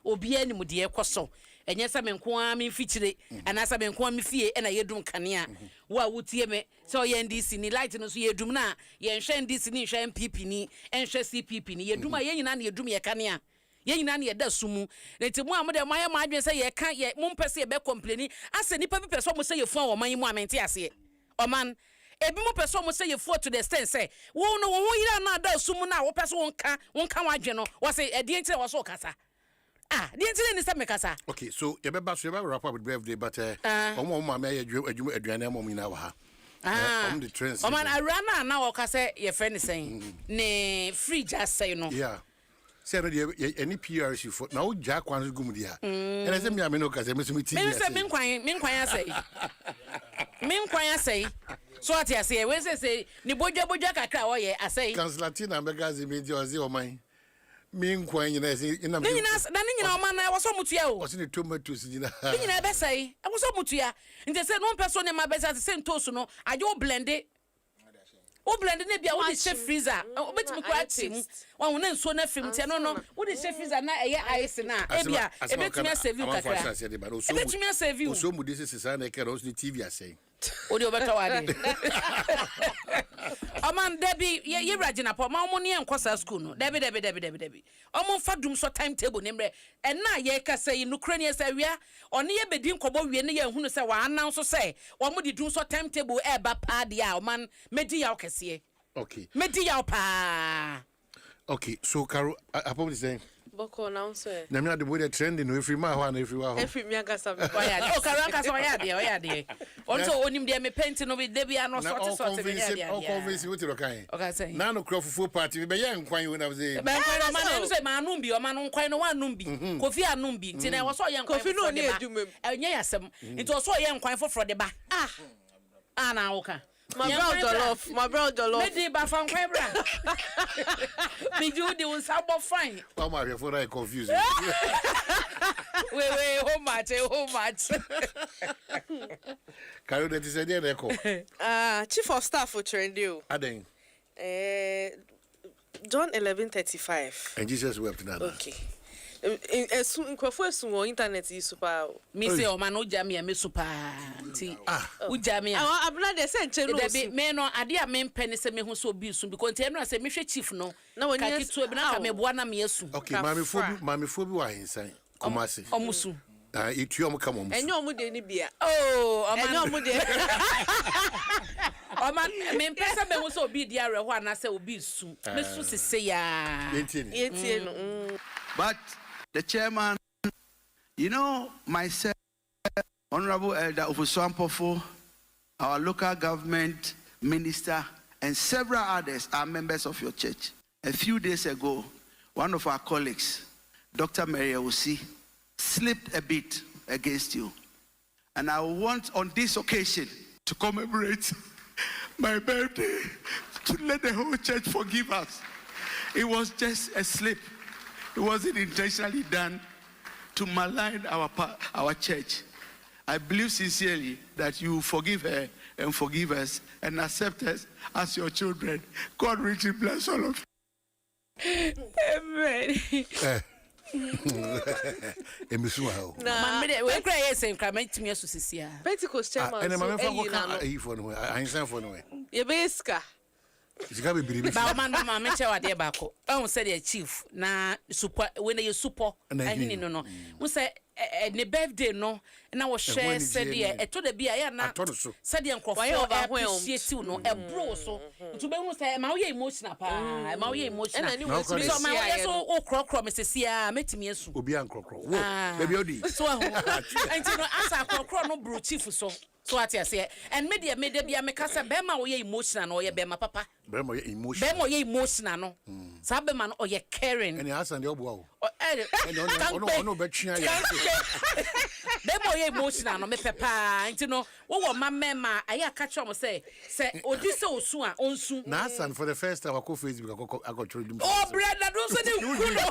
obia ni mu de ekoso enye sa me nko a me mfikyire anasa me nko a me fie na yedum kanea wa wotie me so ye NDC ni light no so yedum na ye nhwe NDC ni nhwe MPP ni nhwe CPP ni yedum a ye nyina na yedum ye kanea ye nyina na ye da sumu nti mu amode maye ma adwen se ye ka ye mu mpese ye be complain ase nipa bi pese mo se ye fu a wo man mu amente ase oman ebi mo pese mo se ye fu to the extent say wo no wo yira na da sumu na wo pese won ka wadwen no wo se edi enti wo so kasa di enti ni se me kasa okay so ye be ba so ye be wrap up with birthday but omo ma me adwuma aduane mo nyina wa ha on the trains oman arana na wo kasa ye friend sen ne fridge asay no yeah say no any PRC for now jack kwan gum dia ene se me ameno kasa me so mi ti me se me nkwan asay so ati asay we say ni bodwa kakra wo ye asay Kanslatina begazi me di ozi oman me nkwan nyina se ina me nyina oman na wo so mutua o se ne tomatoes nyina nyina be say wo so mutua nte se no person ne ma be say se ntosu no aje o blend ne bia wo di chef freezer obetimi kwa tim wo na nso na film te no wo di chef freezer na eye ice na e bia ebetimi save kakra ebetimi save o so mu di se sa na ke ro so TV asay odi obeta wade oman debi ye ragina po ma omo ne enkosa school no debi omo fa dum so timetable ne mre enna ye kasa yi nukrani se wia one ye bedi nkobo wie ne ye hunu se wa anan so se omo di dum so timetable e ba pa dia oman medi ya okese okay medi ya pa okay so Carol apom say Boko now say. Namia the boy trending no every man one every one. Every me aka some. Oya, o karanka so oya de. Onto onim de me paint no with Debbie and sort de. All convince what you can. Okay say. Na no crop full party be yan kwan when I was say. Be kwan man say ma anum bi o man kwan no wan num bi. Kofi anum bi. Nti na wo so yan kwan. Kofi no na edumem. Enye yasem. Nti wo so yan kwan foforo de ba. Na wo ka. My brother Jollof. Me di ba fan kwan bra. Me do the un sabo fine. Oh my, before I confuse you. Wait, how much? Carry that is a dear record. Chief of Staff for Trendio. Aden. John 11:35. And Jesus wept now. Okay. Nkwafo on internet is super. Me say o man o jam me super. Nti o jam ya. Abna de say nche no. Dey me no ade a me mpene se me ho so bi su because nti eno say me hwe chief no. Ka kitu bi na ka me boa na me asu. Okay, mami fobi wa hinsan. Komase. Omusu. Itu omu kam omusu. Enyo omu de ni bia. Oh, enyo omu de. O man me mpese me ho so bi dia re ho ana se obi su. Me su sese ya. Yentie no. But the chairman, you know, myself, Honorable Elder Ofusuampofo, our local government minister, and several others are members of your church. A few days ago, one of our colleagues, Dr. Mary Osi, slipped a bit against you. And I want on this occasion to commemorate my birthday, to let the whole church forgive us. It was just a slip. It wasn't intentionally done to malign our church. I believe sincerely that you forgive her and forgive us and accept us as your children. God richly bless all of you. Amen. Pentecost chairman. Sika be biribi. Ba man ma me che wade ba ko. Ehun say the chief na super when you super ahini no. Mu say ne birthday no na wo share say the eto da bia ya na say the nkrofo appreciate no e bro so. Ntu be hu say ma wo ye emotional pa. Ma wo ye emotional. So ma wo ye so o krokro mesesia metimi asu. Obi an krokro. Wo baby odi. So ahu. Nti no asa krokro no bro chief so. So what you say? And media bia me kasa be ma wo ye emotional no ye be ma papa. Be ma ye emotional. Be ma ye emotional no. Sa be ma no o ye caring. And Hassan dey obo wo. No be twa ye. Be ma ye emotional no me papa. Nti no wo ma mema aye aka mo say odi se osu a onsu. Na Hassan for the first time akọ Facebook akọ try do. Oh brother do so dey ku no.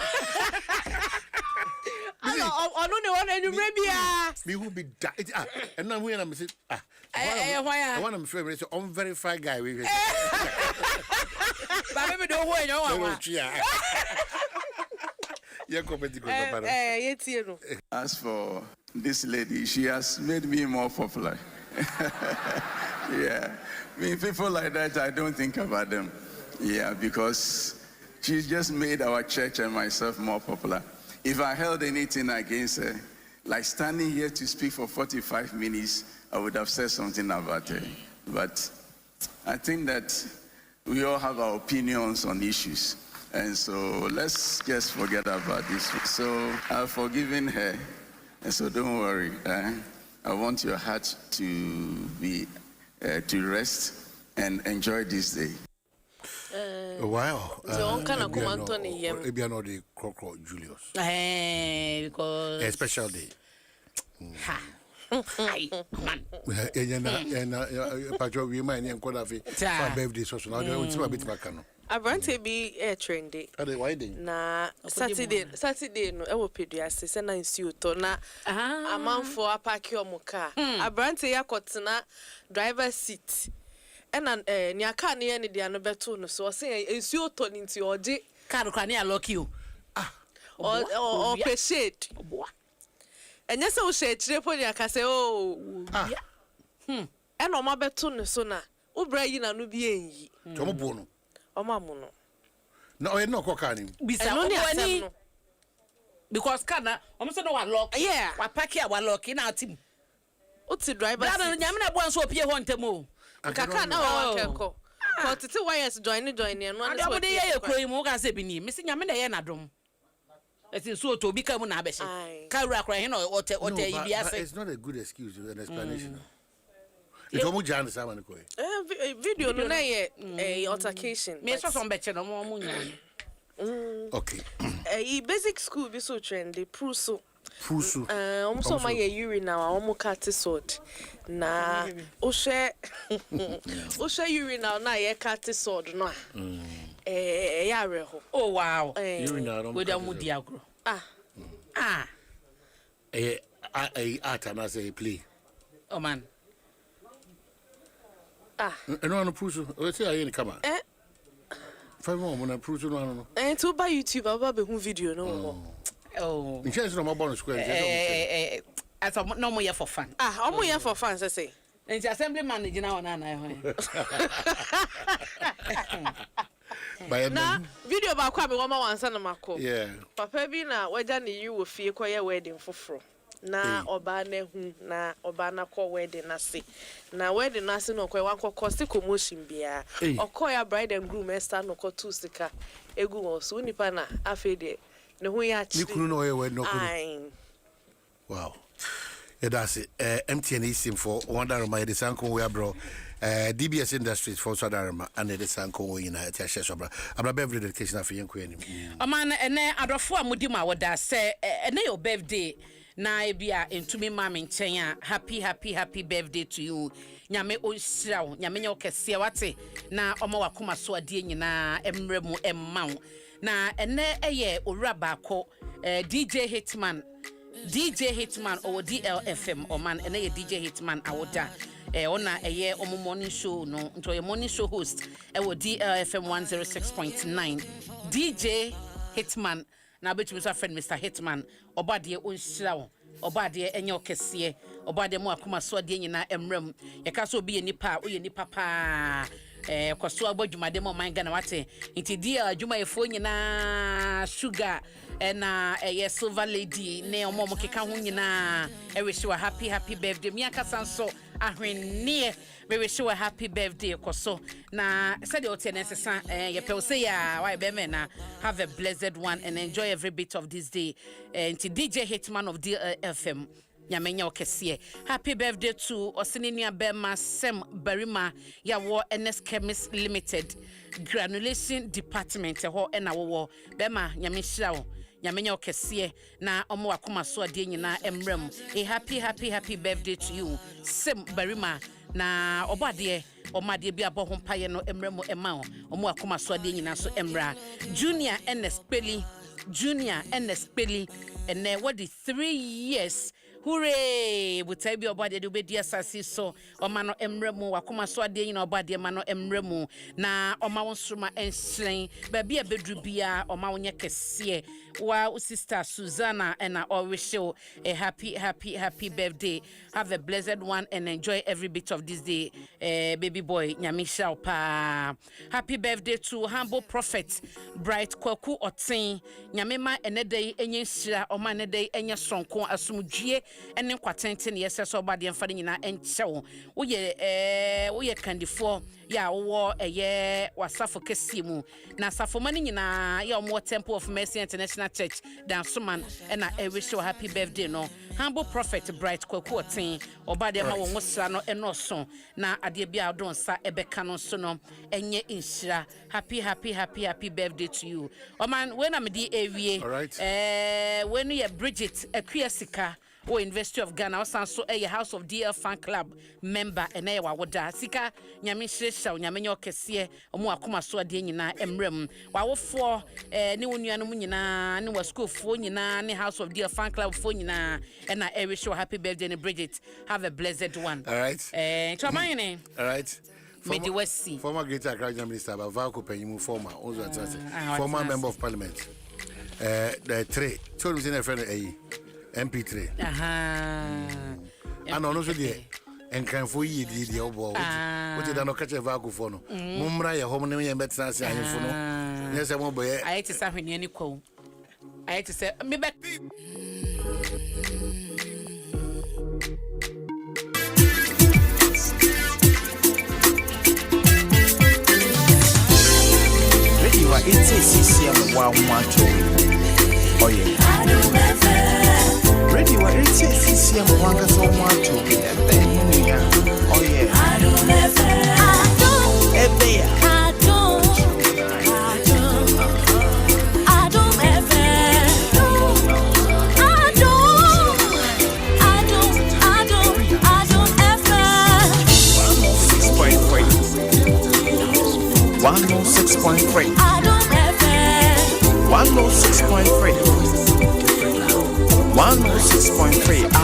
Ono ne wona enumre bia. Me who be that. And now we am say why? I want to frame it unverified guy we. Ba me do ho enyo wa. As for this lady, she has made me more popular. Yeah. I mean, people like that, I don't think about them. Yeah, because she's just made our church and myself more popular. If I held anything against her, like standing here to speak for 45 minutes, I would have said something about her. But I think that we all have our opinions on issues. And so let's just forget about this. So I've forgiven her. And so don't worry. I want your heart to be to rest and enjoy this day. Wow. John kana kumanto ni yem. Ebi ano de Crocro Julius. Because a special day. Ha. Hi, man. And Patrick, we might name Kodafi for birthday so now they will see a bit back no. Abrante be air trendy. Why day? Na Saturday no e wo peduase se na nsuo to na amanfo apaki omo car. Abrante yakotena driver seat. Ena ni aka ne ne dia no beto no so say nsuo to ni nti oje car kwa ne lock you. O appreciate. Enya se wo share chire po ni aka say oh. Ena o ma beto no so na wo bra yi na no bi enyi. To mo bo no. Omamu no. No, I no coca ni. Bisa no because kana say no wa lock. Yeah. Wa park here wa lock na team. Uti driver. Bra na nyame na bo anso opie ho ntemo. Kaka na wa kenko. Ko tete wires join no ane so. Ade ye kroyi mu ka se bi ni. Me se nyame na ye na dom. so to be come na beshi kawra kra he no ote ibiase. It's not a good excuse an explanation. It's almost Jan Simon ko. Video no na ye altercation. Me so some beche no mo nya. Okay. Basic school be so trendy pruso. Also my urine now cut sword. Na Oshe urine now na ye cut sword no. Oh wow. Urine we don't mudi agro. Art and as a play. Oh man. No pruso. Let's say I in come. 5 more when I prove no. And to by YouTube about the video no. Oh. In chance no more bonus square. As no more for fun. Almost here for fun, say. And the assembly manager now na. Na video ba kwa me wo ma wansa na mako. Yeah. Papa bi na waja ne yi wo fie koye wedding foforo. Na oba na hu na oba na ko wedding na se. Na wedding na se no koye wan kokosi commotion bia. Okoya bride and groom esta no ko tu sika. Egu wo so nipa na afede ne hu ya chi. Ni kunu no ye wedding no kunu. Wow. Yeah, that's it. MTN is sim for wonder my the sanko we bro. DBS Industries for Sadarama and the sanko in a Tashabra. Abra every dedication of young queen. A man and Adofo Mudima would say a your birthday. Na ebia entumi mama nchen happy birthday to you. Nyame onhira, nyame nye okese wate na omo wakoma so ade nyina emremu emma. Na ene eye owura baako DJ Hitman or DLFM or man ene ye DJ Hitman awoda. Ona eye omo morning show no nto ye morning show host wo DLFM 106.9 DJ Hitman na betumi so friend Mr Hitman obade onhyira wo obade enye okese obade mo akoma so ade nyina emrem ye ka so obi ye nipa o ye nipa pa kwaso abodwumade mo man ga na wate nti dia adwuma efo nyina sugar na silver lady ne omo mo keka ho nyina wish you a happy birthday mi aka sanso ahwenne we wish you a happy birthday koso na said you ten sesa ye pe say ya why be me na have a blessed one and enjoy every bit of this day nti DJ Hitman of DFM nyamenya okese happy birthday to Osinenia Bema Sem Barima ya wo NS Chemist Limited granulation department ho na wo Bema nyamehira wo nyamenya okese na omo akoma so ade nyina emrem a happy birthday to you Sem Barima na obade omade bi abo ho paye no emrem ema omo akoma so ade nyina so emra Junior NS Peli and what is 3 years. Hooray! Butai bi obade de obedi asasi so omano emremu wakoma so ade nyina obade mano emremu na oma wonsroma enslen ba bia bedru bia oma wonye kese wa sister Susanna and I wish you a happy birthday. Have a blessed one and enjoy every bit of this day. Baby boy nyamisha pa. Happy birthday to humble prophet Bright Kwaku Otin nyamema enedey enye hira oma enedey enye sonko asumdue ene kwatenten yeses obade mfade nyina enchewo wo ye kandifo ya wo eye wasafo kesimu na safomani nyina ya omo Temple of Mercy International Church dansoman and I wish you a happy birthday no humble prophet Bright Kwaku Otin obade ma wo nwosra no enoso na ade bia adon sa ebeka no so no enye inhira happy birthday to you o man when am di ewie when you Bridget Akuasika o University of Ghana also a House of DL fan club member and e wa woda sika nyame hyehyɛ nyame nye okese omo akoma so ade nyina emrem wa wo fo ne wonuanom nyina ne wa school fo nyina ne House of DL fan club fo nyina and I wish you a happy birthday and Bridget have a blessed one. All right. Tramayne. All right. Former Greater Accra Minister Bavako Penyimu former member of parliament. The three. So we in friend MP3. And also the and can for ye the obo. What did I not catch a vacuum for no? Mumra, your home name and better answer. Yes, I won't be. I ate to say any call. I had to say me back. It's a CCM 112. Oh, yeah. CCM wanga so much to oh yeah.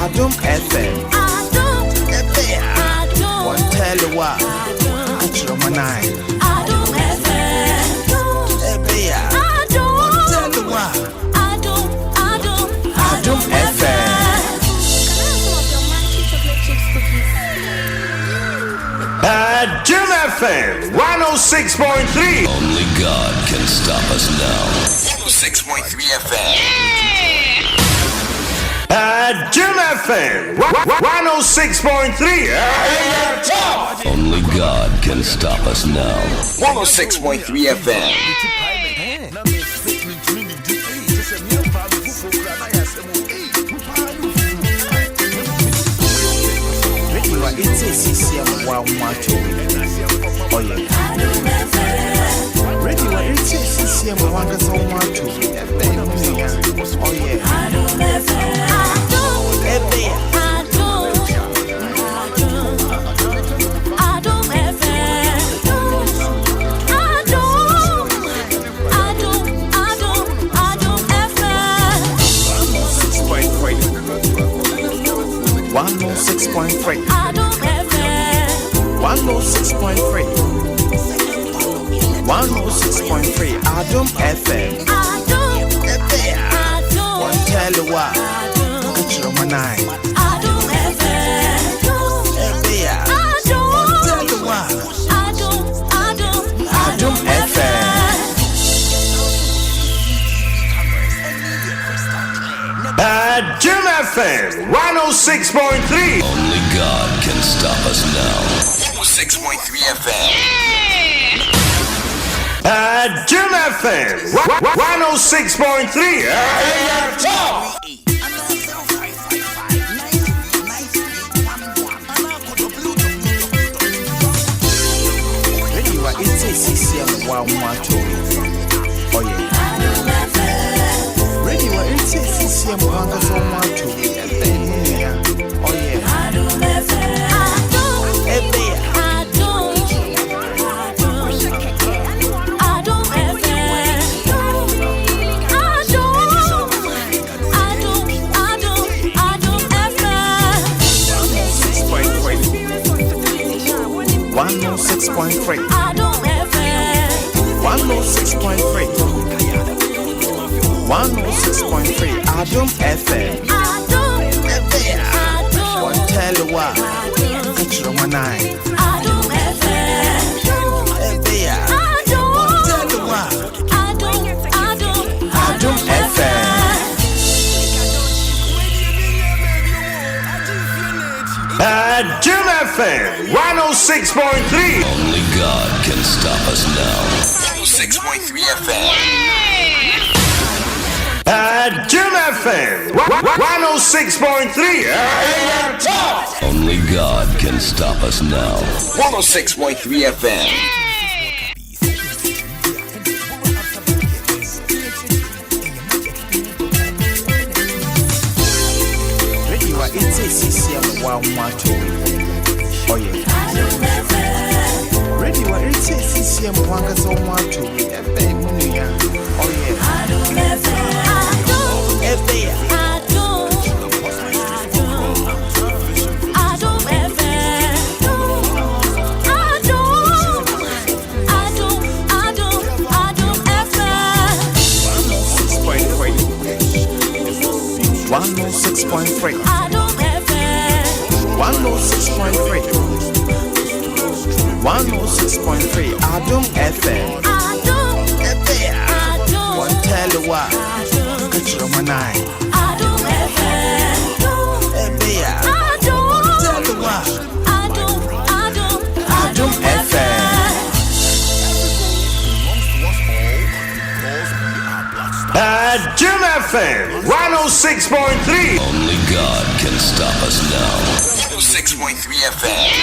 Adom FM. One tell you what, it's your manai. Adom FM. One tell you what, Adom FM. Adom FM 106.3. Only God can stop us now. 106.3 FM. Adom FM 106.3. Only God can stop us now. 106.3 FM. It's a CCM one watch. Oh yeah. Radio it's a CCM one so much. Oh yeah. Adom FM 106.3 Adom FM one tell you what it's your manai Adom FM one tell you what Adom FM Adom FM 106.3. Only God can stop us now. 106.3 FM. Adom FM 106.3. It's a CCM one watch. Oh yeah. Radio it's a CCM one so much. Oh yeah. Adom FM. Adom 106.3 Adom FM 106.3 Adom FM one tell you what it's your manai Adom FM one tell you what Adom FM Adom FM 106.3. Only God can stop us now. 106.3 FM. Adom FM 106.3. Only God can stop us now. 106.3 FM. It's a CCM one watch. Oh yeah. Radio it's a CCM one so much. Oh yeah. Adom FM 106.3 Adom FM 106.3 Adom FM one tell you what it's your manai Adom FM one tell you what Adom FM Adom FM 106.3. Only God can stop us now. 106.3 FM.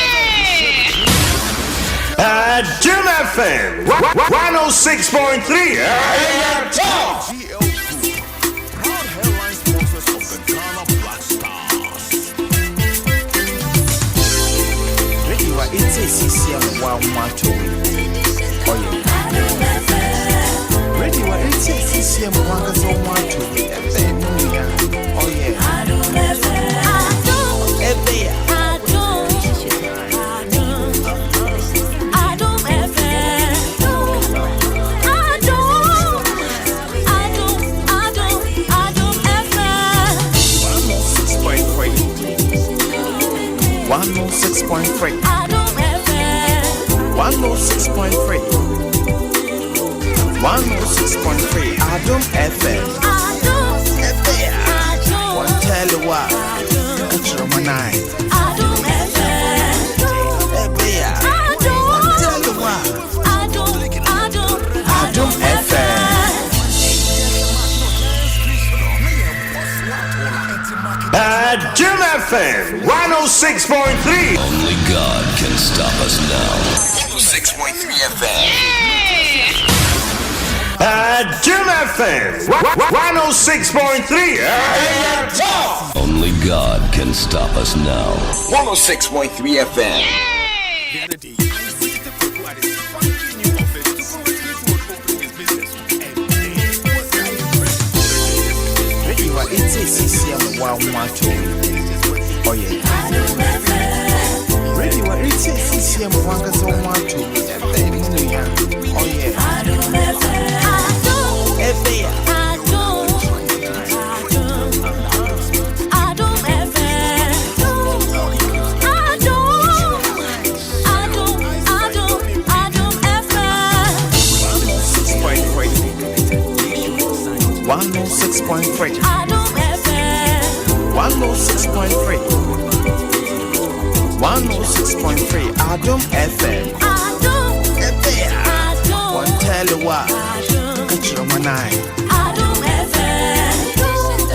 Adom FM 106.3. It's a CCM 112. Oh, yeah. Radio, it's a CCM 112. Oh, yeah. Adom 106.3. 106.3. 106.3. Adom FM. One tell you what. Adom 109. Adom FM. One tell you what. Adom FM. Adom FM 106.3. Only God can stop us now. 106.3 FM. Adom FM 106.3. Only God can stop us now. 106.3 FM. It's a CCM 112. Oh, yeah. Radio, it's a CCM 112. Oh, yeah. Adom 106.3. 106.3. 106.3. Adom FM. One tell you what. Adom 109. Adom FM. One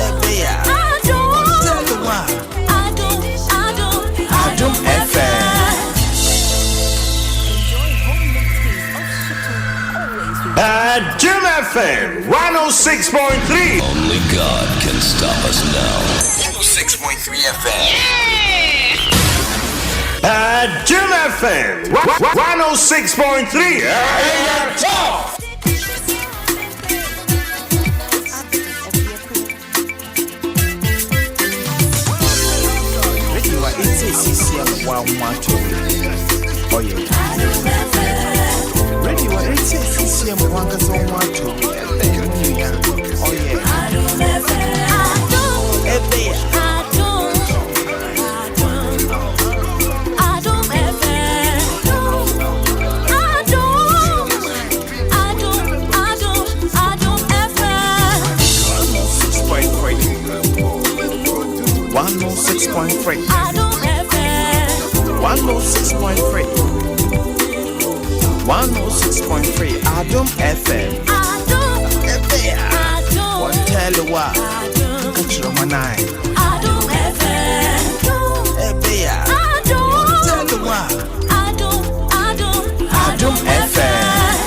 tell you what. Adom FM. Adom FM 106.3. Only God can stop us now. 106.3 FM. Adom FM 106.3. It's a CCM 112. Oh, yeah. Radio, it's a CCM 112. Oh, yeah. One 106.3. 106.3. 106.3. Adom FM. One tell you what. Adom 109. Adom FM. One tell you what. Adom FM.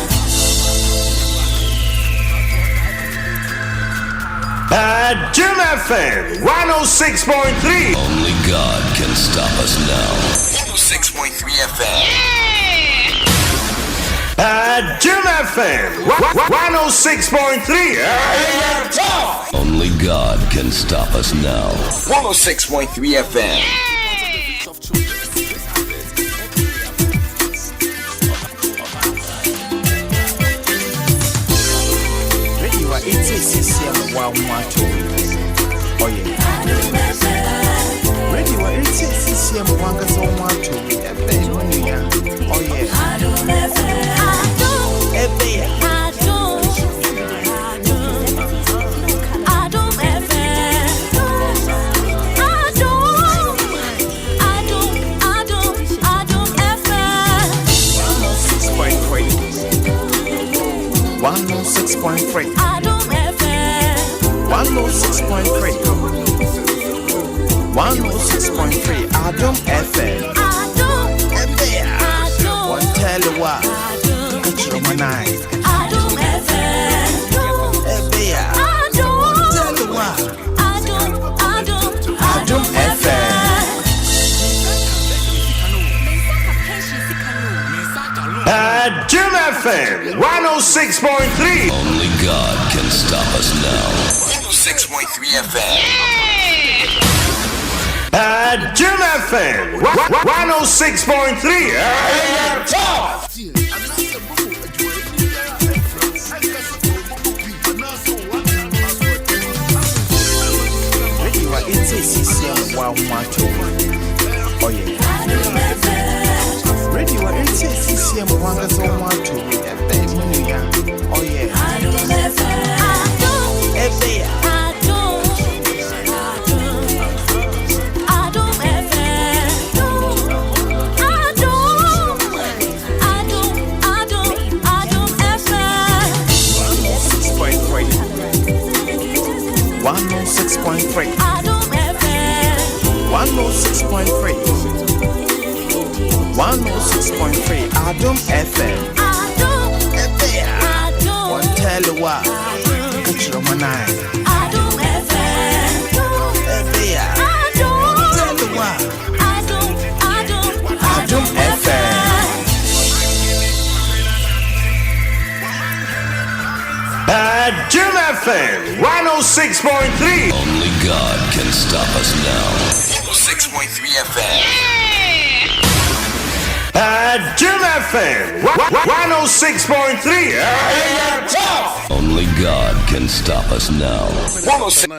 Adom FM 106.3. Only God can stop us now. 106.3 FM. Adom FM 106.3. Only God can stop us now. 106.3 FM. Radio, it's a CCM 112. Oh, yeah. Radio, it's a CCM 112. Oh, yeah. Adom FM. 106.3. Adom FM. 106.3. 106.3 Adom FM. One tell you what. Catch your man eye. Adom FM. One tell you what. Adom FM. Adom FM 106.3. Only God can stop us now. 106.3 FM. Adom FM 106.3. Top. Radio it's CCM 112. Oh yeah. Radio it's CCM 112 with a baby. Oh yeah. Adom 106.3. 106.3. 106.3 Adom FM. One tell you what. Catch your man eye. Adom FM. Tell you what. Adom FM. Adom FM 106.3. Only God can stop us now. 106.3 FM. Adom FM 106.3. Top. Only God can stop us now.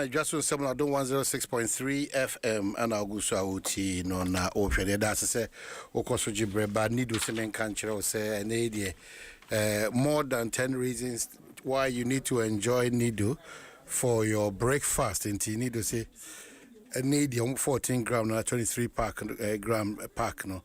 Dwaso Nsem Adom 106.3 FM and Augusto Auti no na ohwede da se okoso gibreba nido semen kan kire o se ene more than 10 reasons why you need to enjoy Nido for your breakfast. And you need to say, need 14 gram, 23 gram pack. No,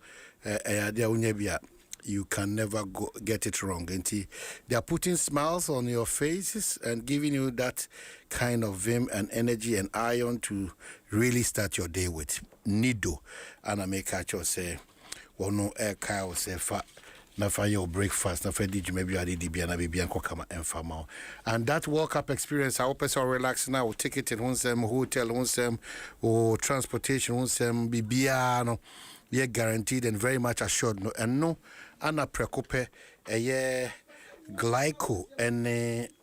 you can never get it wrong. And they are putting smiles on your faces and giving you that kind of vim and energy and iron to really start your day with. Nido. And I make catch you say, well, no air cow say, na for your breakfast, na for did you maybe I did be and kama enfama. And that World Cup experience, I hope so relax now. Ticket in Hunsem, hotel Hunsem, or transportation Hunsem, bibiano, yeah, guaranteed and very much assured. No, and no, Anna Precope, a year Glyco and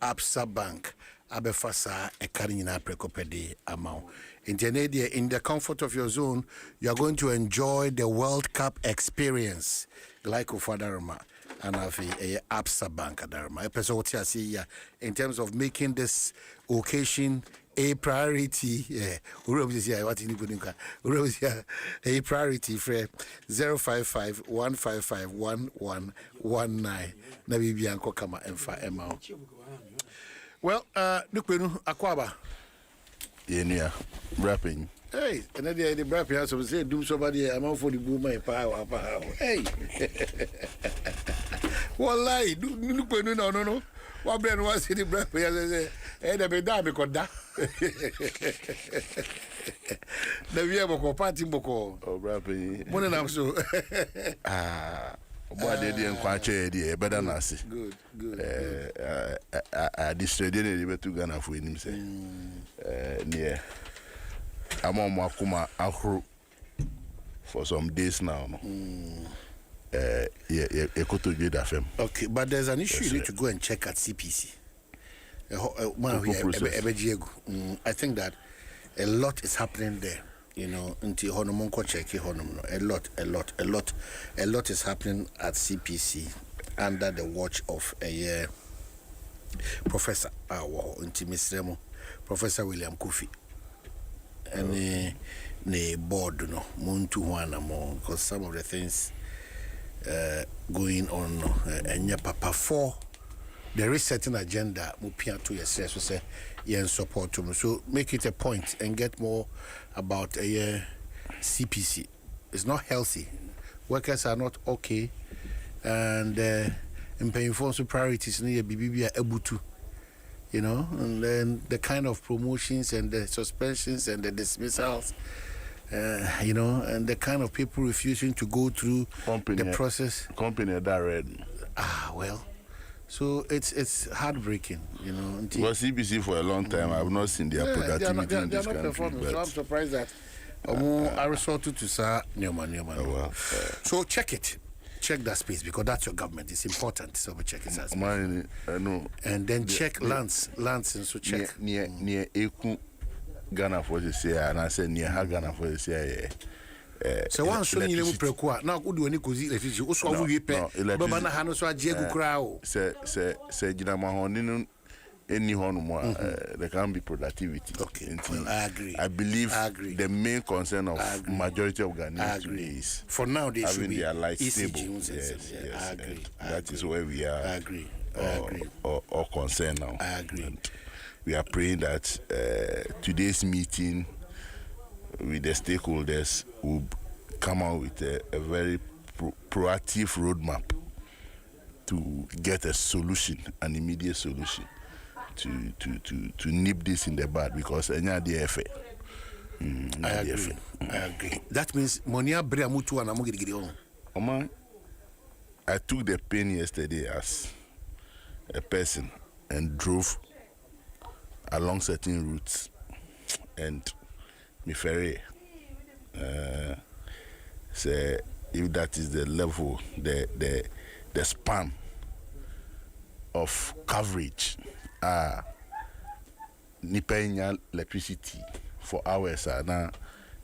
Absa Bank, Abefasa, a Carina Precope de amount. In the comfort of your zone, you are going to enjoy the World Cup experience. Like Fadarma and have a Absa Bank Adarma. Episode in terms of making this occasion a priority. Yeah, a priority for 055-155-1119. Nabibianko Kama Enfa Emma. Well, Nukunu Akwaba. Yeah, rapping. Hey, and then the brap has to say, do somebody, I'm out for the boom, my power. Hey, well, lie, do no. What brand was in the brap? And I made that because that. The Viabo party boko. Oh, rapping. One and I'm so. Boy, they didn't quite share better than us. Good. I distributed to Ghana for him, say. Yeah. I'm on Makuma Ahru for some days now. Okay, but there's an issue you need to go and check at CPC. I think that a lot is happening there. You know, until Honomonko check a lot is happening at CPC under the watch of a Professor Professor William Kofi. And the board, no, Muntu Wana more, because some of the things going on, and your papa for there is certain agenda, Mupia to yourself, so say, yeah, support to me. So make it a point and get more about a CPC. It's not healthy. Workers are not okay, and in paying for priorities near BBB able to. you know, and then the kind of promotions and the suspensions and the dismissals, you know, and the kind of people refusing to go through the process. Company that read. Well, so it's heartbreaking, you know. Well, CBC for a long time, I've not seen their productivity in this country. So I'm surprised that I resorted to Sir Newman. So check it. Check that space because that's your government. It's important. So we check it as and then check lands and so check. Near Eku Ghana for the say, and I said near Ghana for the say. So one so you prekuwa na udu ani kozi refugee uso awu yepe baba na hanu so aje gu kra o se gina ma hon ni any hon mo there can be productivity. Okay, well, I agree. I believe the main concern of majority of Ghanaians is for now they should be their life stable. Yes, I agree. That is where we are. I agree. Or concern now. I agree. And we are praying that today's meeting with the stakeholders will come out with a very proactive roadmap to get a solution, an immediate solution to nip this in the bud because any idea I agree. That means Monia Breamutu and Amugiri. Oma, I took the pain yesterday as a person and drove along certain routes and me ferry say if that is the level, the span of coverage nipa electricity for hours na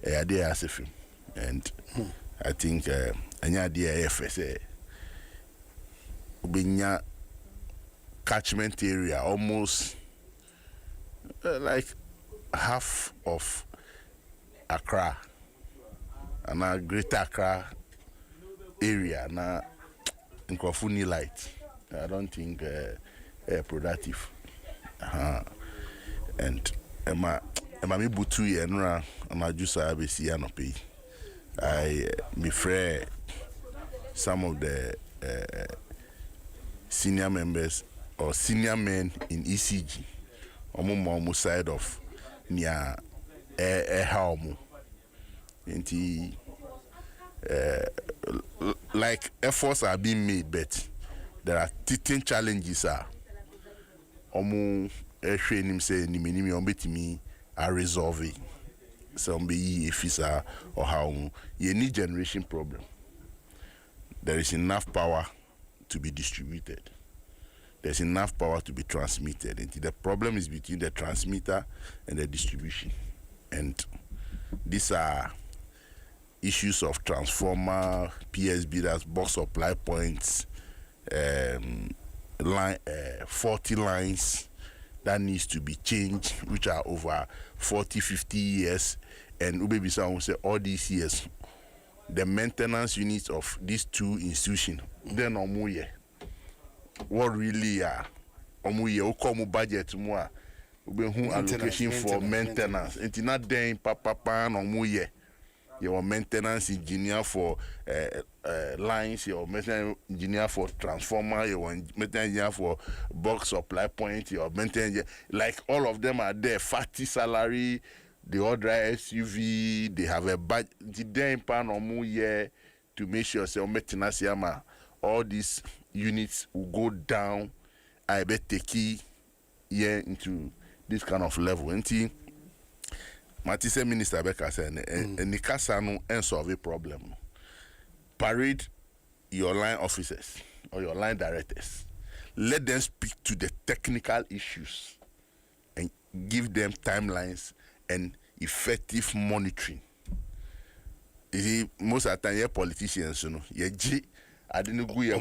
idea as if and I think any idea say ubinya catchment area almost like half of Accra and a greater Accra area na nkrofuni light. I don't think productive. And Emma me butu ye nra ama jusa abesi anope. I befriend some of the senior members or senior men in ECG. Omo side of near home. Like efforts are being made, but there are teething challenges. Omo him say ni minimi ombetimi are resolving. Some be efisa or how you need generation problem. There is enough power to be distributed. There's enough power to be transmitted. And the problem is between the transmitter and the distribution. And these are issues of transformer, PSB, that's box supply points, line, 40 lines that needs to be changed, which are over 40, 50 years. And maybe someone will say all these years, the maintenance units of these two institutions, they're no more yet. What really are omu budget more allocation for maintenance. It's not then papa no mu ye. Your maintenance engineer for lines, your maintenance engineer for transformer, your maintenance engineer for box supply point, your maintenance like all of them are there. Fatty salary, they all drive SUV, they have a budget. Then pan no mu ye to make sure say maintenance yama all these units will go down. I bet take into this kind of level. And Matisse Minister Becca said, and Nikasa no and solve a problem. Parade your line officers or your line directors. Let them speak to the technical issues and give them timelines and effective monitoring. You see, most of the time, politicians, you know, I didn't go here.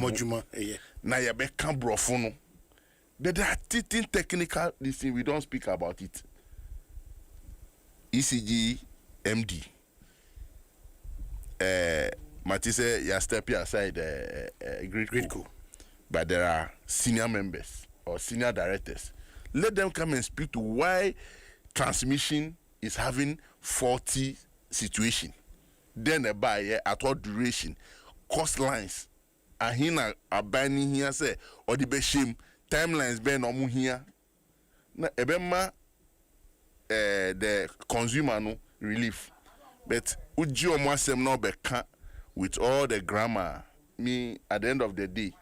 Now you be brofono. There are teaching technical this thing we don't speak about it. ECG MD. Matisse, you step aside Gridco. But there are senior members or senior directors. Let them come and speak to why transmission is having faulty situation. Then by at what duration, cost lines. Ahina abani here say or the beshim timelines ben omu here na ebema the consumer no relief, but uji omo asem no beka with all the grammar. Me at the end of the day,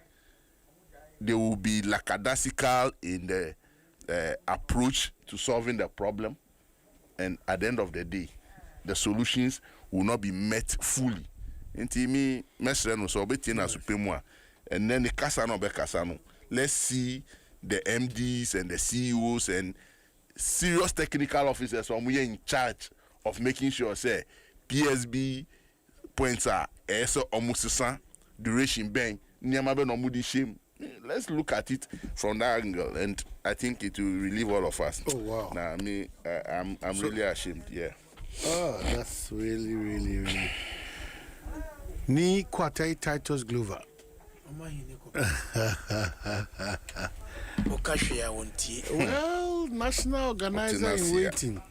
they will be lackadaisical in the approach to solving the problem, and at the end of the day, the solutions will not be met fully. Inti me mesre no so beti na supremo, and then the kasa no be kasa no. Let's see the MDs and the CEOs and serious technical officers who are in charge of making sure say PSB points are so almost duration bang nyama be no mudi shame. Let's look at it from that angle, and I think it will relieve all of us. Oh wow! Nah, I'm really ashamed. Yeah. Oh, that's really. Ni Kwate Titus Glover. Well, national organizer in waiting.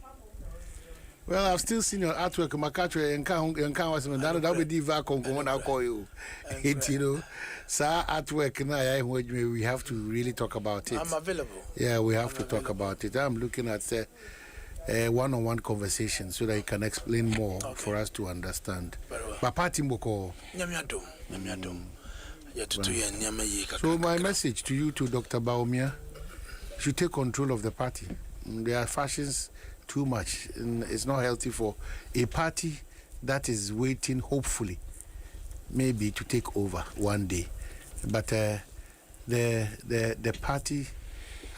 Well, I've still seen your artwork. Makatre and Kan was that will be diva when I call you. You know, sir, artwork now we have to really talk about it. I'm available. Yeah, we have to talk about it. I'm looking at one-on-one conversation so that you can explain more for us to understand. But party moko. So my message to you, to Dr. Baumia, you should take control of the party. There are fashions too much, and it's not healthy for a party that is waiting, hopefully, maybe to take over one day. But the party,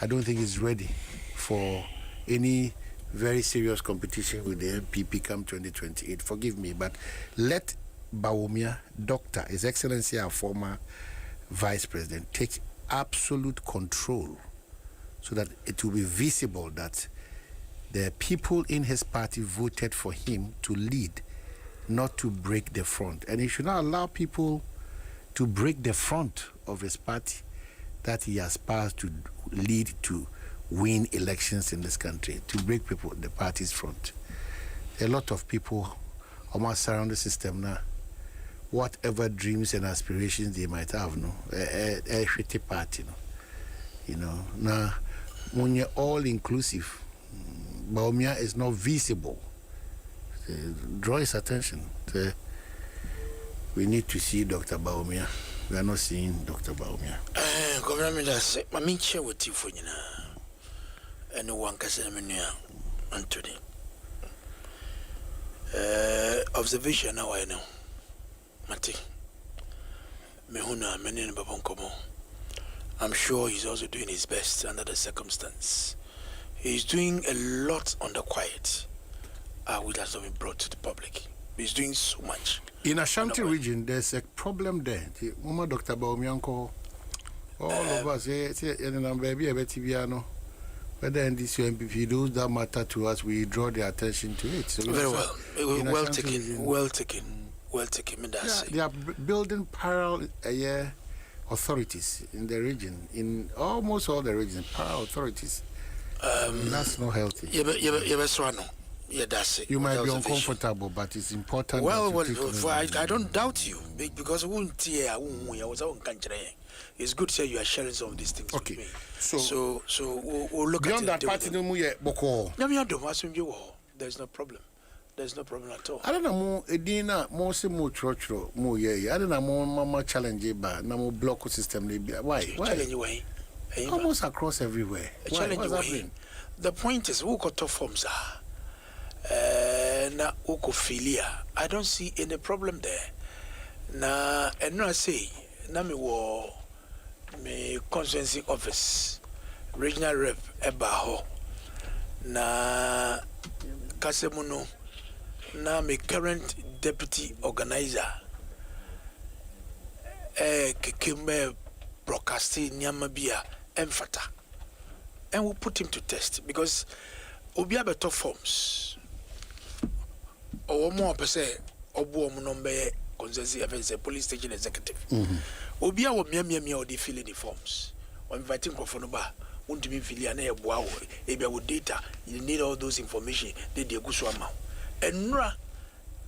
I don't think is ready for any very serious competition with the MPP come 2028. Forgive me, but let Baumia, Doctor, His Excellency, our former Vice President, take absolute control so that it will be visible that the people in his party voted for him to lead, not to break the front. And he should not allow people to break the front of his party that he aspires to lead to win elections in this country, to break the party's front. A lot of people almost surround the system now. Whatever dreams and aspirations they might have, no, a shitty party, no, you know. Now, when you're all inclusive, Baumia is not visible. Draw his attention. We need to see Dr. Baumia. We are not seeing Dr. Baumia. Government has said, "My share with you for you now." Anyone can say, Anthony. Observation now I know. Mati. Mehuna Menin Babonkomo. I'm sure he's also doing his best under the circumstance. He's doing a lot on the quiet, which has not been brought to the public. He's doing so much. In Ashanti region, there's a problem there. Mama Dr. Baumianko, all of us, whether in this MPP, those that matter to us, we draw the attention to it. So very well. Well taken. Well taken. Well taken. Yeah, they are building parallel authorities in the region, in almost all the regions, parallel authorities. That's not healthy. Yeah, that's it. You might be uncomfortable, but it's important. Well, I don't doubt you, because it's good to say you are sharing some of these things with me. So we'll look beyond at that it. There's no problem. There's no problem at all. I don't know, Edina, more church, more I don't know, more challenge, but no block system. Why? Challenge almost across everywhere. The point is, who got tough forms are. Na ukophilia. I don't see any problem there. Na and no I say na me wo me constituency office regional rep ebaho na kasemuno na me current deputy organizer kekeme broadcasting nyamabia emfata, and we'll put him to test because obia better forms or more per se obo number consensus as a police station executive. Obia wo mia or the filling the forms or inviting Kofonoba won't be filling a wow ebia with data. You need all those information they go so amount and ra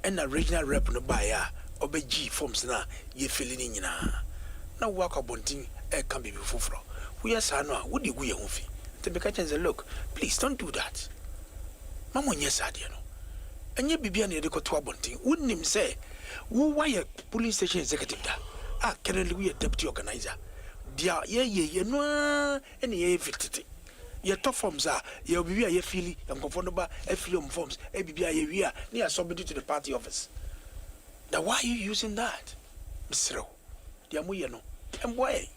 and a regional rep no buyer obe G forms na ye filling in na work about thing can be before we are sana would you go The Bekacha said, look, please don't do that. Mamma, yes, I know. And you be near the Cotuabonting. Wouldn't him say, why a police station executive? Can we a deputy organizer? Dear, no, any infertility. Your top forms are your BBA, your feeling, and conformable, a film forms, a BBA, near submitted to the party office. Now, why are you using that? Mr. Dear Muyano, and why?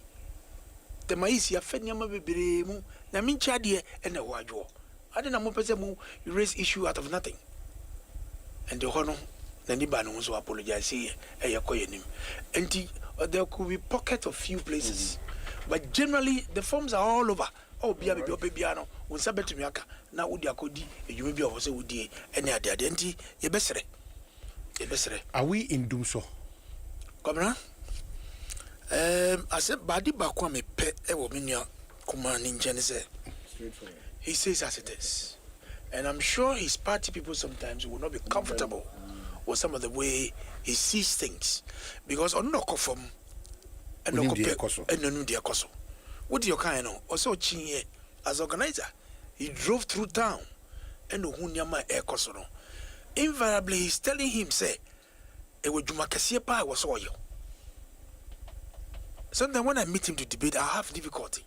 The Maisia Feniama Bibremu, Namin Chadia, and a wajo. I don't know, you raise issue out of nothing. And the honor, Nanibano also apologize here, and you're calling him. And there could be pockets of few places, but generally the forms are all over. Oh, Biano, when Sabbath Miaka, now would Yakodi, you may be also with the any other identity, ye bessere. Are we in Dumso? Come I said, Badi Bakwame pe ewominia Kuman Genesis. He says as it is. And I'm sure his party people sometimes will not be comfortable with some of the way he sees things. Because on no conform and no koso. What do you kind of also chinye as organizer? He drove through town and no hunyama air kosono. Invariably he's telling him, say, it was Jumakasiapa was all you. Sometimes when I meet him to debate, I have difficulty.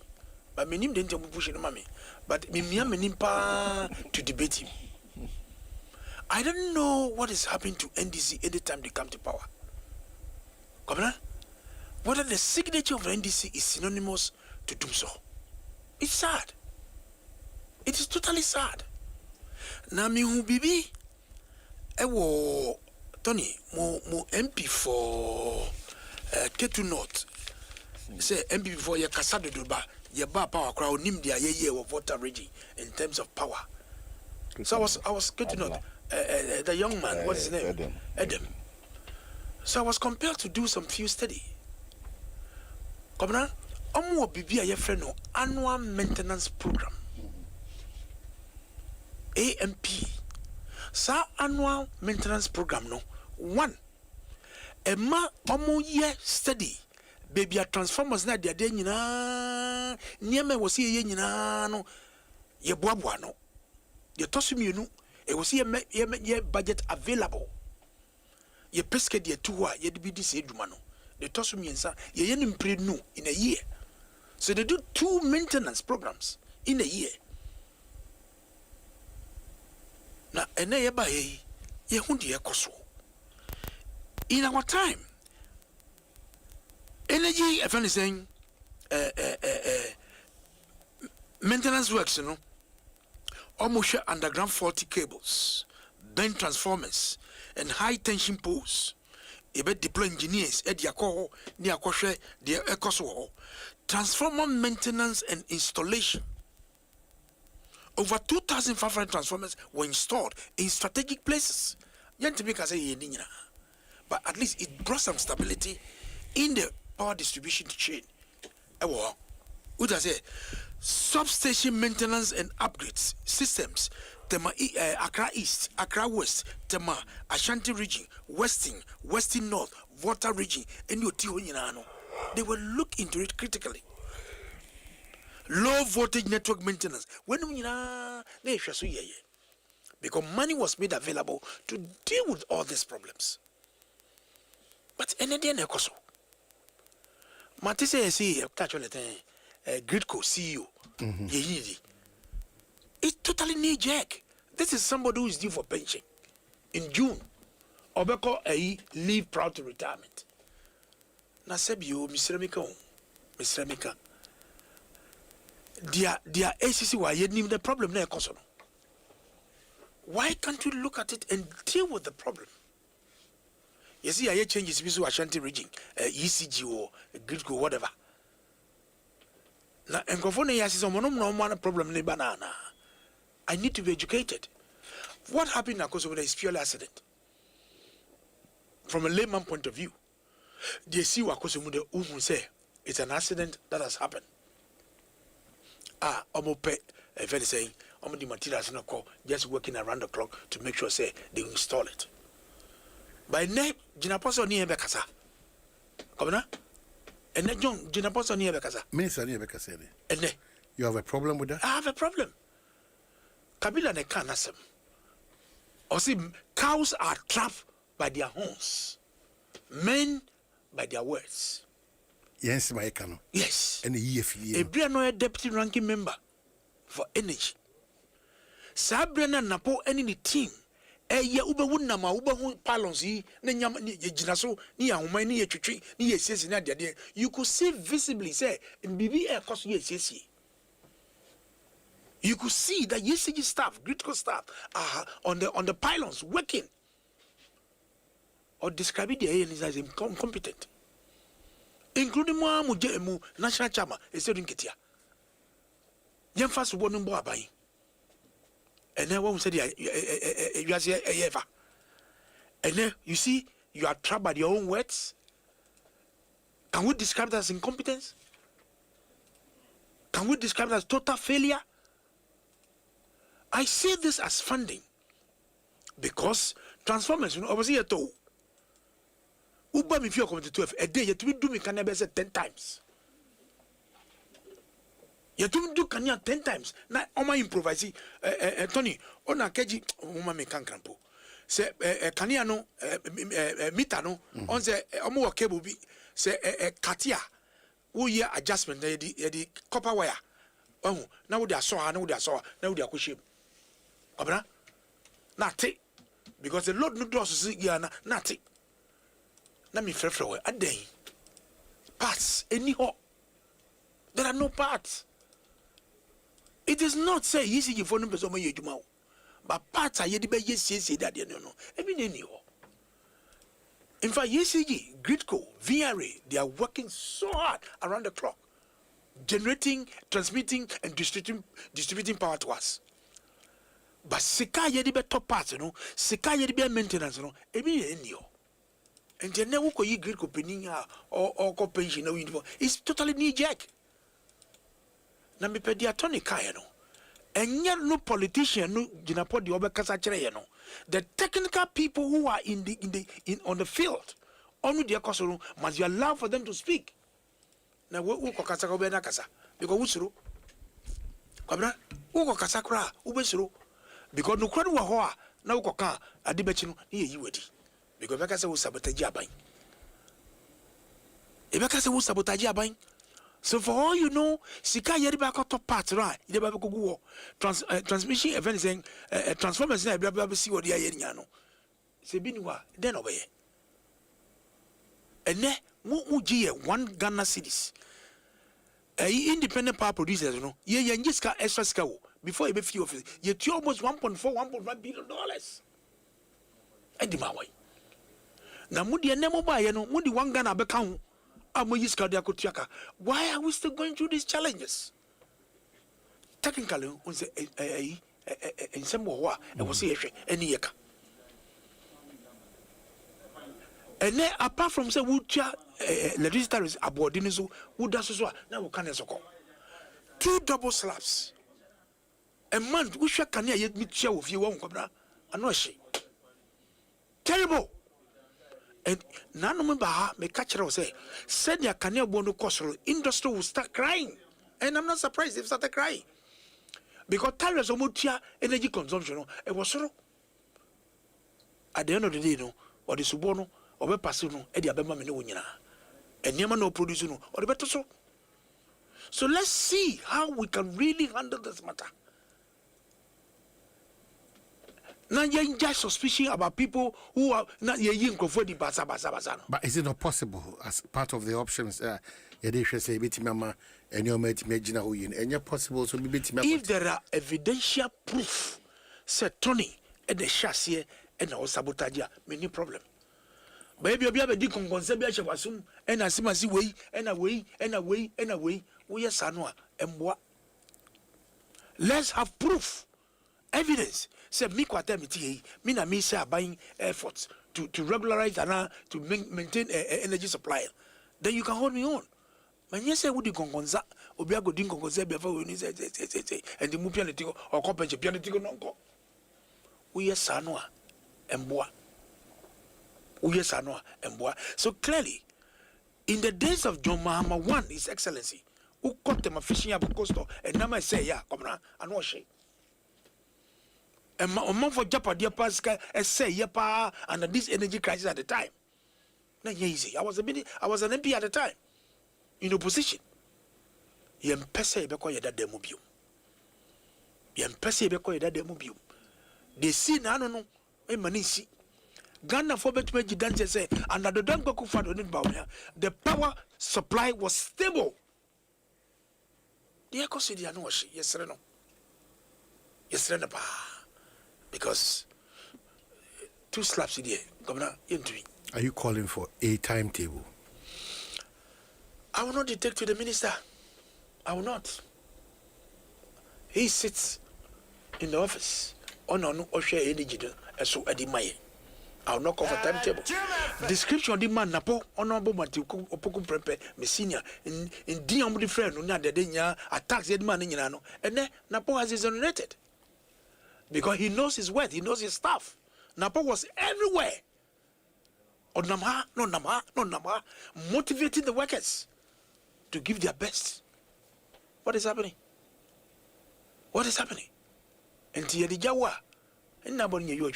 But my name didn't push him, mommy. But me to debate him. I don't know what is happening to NDC anytime they come to power. Governor, whether the signature of the NDC is synonymous to do so. It's sad. It is totally sad. Now me who bibi, ewo Tony mo MP for Ketu North. Say MP for your Kasado Duba, your bar power crowd nim dia ye of water region in terms of power. So I was getting out the young man, what's his name? Adam. So I was compelled to do some few study. Governor, Omo Bibi a friend no annual maintenance program. AMP. Sa annual maintenance program no one. Emma Omo ye study. Baby, transformers na dia de nyina niame wosi ye nyina no ye boaboa no ye tosumienu e wosi ye budget available ye peske de tu a ye de bi dis eduma no the tosumiensa ye nimpre nu in a year. So they do 2 maintenance programs in a year. Na ene ye ba ye hundi ye koso in our time. Energy, if anything, maintenance works, you know, almost underground faulty cables, bent transformers, and high tension poles. Ebe deploy engineers at Yako, near Koshe, the Ecoso, transformer maintenance and installation. Over 2,500 transformers were installed in strategic places. But at least it brought some stability in the power distribution chain. What I say? Substation maintenance and upgrades systems. Tema Accra East, Accra West, Tema Ashanti region, Western North, Water region, and they will look into it critically. Low voltage network maintenance. When because money was made available to deal with all these problems. But Canadian Ecoso. Matisse say catch on the Gridco CEO. It's totally knee-jerk. This is somebody who is due for pension in June. Obeko leave proud to retirement. Na sebio Mr. Mika. Their ACC why you the problem na ekoso no. Why can't you look at it and deal with the problem? You see, I changes to Ashanti region, ECG or Gridco, whatever. Now, and Governor has some no problem in banana. I need to be educated. What happened because of this purely accident? From a layman point of view, they see what who say it's an accident that has happened. Omope, very saying, the materials no call, just working around the clock to make sure say they install it. By name, Jinaposo ni ebekasa. Komna? Ene John Jinaposo ni ebekasa. Minister ni ebekasa ni. Ene. You have a problem with that? I have a problem. Kabila ne kan asem. Or see, cows are trapped by their horns. Men by their words. Yes, my cano. Yes. And the EFE. Ebria no deputy ranking member for energy. Sabrina Napo any the team. Ye uba wunama uba hu palons yi na nyam ni ginaso ni ahoma ni etwetwe ni yesiesi na de. You could see visibly say bibi e koso yesiesi. You could see that ECG staff, critical staff, are on the pylons working. Or describe it as incompetent. Including Mu National Chama, a certain Ketia. Young fast one boy buying. And then one said, you are ever. And then you see, you are trapped by your own words. Can we describe that as incompetence? Can we describe that as total failure? I see this as funding because transformers, obviously, at all. Uber me if you're coming to 12 a day, you do me can never say 10 times. You do can 10 times. Now, on my improvise, Tony, on a keji, woman me can crampo. Say, Caniano, Mitano, on the Omo cable be, say, Katia, who year adjustment, the copper wire. Oh, now they saw, now they saw, now they are pushing. Abra, nothing. Because the Lord no does see yana, nothing. Let me flow a day. Parts, any ho. There are no parts. It is not say easy for them to you tomorrow. But parts are yet be yes, that you know. In fact, ECG, Gridco, VRA, they are working so hard around the clock, generating, transmitting, and distributing power to us. But sika yedi be top parts, sika yedi be maintenance, and then never could you great company or pension, it's totally knee jack. Na me pedi attorney kayano. And yet no politician no jinapo di obekasa chere no. The technical people who are in on the field, only their cost must you allow for them to speak. Now we kokasa ko be na kasa because wusuru. Kwabra, wo kokasa kra, ubesuru. Because no crowd wa na wo koka adibechi no ye yiwadi. Because beka se wo sabotage aban. E beka se wo sabotage aban. So for all you know, sika yeri ba ko top part right, ide ba ko go transmission event saying transformers na bla bla see what they are nya no. Se bi ni wa den obeye. Ene mu giye 1 Ghana cedis. Independent power producers no, ye njiska extra ska wo before e be free office. Ye tu almost 1.1 billion dollars. Edi ma wai. Na mudi enemo ba ye no, mudi 1 Ghana be kan why are we still going through these challenges? Technically, on the in some way, I was here any year. And then, apart from say, would legislators aboard in so, would that's so now we can't so 2 double slaps. A month, we shall can yet meet share with you, won't come now. I know she terrible. And none of them may catch her say, said your canal bono coastal industry will start crying. And I'm not surprised if they started crying. Because tariffs of mutia energy consumption, it was so. At the end of the day, no, or the subono, or the passino, Eddie Abema Minuina, and Yamano producing, or the better so. So let's see how we can really handle this matter. Now you're just suspicion about people who are not young for the basa. But is it not possible as part of the options? Say mama and your mate imagine who you and you're possible to be if there are evidential proof, said Tony and the chassis and our sabotage, many problem. Baby, you'll be able to concept wasum and as much way and away and away and away. We are Sanua and what? Let's have proof, evidence. Say me quatemity, mina me say buying efforts to regularize and to maintain energy supply. Then you can hold me on. Man, yes, I would do congonza, Obiago Dingo before we need and the Mupianitigo or Company Pianitigo Nonco. We are Sanua and Bois. We are Sanua and Bois. So clearly, in the days of John Mahama I, His Excellency, who cut them a fishing up coastal and nama say ya come na ano she and my for Japan dear Pascal say yapa under this energy crisis at the time. Not easy. I was an MP at the time in opposition. Yem pese beko yeda demobium. Yem pese beko yeda demobium. They see na no e manisi. Ghana for betme jidan say under the Danko Kufado in Bawnia, the power supply was stable. The echo city no washi yes no. Yes no pa. Because 2 slaps in here, Governor into. Are you calling for a timetable? I will not dictate to the minister. I will not. He sits in the office. No share energy so at the Maye. I will not call for timetable. Description of the man Napo, honorable Matthew Opoku Prepe, Messinia, in Diam the friend, no, the Denya attacks the man in Yano, and then Napo has exonerated. Because he knows his worth, he knows his stuff. Napo was everywhere. Motivating the workers to give their best. What is happening? What is happening? And the Jawa, and nobody you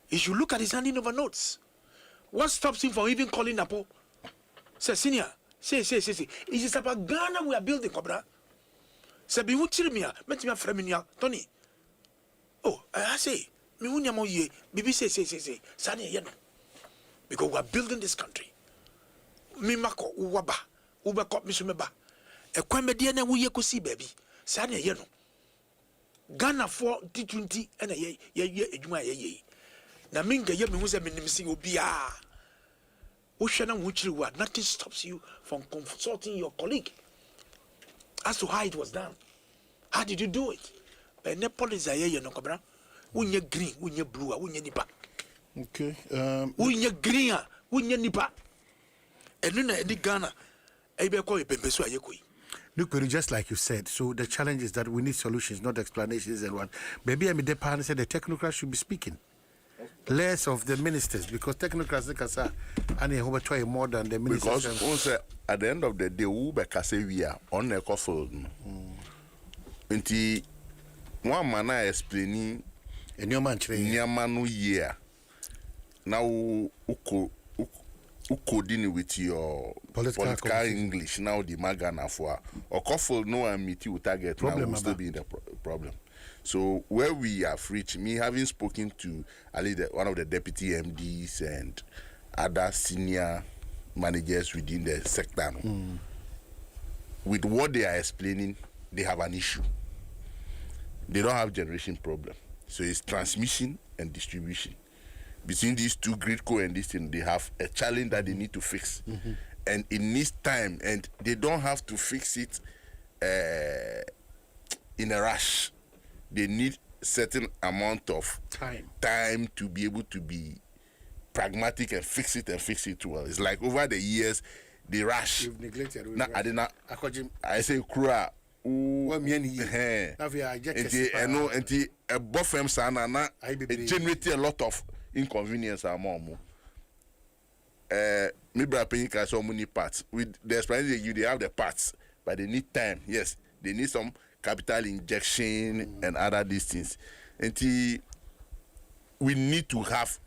you should look at his handing over notes. What stops him from even calling Napo? Say, senior, say. It is about Ghana we are building, Cobra. Say, be who me, met me a Freminia, Tony. Oh, I say. Bibi say, Sani yeno. Because we are building this country. Mimako, Uwaba, Ubakop Misumeba. A Kwamediana we see baby. Sani yeno. Ghana for T20 and a ye, ye. Naminga Yemi was a minimum Obia. Oshana Wuchiwa, nothing stops you from consulting your colleague as to how it was done. How did you do it? By Nepal is a year, no Cobra. When green, when blue, when nipa. Okay. When green, when nipa. And then the Ghana, Look, but just like you said, so the challenge is that we need solutions, not explanations and what. Maybe I mean the parents said the technocrats should be speaking. Less of the ministers, because technocrats and try more than the ministers. Because also, at the end of the day, we be on the coffle. Until one man explaining a new man no year. Now coding with your political English now the magana for or coffle no and meet you target problem now will still be in the problem. So where we have reached, me having spoken to one of the deputy MDs and other senior managers within the sector, with what they are explaining, they have an issue. They don't have generation problem. So it's transmission and distribution. Between these two grid co and this thing, they have a challenge that they need to fix. And it needs time, and they don't have to fix it in a rush. They need certain amount of time to be able to be pragmatic and fix it well. It's like over the years, they rush. You've neglected. I say, Kura. Generate a lot of inconvenience among maybe I paying so many parts with the explanation they have the parts, but they need time. Yes, they need some capital injection and other these things. And we need to have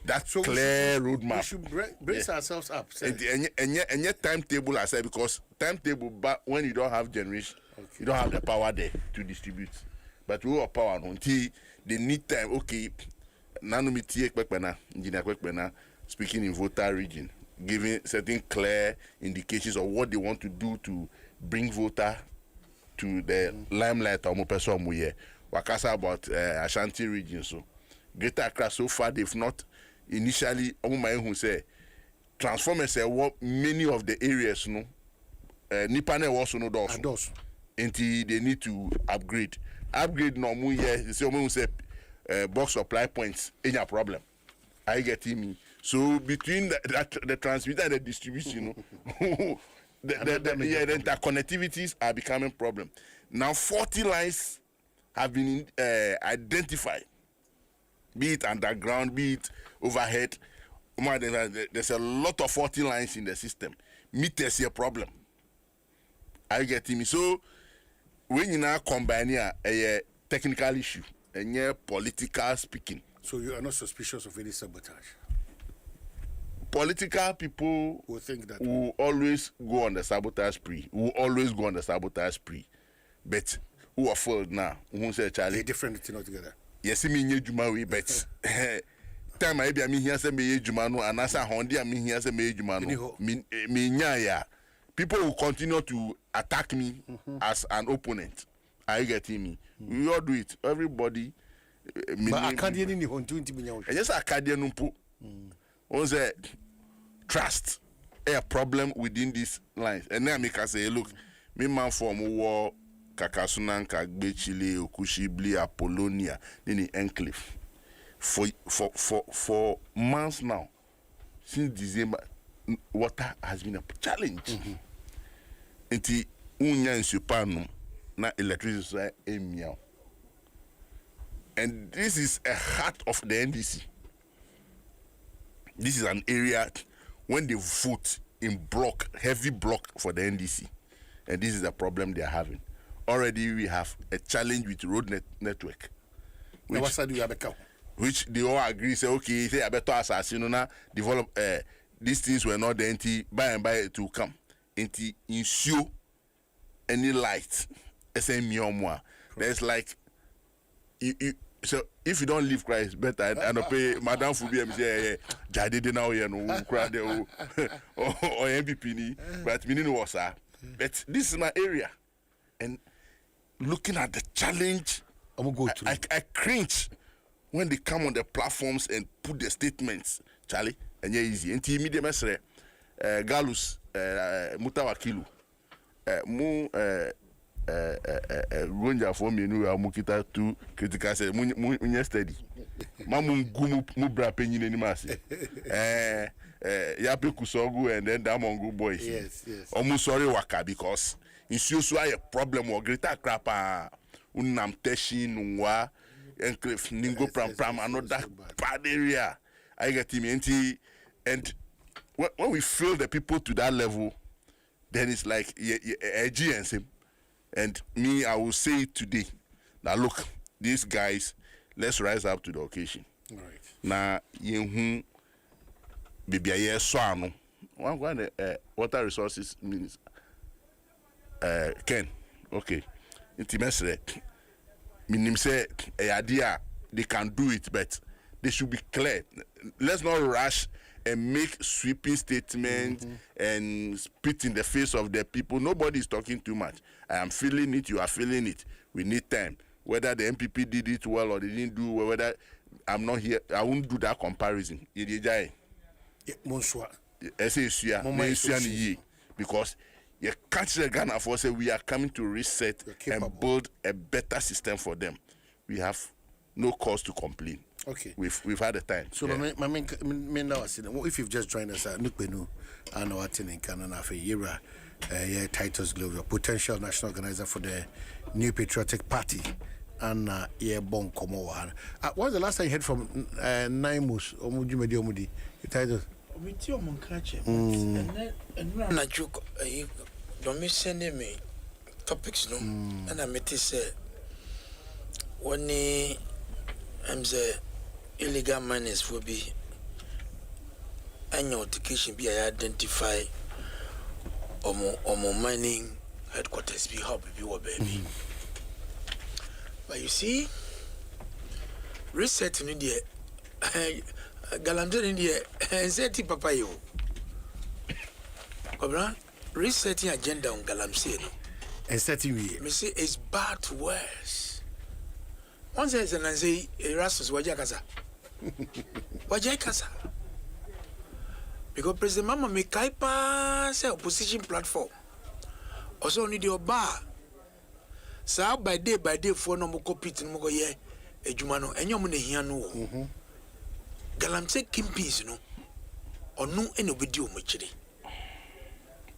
that clear roadmap. We should brace ourselves up. And yet timetable, I say, because timetable, but when you don't have generation, you don't have the power there to distribute. But we have power until they need time. Okay, nanomiti engineer Kwekpena speaking in voter region, giving certain clear indications of what they want to do to bring voter to the limelight. Wakasa about Ashanti region. So Greater Accra so far they've not initially who say transformers say what many of the areas no Nipane also no doors until they need to upgrade no mu here say who say box supply points any problem. I get me. So between the transmitter and the distribution, the interconnectivities are becoming problem. Now 40 lines have been identified, be it underground, be it overhead. There's a lot of 40 lines in the system. meters a problem. Are you getting me? So when you now combine a technical issue and political speaking. So you are not suspicious of any sabotage? Political people will think that will always go on the sabotage spree. But who are failed now? Who say Charlie? Different thing altogether. Yes, me nye juma we bet. Time I be a me here say me juma no, and as a Hondi a me here say me juma no. Me nya ya. People will continue to attack me as an opponent. Are you getting me? We all do it. Everybody. But Acadian ni hon 20 million. Yes, Acadian numpo. On say trust a problem within these lines. And then I make us say, look, me man from war Kakasunan, Kagbe, Chile, Okushibli, Apollonia, then the enclave. For months now, since December, water has been a challenge. Until unya insupano na electricity emiao. And this is a heart of the NDC. This is an area when they vote in block, heavy block for the NDC. And this is the problem they are having. Already we have a challenge with road network. Which they all agree, say, okay, say, I better assassin, develop these things were not the NT, by and by it will come. NT ensure any light. There's like, so if you don't leave Christ, better I don't pay Madame Fubi say Jade now no crowd or MVP ni, but meaning was but this is my area, and looking at the challenge, I cringe when they come on the platforms and put the statements, Charlie, and easy. And immediate mesre Galus Mutawakilu mu Gonja for me no amukita too critical say mu steady mamu gumu mu bra penyin ni mase ya pe kusogu and then that mongo boys yes almost sorry waka because issue so a problem or greater crapa unam teshin nwa enclave ningo pram another bad area I get him and when we feel the people to that level, then it's like Adom Nsem. And me, I will say it today. Now look, these guys, let's rise up to the occasion. All right. Now, baby, I swano. One water resources means Ken. Okay. Intimacy. Minim say idea they can do it, but they should be clear. Let's not rush and make sweeping statements and spit in the face of the people. Nobody is talking too much. I am feeling it, you are feeling it. We need time. Whether the MPP did it well or they didn't do well, whether I'm not here, I won't do that comparison. Because you can't say Ghana for say we are coming to reset and build a better system for them. We have no cause to complain. Okay, we've had a time. So, if you've just joined us, Nukbenu, and our team Canada for Yira, Titus Glover, potential national organizer for the New Patriotic Party, and Bon Komoa. When was the last time you heard from Naimus or Mujimedi Omudi? Titus? With your Moncache, and not joke, don't miss sending me topics, no, and I met say, when I'm the illegal miners will be annual education be identify or mining headquarters be how be what baby. But you see, reset in India, Galamden in India, and Zeti Papayo. Cobra, resetting agenda on Galamsey. And setting me. Me say it's bad to worse. One says and I say Erasmus Wajakasa. Wajakasa. Because President Mama make Kaipa say opposition platform. Also need your bar. So by day for no more compete no go ye ejumano enyo mo ne hia no. Galamse kimpis no. Onu enobedi o mo kire.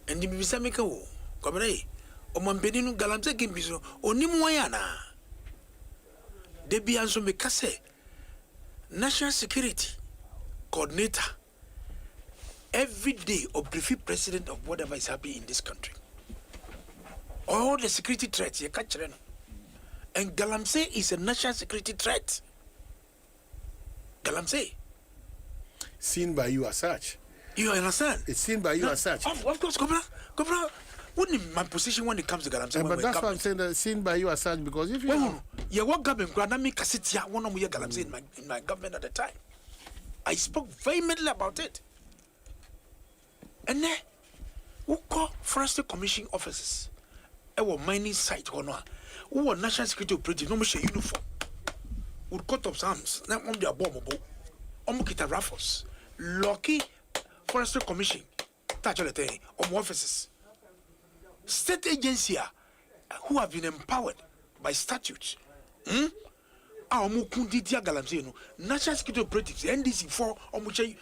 And the bisa make wo. Kobere o mampedi no Galamse kimpis no onim wan ya na. Debi anso me kase National Security Coordinator every day obriefy president of whatever is happening in this country. All the security threats you catch them. And Galamsey is a national security threat. Galamsey. Seen by you as such. You understand? It's seen by you as such. Of course, Governor, what is my position when it comes to Galamsey? But that's why I'm saying that seen by you as such, because if you what government Granami Kasitia, one of my Galamsey in my government at the time. I spoke vehemently about it. And then who call Forestry Commission officers? Our mining site or not? Who are national security operative? No share uniform. Would cut up arms. Now on their bombable. Kita raffles. Lucky Forestry Commission. Touch all the thing. Officers. State agency who have been empowered by statutes. National security operatives, NDC 4,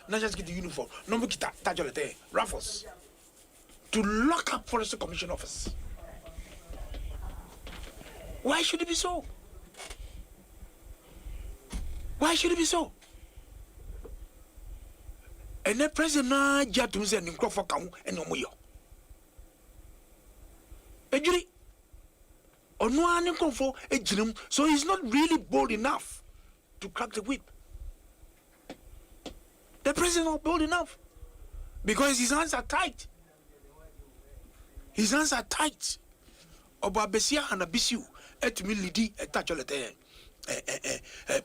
national security uniform, no kita touch all the thing. Raffles. To lock up Forestry Commission officers. Why should it be so? Why should it be so? And the president na jatum se nkro for kan and omoyo. Ejuri onu an nkro for ejinim, so he's not really bold enough to crack the whip. The president not bold enough because his hands are tight. His hands are tight. Oba besia and abisiu et me lidi touch all the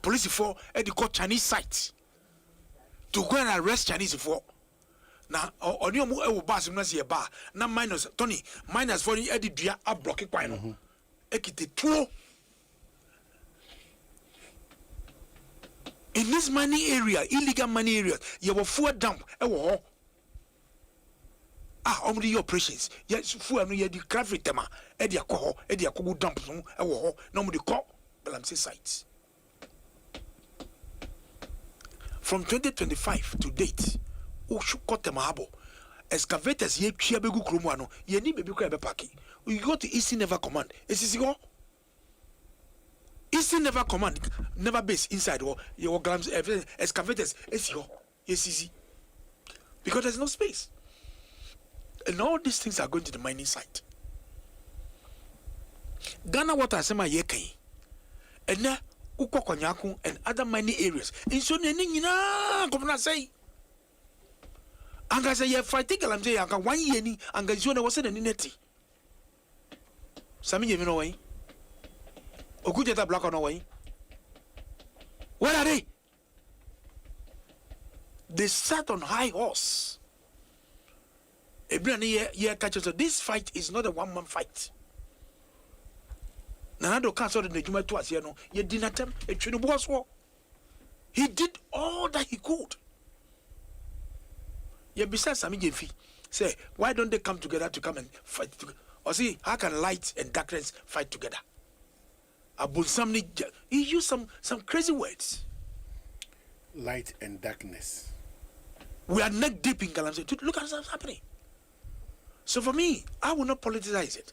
police for at the court Chinese site to go and arrest Chinese for. Now, on your move, bus, bar, now minus Tony, minus for the Eddie a block it quite. Ekite two. In this money area, illegal money areas, you have a food dump. Only operations. Yes, food and you the craft tema, Eddie alcohol, Eddie alcohol dump, no more the call, Galamsey sites. From 2025 to date, Mahabo, excavators ye Chiabegu Krumano, ye need baby crab packing. We go to Eastern Never Command. Is it Eastern Never Command, never base inside or your grams excavators. Yes, easy. Because there's no space. And all these things are going to the mining site. Ghana water asema yeke. And now Uko Konyaku and other mining areas. In so many governor say. Anga say you fighting Galamsey anga 1 year ni anga zone was in neti. Sami you know why? Okujeta black on away. Where are they? They sat on high horse. So this fight is not a one-man fight. Nanado can't sort of the Juma to us, you know. You didn't attempt a Trinidad war. He did all that he could. Yeah, besides Sami Jefi, say, why don't they come together to come and fight together? Or see, how can light and darkness fight together? He used some crazy words. Light and darkness. We are neck deep in Galamsey. Look at what's happening. So for me, I will not politicize it.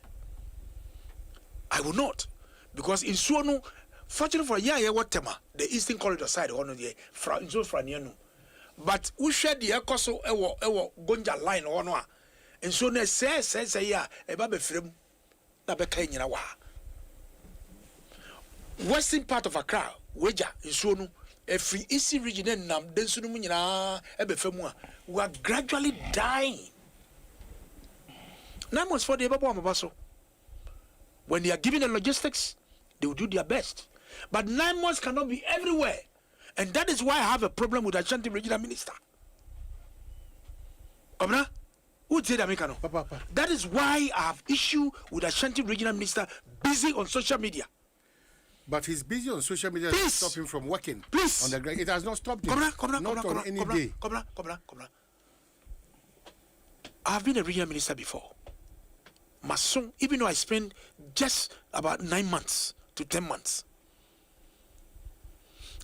I will not. Because in Suonu, fortunately for what tema, the Eastern Corridor side, one of the Franiano. But we share the Ekoso Ewo Gonja line or no. And so ne says a baby frame, Nabeka wa. Western part of Accra, Weja, in Suonu, a free easy region and Nam, Densunumina, Ebefemua, we are gradually dying. 9 months for the Babaso. When they are given the logistics, they will do their best. But 9 months cannot be everywhere. And that is why I have a problem with Ashanti Regional Minister. Obna? Who said Americano? That is why I have issue with Ashanti Regional Minister busy on social media. But he's busy on social media to stop him from working. Please. On the ground. It has not stopped him. Not on any day. I have been a regional minister before. Mason, even though I spent just about 9 months to 10 months.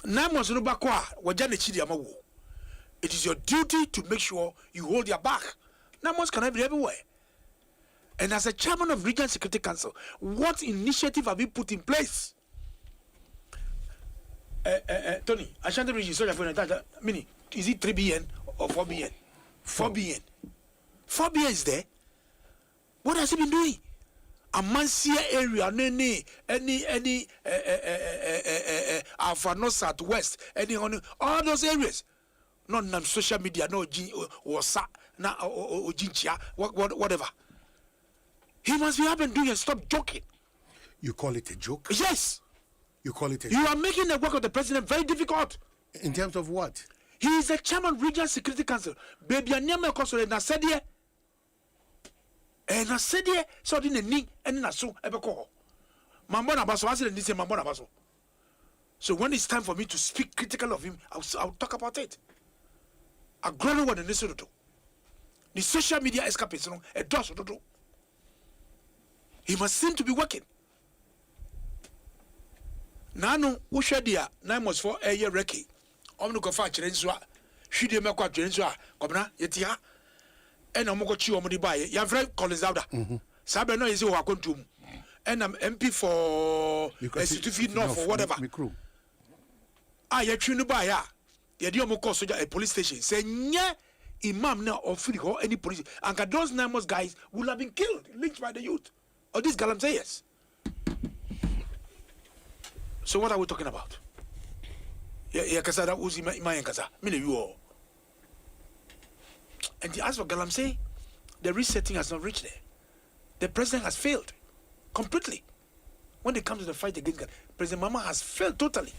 9 months, it is your duty to make sure you hold your back. 9 months can be everywhere. And as a chairman of Regional Security Council, what initiative have you put in place? Tony, Ashanti Region, sorry for that. Meaning, is it 3 billion or 4 billion? 4BN. 4BN is there. What has he been doing? Amansia area, any Alpha North Southwest, any on all those areas. Not on social media, no or sa na or jinchia, whatever. He must be up and doing and stop joking. You call it a joke? Yes. You call it a You joke? are making the work of the president very difficult. In terms of what? He is the chairman Regional Security Council. Baby Anyama Kosore na said here. And I said here, so didn't need and na so ebeko. Mambona Baso, I said say Mambona Baso. So when it's time for me to speak critical of him, I'll talk about it. I grow what the nation do. The social media escapades, a does do. He must seem to be working. Nano, who shed dia, 9 months for a year recce. Omnuko fa Chirenswa, she did make what Chirenswa, Gobna, Yetia, and Omokochi Omodi Bay, Yavre Collins Outer. Sabeno is who are going to. And I'm MP for a certificate north or whatever. Yet you buy ya. Yadiomoko soldier a police station. Say, yeah, Imam now or free or any police. And those 9 months guys would have been killed, lynched by the youth. Or these Galamsayers. So what are we talking about? Yeah, Kasa that was my Kasa. Many you all. And as for Galamsey, the resetting has not reached there. The president has failed completely. When it comes to the fight against God, President Mama has failed totally.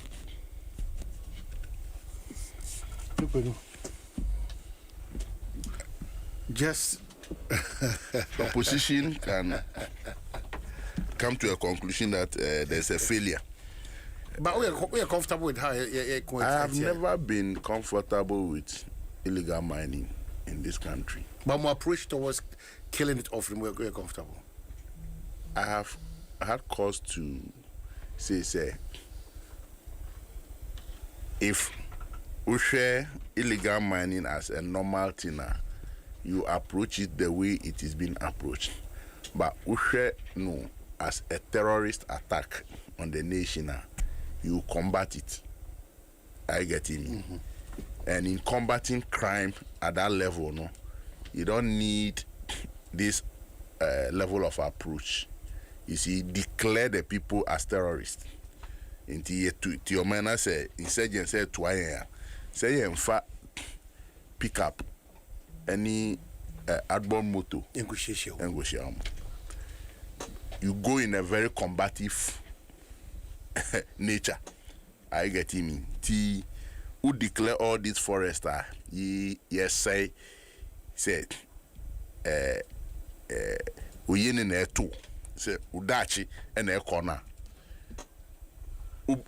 Just opposition can come to a conclusion that there's a failure. But we are comfortable with how I have never been comfortable with illegal mining in this country. But my approach towards killing it off, we are comfortable. I have had cause to say, if we share illegal mining as a normal thing, you approach it the way it is being approached. But we share no as a terrorist attack on the nation, you combat it. I get it. Mm-hmm. And in combating crime at that level, no, you don't need this level of approach. You see, declare the people as terrorists. Into your man say insurgents say twice. Say in fact pick up any Adom moto. Negotiation. You go in a very combative nature. I get him. Who declare all these forests are yes said we in there too. Say Udachi and a corner. Who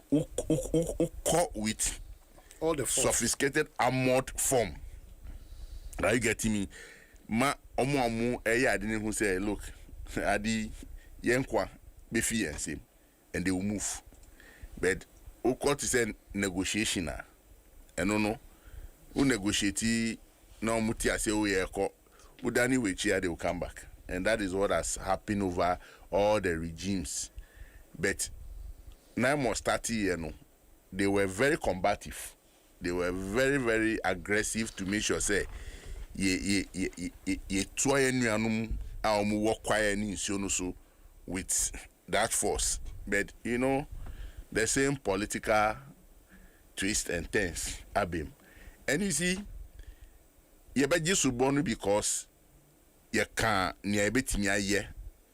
caught with all the sophisticated armored form. Are you getting me? Ma omu I didn't who say look adi yenkwa befi and same and they will move. But who caught is a negotiation and no who negotiate no muti say oh yeah udani wechi they will come back. And that is what has happened over all the regimes. But 9 months 30 years, they were very combative. They were very, very aggressive to make sure say ye try and work quiet so with that force. But you know, the same political twist and turns abim. And you see, you bet you born because you can't near betting ye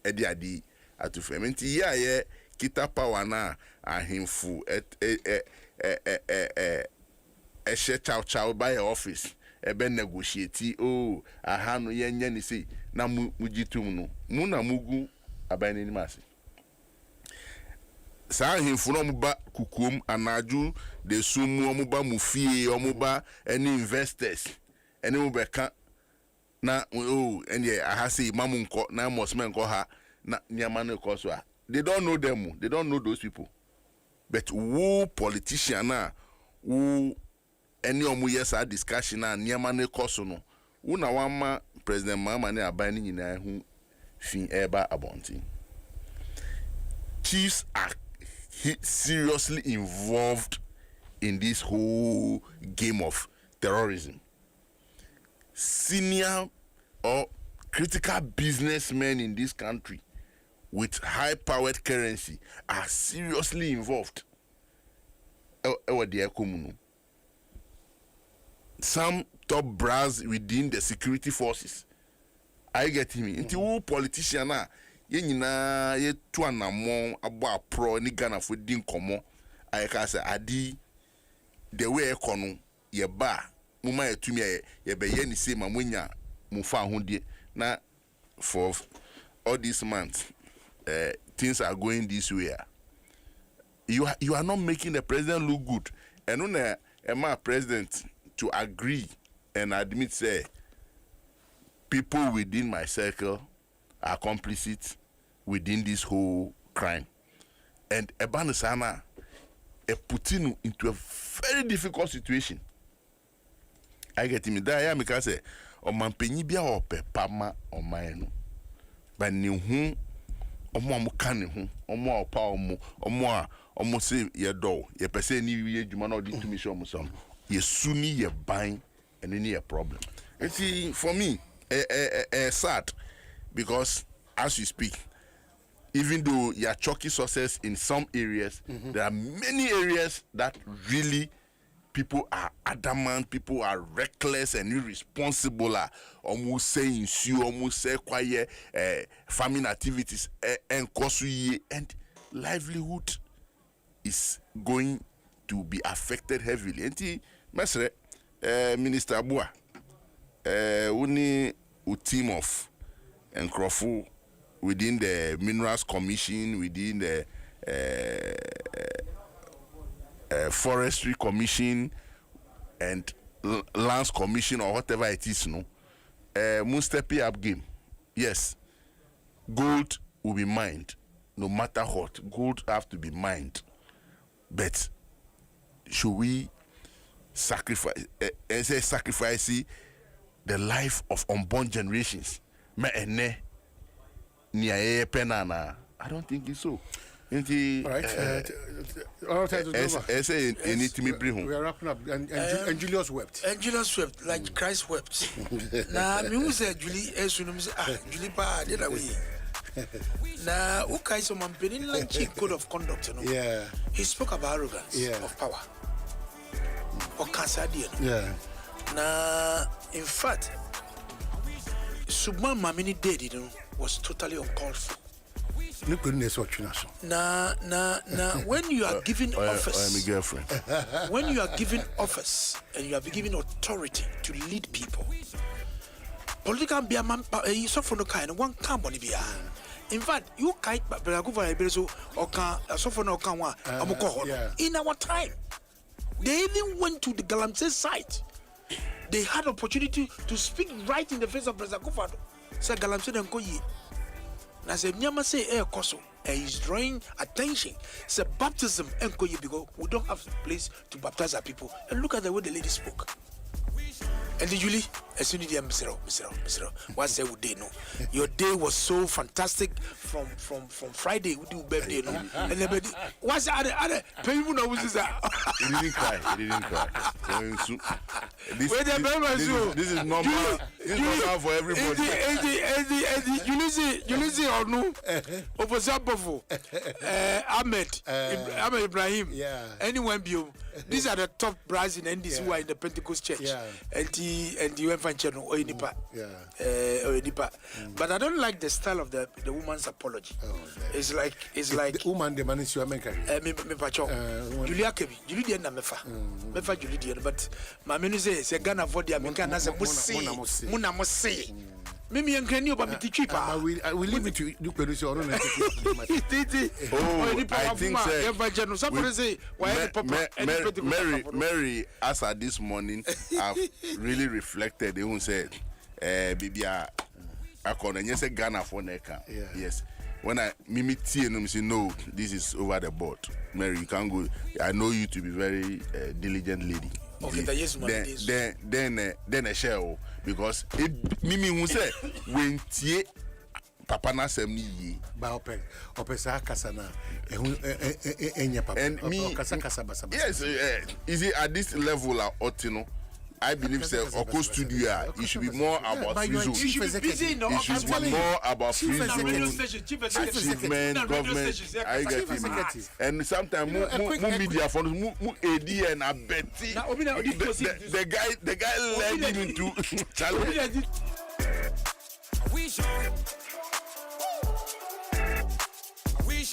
adi atufementi ye kita power na ahimfu she chow by office ebe negotiate oh aha no yenye ni say na mujitum no mu na mugu abani ni mase sa ahimfu no muba kukuom anaju de sumu omuba mufie omuba any investors any mubeka na oh and aha say mamu nko na mosmen nko ha na nyama no ko so a they don't know them. They don't know those people. But who politician who any omu yes a discussion na niama ne koso no. Who na wama President Mahama ne abani nyina hu fin eba abonti. Chiefs are seriously involved in this whole game of terrorism. senior or critical businessmen in this country with high-powered currency are seriously involved. Some top brass within the security forces. I get him. Until politician na ye tu anamon abo pro ni Ghana for din komo. I can say adi the way ekono ye ba muma ye tumi ye be ye ni say mamunya mufa hundie na for all these months things are going this way. You are not making the president look good. And when a president to agree and admit say people within my circle are complicit within this whole crime, and Ebanisana putting into a very difficult situation. I get him there because say o man penyi bia o pe pama o man no ba ni hu omo amuka ne hu omo opa omo say ye do ye pese ni wie adwuma na odi tumi show omo ye suni ye ban and any a problem. See, for me sad because as you speak, even though you are chalky success in some areas, there are many areas that really people are adamant, people are reckless and irresponsible, almost saying almost say quiet farming activities and kosuye, and livelihood is going to be affected heavily. And Mesre, Minister Abua, uni a team of Nkrofo within the Minerals Commission, within the Forestry Commission and Lands Commission or whatever it is, no. Must step up game. Yes, gold will be mined, no matter what. Gold have to be mined, but should we sacrifice the life of unborn generations? I don't think it's so. All right. We are wrapping up. And Julius wept. And Julius wept, like Christ wept. Now, me say Julie, Julie pa did away. Now, okay, so man, being like code of conduct, you know. Yeah. He spoke about arrogance of power. Or cancer, yeah. Now, in fact, Subman Mamini dead, you know, was totally uncalled for. Nah, when you are given office, I'm a girlfriend. When you are given office and you are given authority to lead people, political be a man, you suffer no kind, one can't be. In fact, you kite Belaguva Bezo or can suffer no can in our time. They even went to the Galamsey site. They had opportunity to speak right in the face of Belaguva. Say Galamsey and Koyi. Now, say Nyama say air koso, and he's drawing attention. Say baptism and Koyi because we don't have a place to baptize our people. And look at the way the lady spoke. And the Julie, as soon as you Mr. What say would they know? Your day was so fantastic from Friday. We do birthday, no? And then what's the other? People know what's that? He didn't cry. This is normal. This is normal for everybody. You see or no? For example, Ahmed Ibrahim. Yeah. Anyone be? These are the top brass in NDC who are in the Pentecost Church. Yeah. And you went for channel or Nipa. But I don't like the style of the woman's apology. It's like the woman the man is your maker. Me pacho. Julia Kebi. Julie Diana mefa. Mefa Julie Diana. But my menu says Ghana for the American as a Muna Mose. Mimi and Granny about the cheaper. I will leave it to you, producer. I think Mary, as at this morning, I've really reflected. They won't say, "Baby, I can't." Yes, Ghana for Neka. Yes. When I Mimi T and say no, this is over the board. Mary, you can't go. I know you to be very diligent lady. Okay, then a share because Mimi who say when tie Papa na sem ni ye ba opesa kasana enya papa and me kasa basa. Yes, is it at this level of Otino I believe say Oko Studio, it should be more about free zone. Chief executive. It should be more about free zone, achievement, government. I get it. And sometimes more media for more AD and a Betty. The guy led him into challenge.